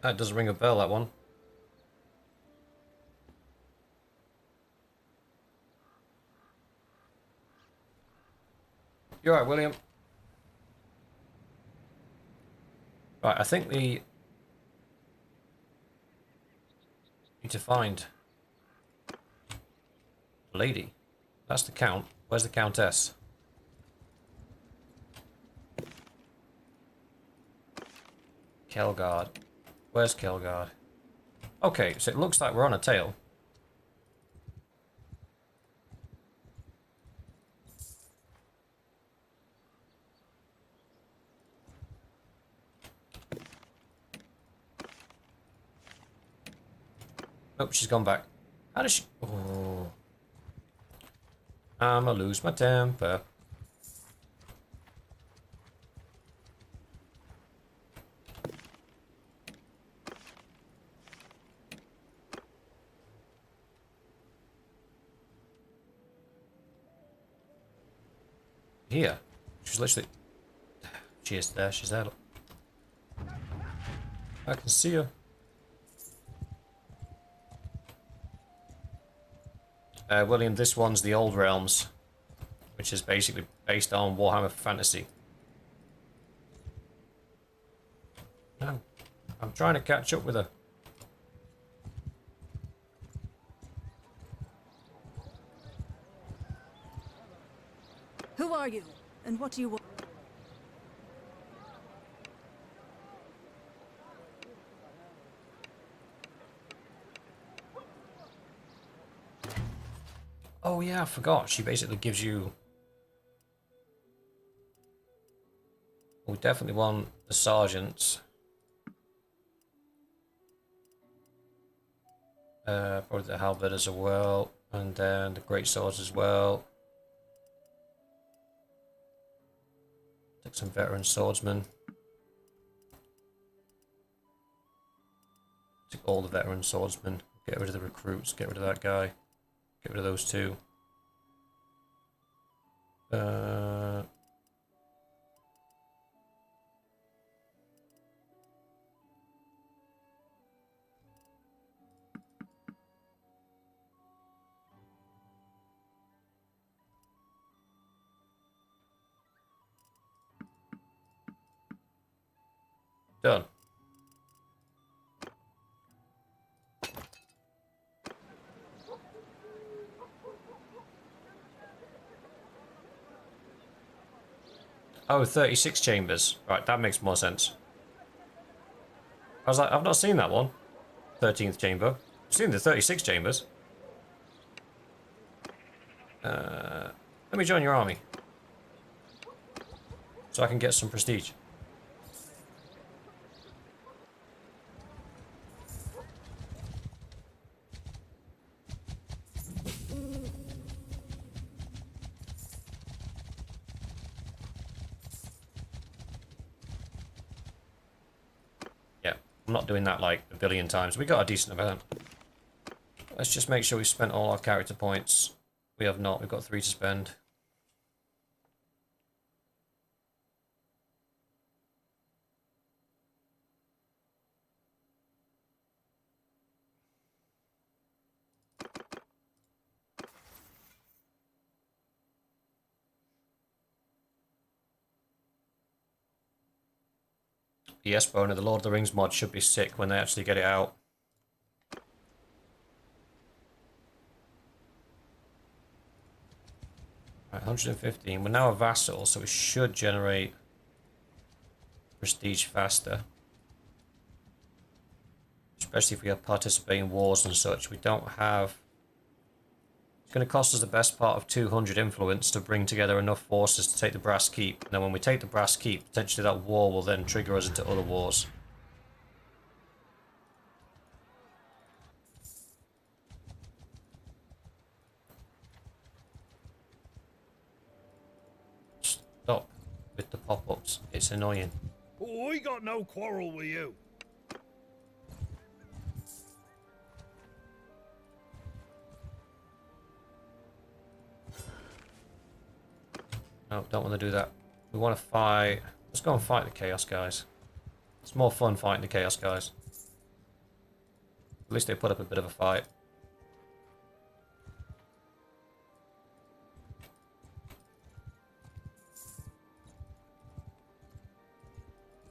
That doesn't ring a bell, that one. You're right, William. Right, I think we need to find a lady. That's the Count. Where's the Countess? Kelgard. Where's Kelgard? Okay, so it looks like we're on a tail. Nope, she's gone back. How does she... Oh. I'ma lose my temper. Here. She's literally... She is there, she's there. Look. I can see her. William, this one's the Old Realms, which is basically based on Warhammer Fantasy. No, I'm trying to catch up with her. Who are you? And what do you want? Oh yeah, I forgot. She basically gives you... We definitely want the sergeants. Probably the halberdiers as well, and then the great swords as well. Take some veteran swordsmen. Take all the veteran swordsmen. Get rid of the recruits. Get rid of that guy. Get rid of those two. Done. Oh, 36 chambers. Right, that makes more sense. I was like, I've not seen that one. 13th chamber. I've seen the 36 chambers. Let me join your army. So I can get some prestige. Yeah, I'm not doing that like a billion times. We got a decent amount. Let's just make sure we spent all our character points. We have not. We've got 3 to spend. Yes, Boner, the Lord of the Rings mod should be sick when they actually get it out. Right, 115. We're now a vassal, so we should generate prestige faster. Especially if we have participate in wars and such. We don't have... It's going to cost us the best part of 200 influence to bring together enough forces to take the Brass Keep. Now when we take the Brass Keep, potentially that war will then trigger us into other wars. Stop with the pop-ups. It's annoying. Oh, I got no quarrel with you. No, don't want to do that. We want to fight... Let's go and fight the Chaos guys. It's more fun fighting the Chaos guys. At least they put up a bit of a fight.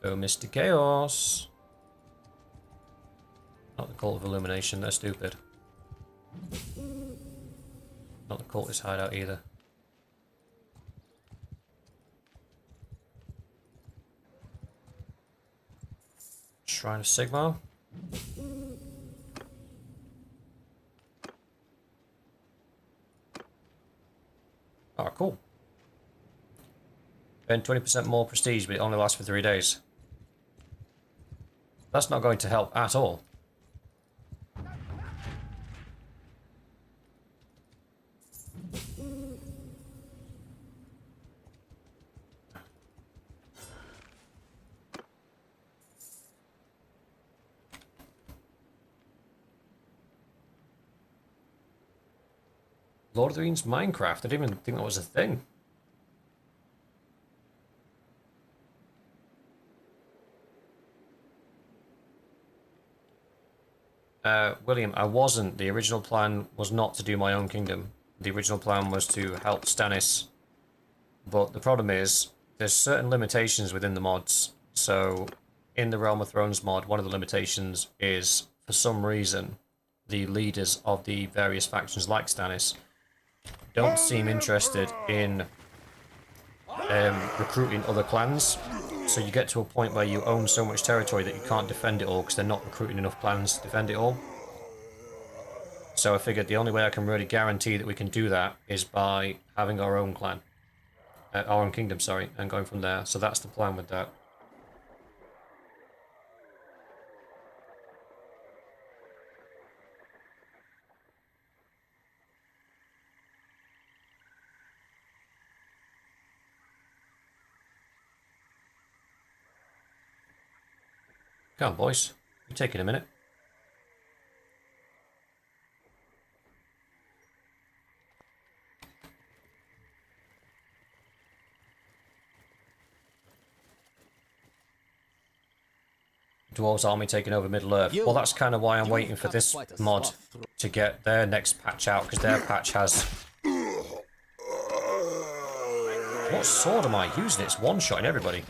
Oh, Mr. Chaos. Not the Cult of Illumination, they're stupid. Not the Cultist hideout either. Shrine of Sigmar. Oh, cool. Earn 20% more prestige, but it only lasts for 3 days. That's not going to help at all. Lord of the Rings Minecraft? I didn't even think that was a thing. William, I wasn't. The original plan was not to do my own kingdom. The original plan was to help Stannis. But the problem is, there's certain limitations within the mods. So, in the Realm of Thrones mod, one of the limitations is, for some reason, the leaders of the various factions like Stannis don't seem interested in recruiting other clans. So you get to a point where you own so much territory that you can't defend it all because they're not recruiting enough clans to defend it all. So I figured the only way I can really guarantee that we can do that is by having our own clan. Our own kingdom, sorry, and going from there. So that's the plan with that. Come on, boys. You're taking a minute. Dwarves army taking over Middle-earth. Well, that's kind of why I'm waiting for this mod to get their next patch out, because their patch has... What sword am I using? It's one-shotting everybody.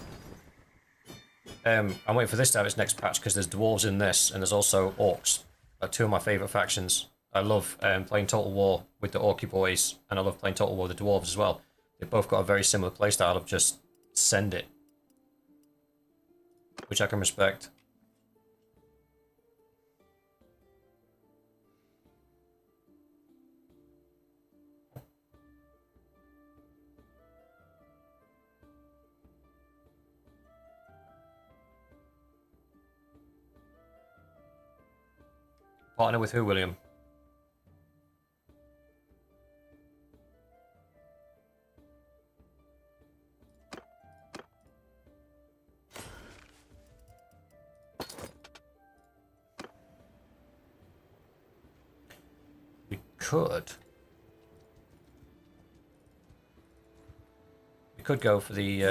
I'm waiting for this to have its next patch because there's dwarves in this, and there's also orcs. Two of my favourite factions. I love playing Total War with the Orky boys, and I love playing Total War with the dwarves as well. They've both got a very similar playstyle of just send it, which I can respect. Partner with who, William? We could. We could go for the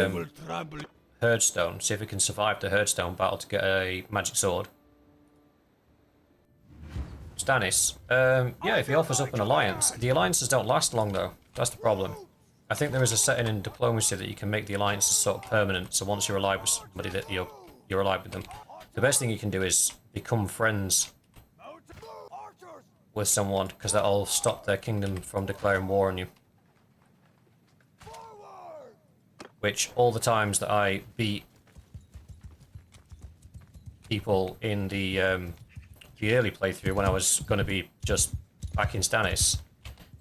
Herdstone, see if we can survive the Herdstone battle to get a magic sword. Stannis, yeah, if he offers up an alliance. The alliances don't last long, though. That's the problem. I think there is a setting in diplomacy that you can make the alliances sort of permanent, so once you're allied with somebody that you're you're allied with them. The best thing you can do is become friends Archers! with someone, because that'll stop their kingdom from declaring war on you. Forward! Which, all the times that I beat people in the early playthrough, when I was going to be just back in Stannis,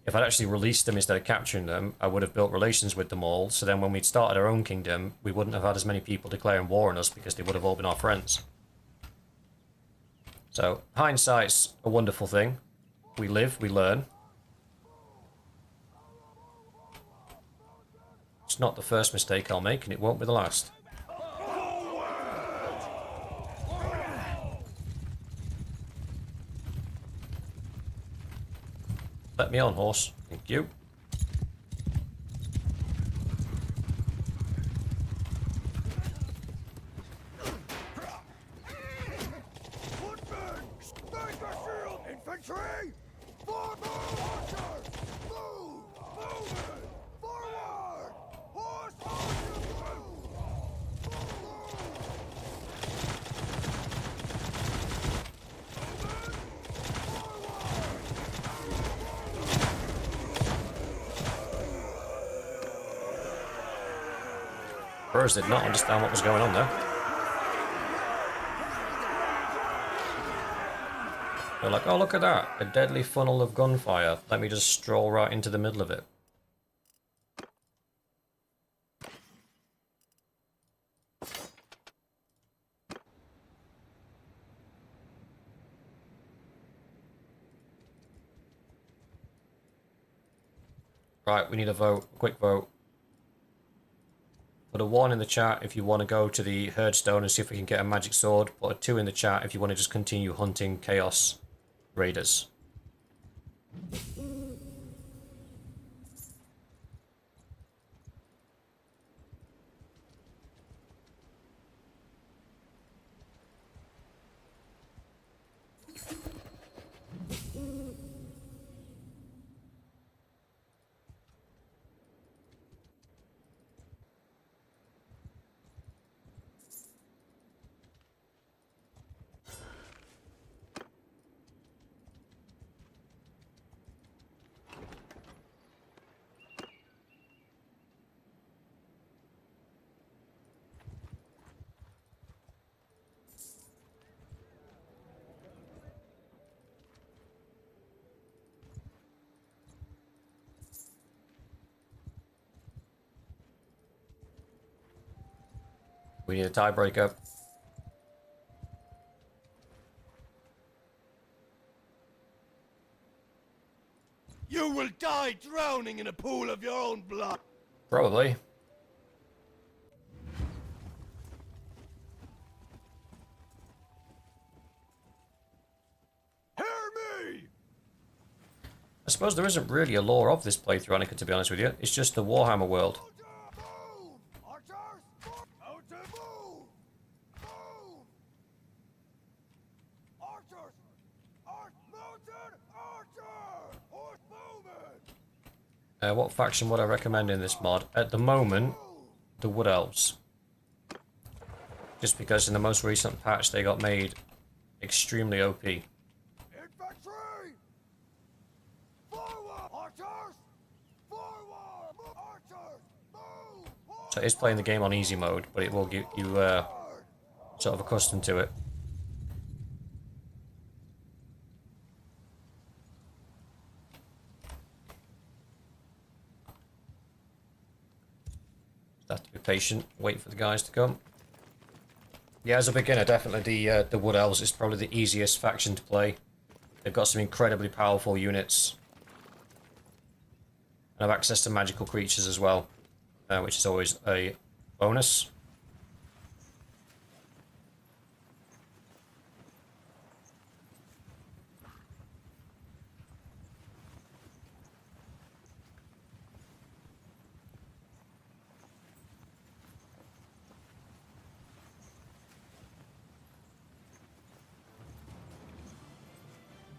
if I'd actually released them instead of capturing them, I would have built relations with them all, so then when we'd started our own kingdom, we wouldn't have had as many people declaring war on us, because they would have all been our friends. So, hindsight's a wonderful thing. We live, we learn. It's not the first mistake I'll make, and it won't be the last. Let me on, horse. Thank you. Footmen! Make a shield! Infantry! Forward! Archers! Move! Movement! Forward! Horse! Archers! Move! Burrs did not understand what was going on there. They're like, oh, look at that. A deadly funnel of gunfire. Let me just stroll right into the middle of it. Right, we need a vote. A quick vote. Put a 1 in the chat if you want to go to the Herdstone and see if we can get a magic sword. Put a 2 in the chat if you want to just continue hunting Chaos Raiders. We need a tiebreaker. You will die drowning in a pool of your own blood! Probably. Hear me! I suppose there isn't really a lore of this playthrough, Annika, to be honest with you. It's just the Warhammer world. Move! Archers! Out to move! Move! Archers! Mounted archer! Horse movement! What faction would I recommend in this mod? At the moment, the Wood Elves. Just because in the most recent patch they got made extremely OP. Infantry! Forward! Archers! Forward! Archers! Move! So it is playing the game on easy mode, but it will get you sort of accustomed to it. Have to be patient, wait for the guys to come. Yeah, as a beginner, definitely the Wood Elves is probably the easiest faction to play. They've got some incredibly powerful units. And have access to magical creatures as well, which is always a bonus.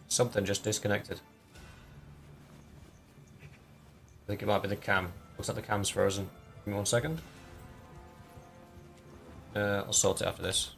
Something just disconnected. I think it might be the cam. Looks like the cam's frozen. Give me 1 second. I'll sort it after this.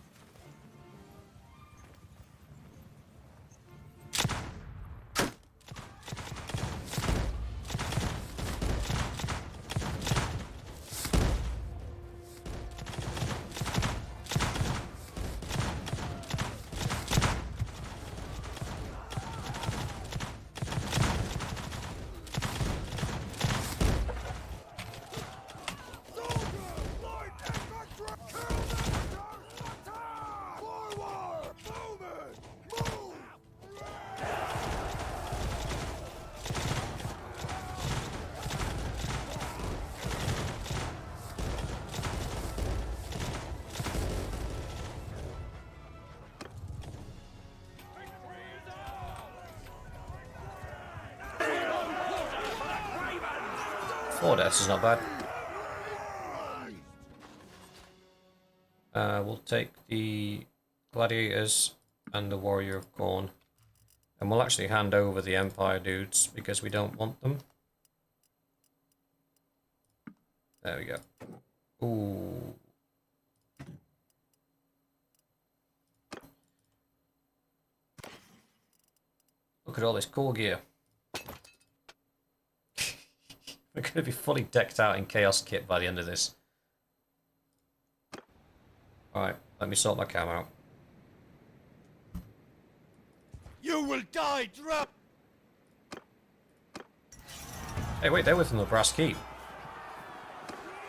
4 deaths is not bad. We'll take the gladiators and the warrior of Khorne. And we'll actually hand over the Empire dudes because we don't want them. There we go. Ooh. Look at all this cool gear. We're going to be fully decked out in Chaos kit by the end of this. Alright, let me sort my cam out. You will die, drop! Hey, wait, they were from the Brass Keep.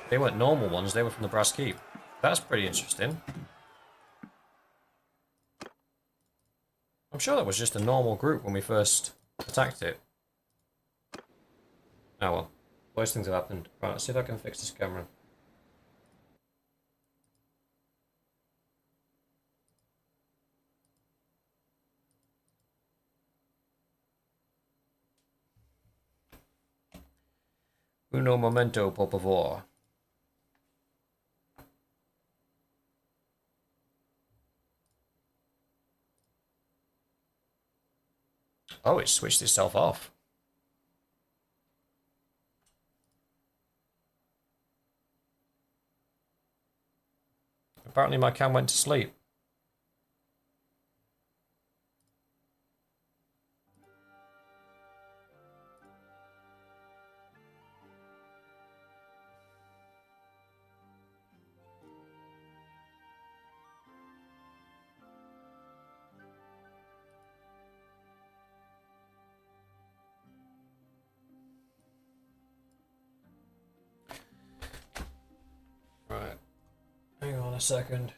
They weren't normal ones, they were from the Brass Keep. That's pretty interesting. I'm sure that was just a normal group when we first attacked it. Oh well, worst things have happened. Right, let's see if I can fix this camera. Uno momento, por favor. Oh, it switched itself off. Apparently my cam went to sleep. Right. Hang on a second.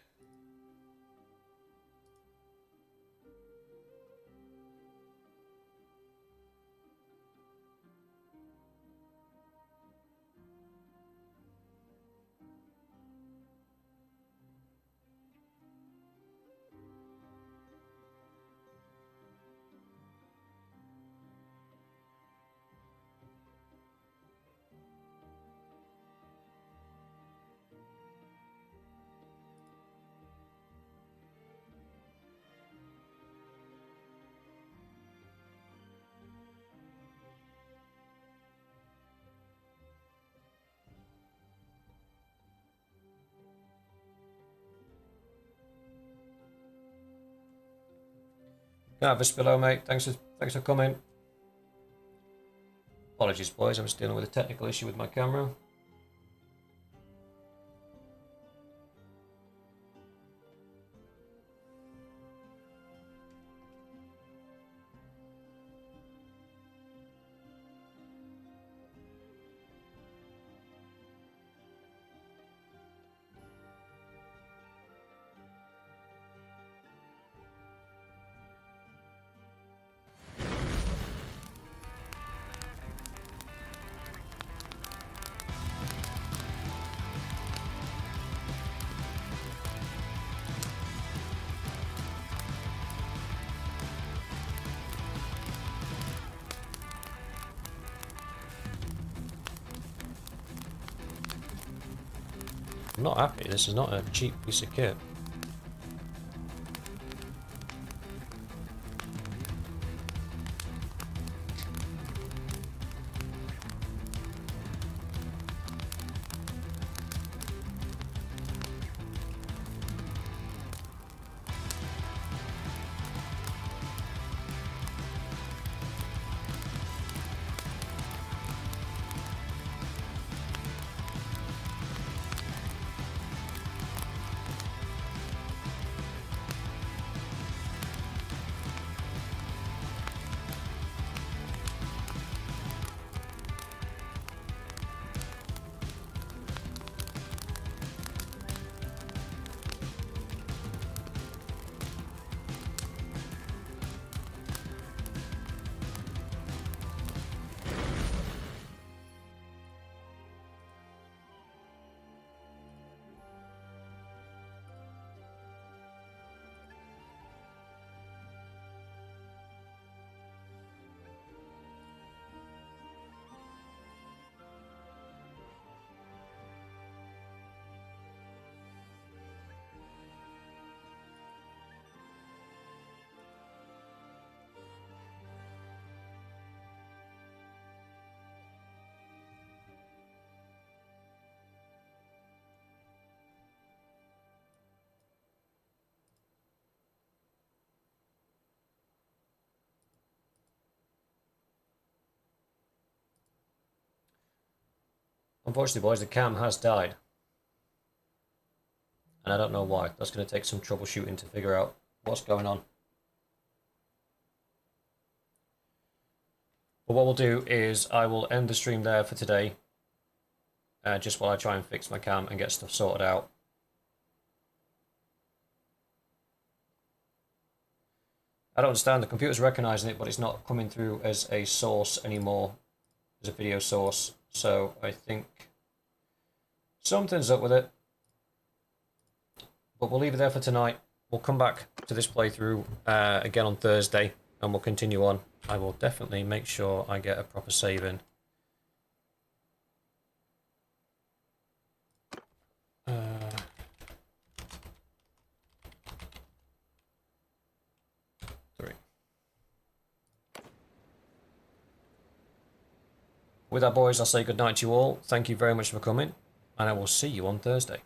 Yeah, Vispillo, mate. Thanks for coming. Apologies, boys. I'm just dealing with a technical issue with my camera. I'm not happy. This is not a cheap piece of kit. Unfortunately, boys, the cam has died. And I don't know why. That's going to take some troubleshooting to figure out what's going on. But what we'll do is I will end the stream there for today. Just while I try and fix my cam and get stuff sorted out. I don't understand. The computer's recognizing it, but it's not coming through as a source anymore, as a video source. So I think something's up with it. But we'll leave it there for tonight. We'll come back to this playthrough again on Thursday, and we'll continue on. I will definitely make sure I get a proper save in. With that, boys, I'll say goodnight to you all. Thank you very much for coming, and I will see you on Thursday.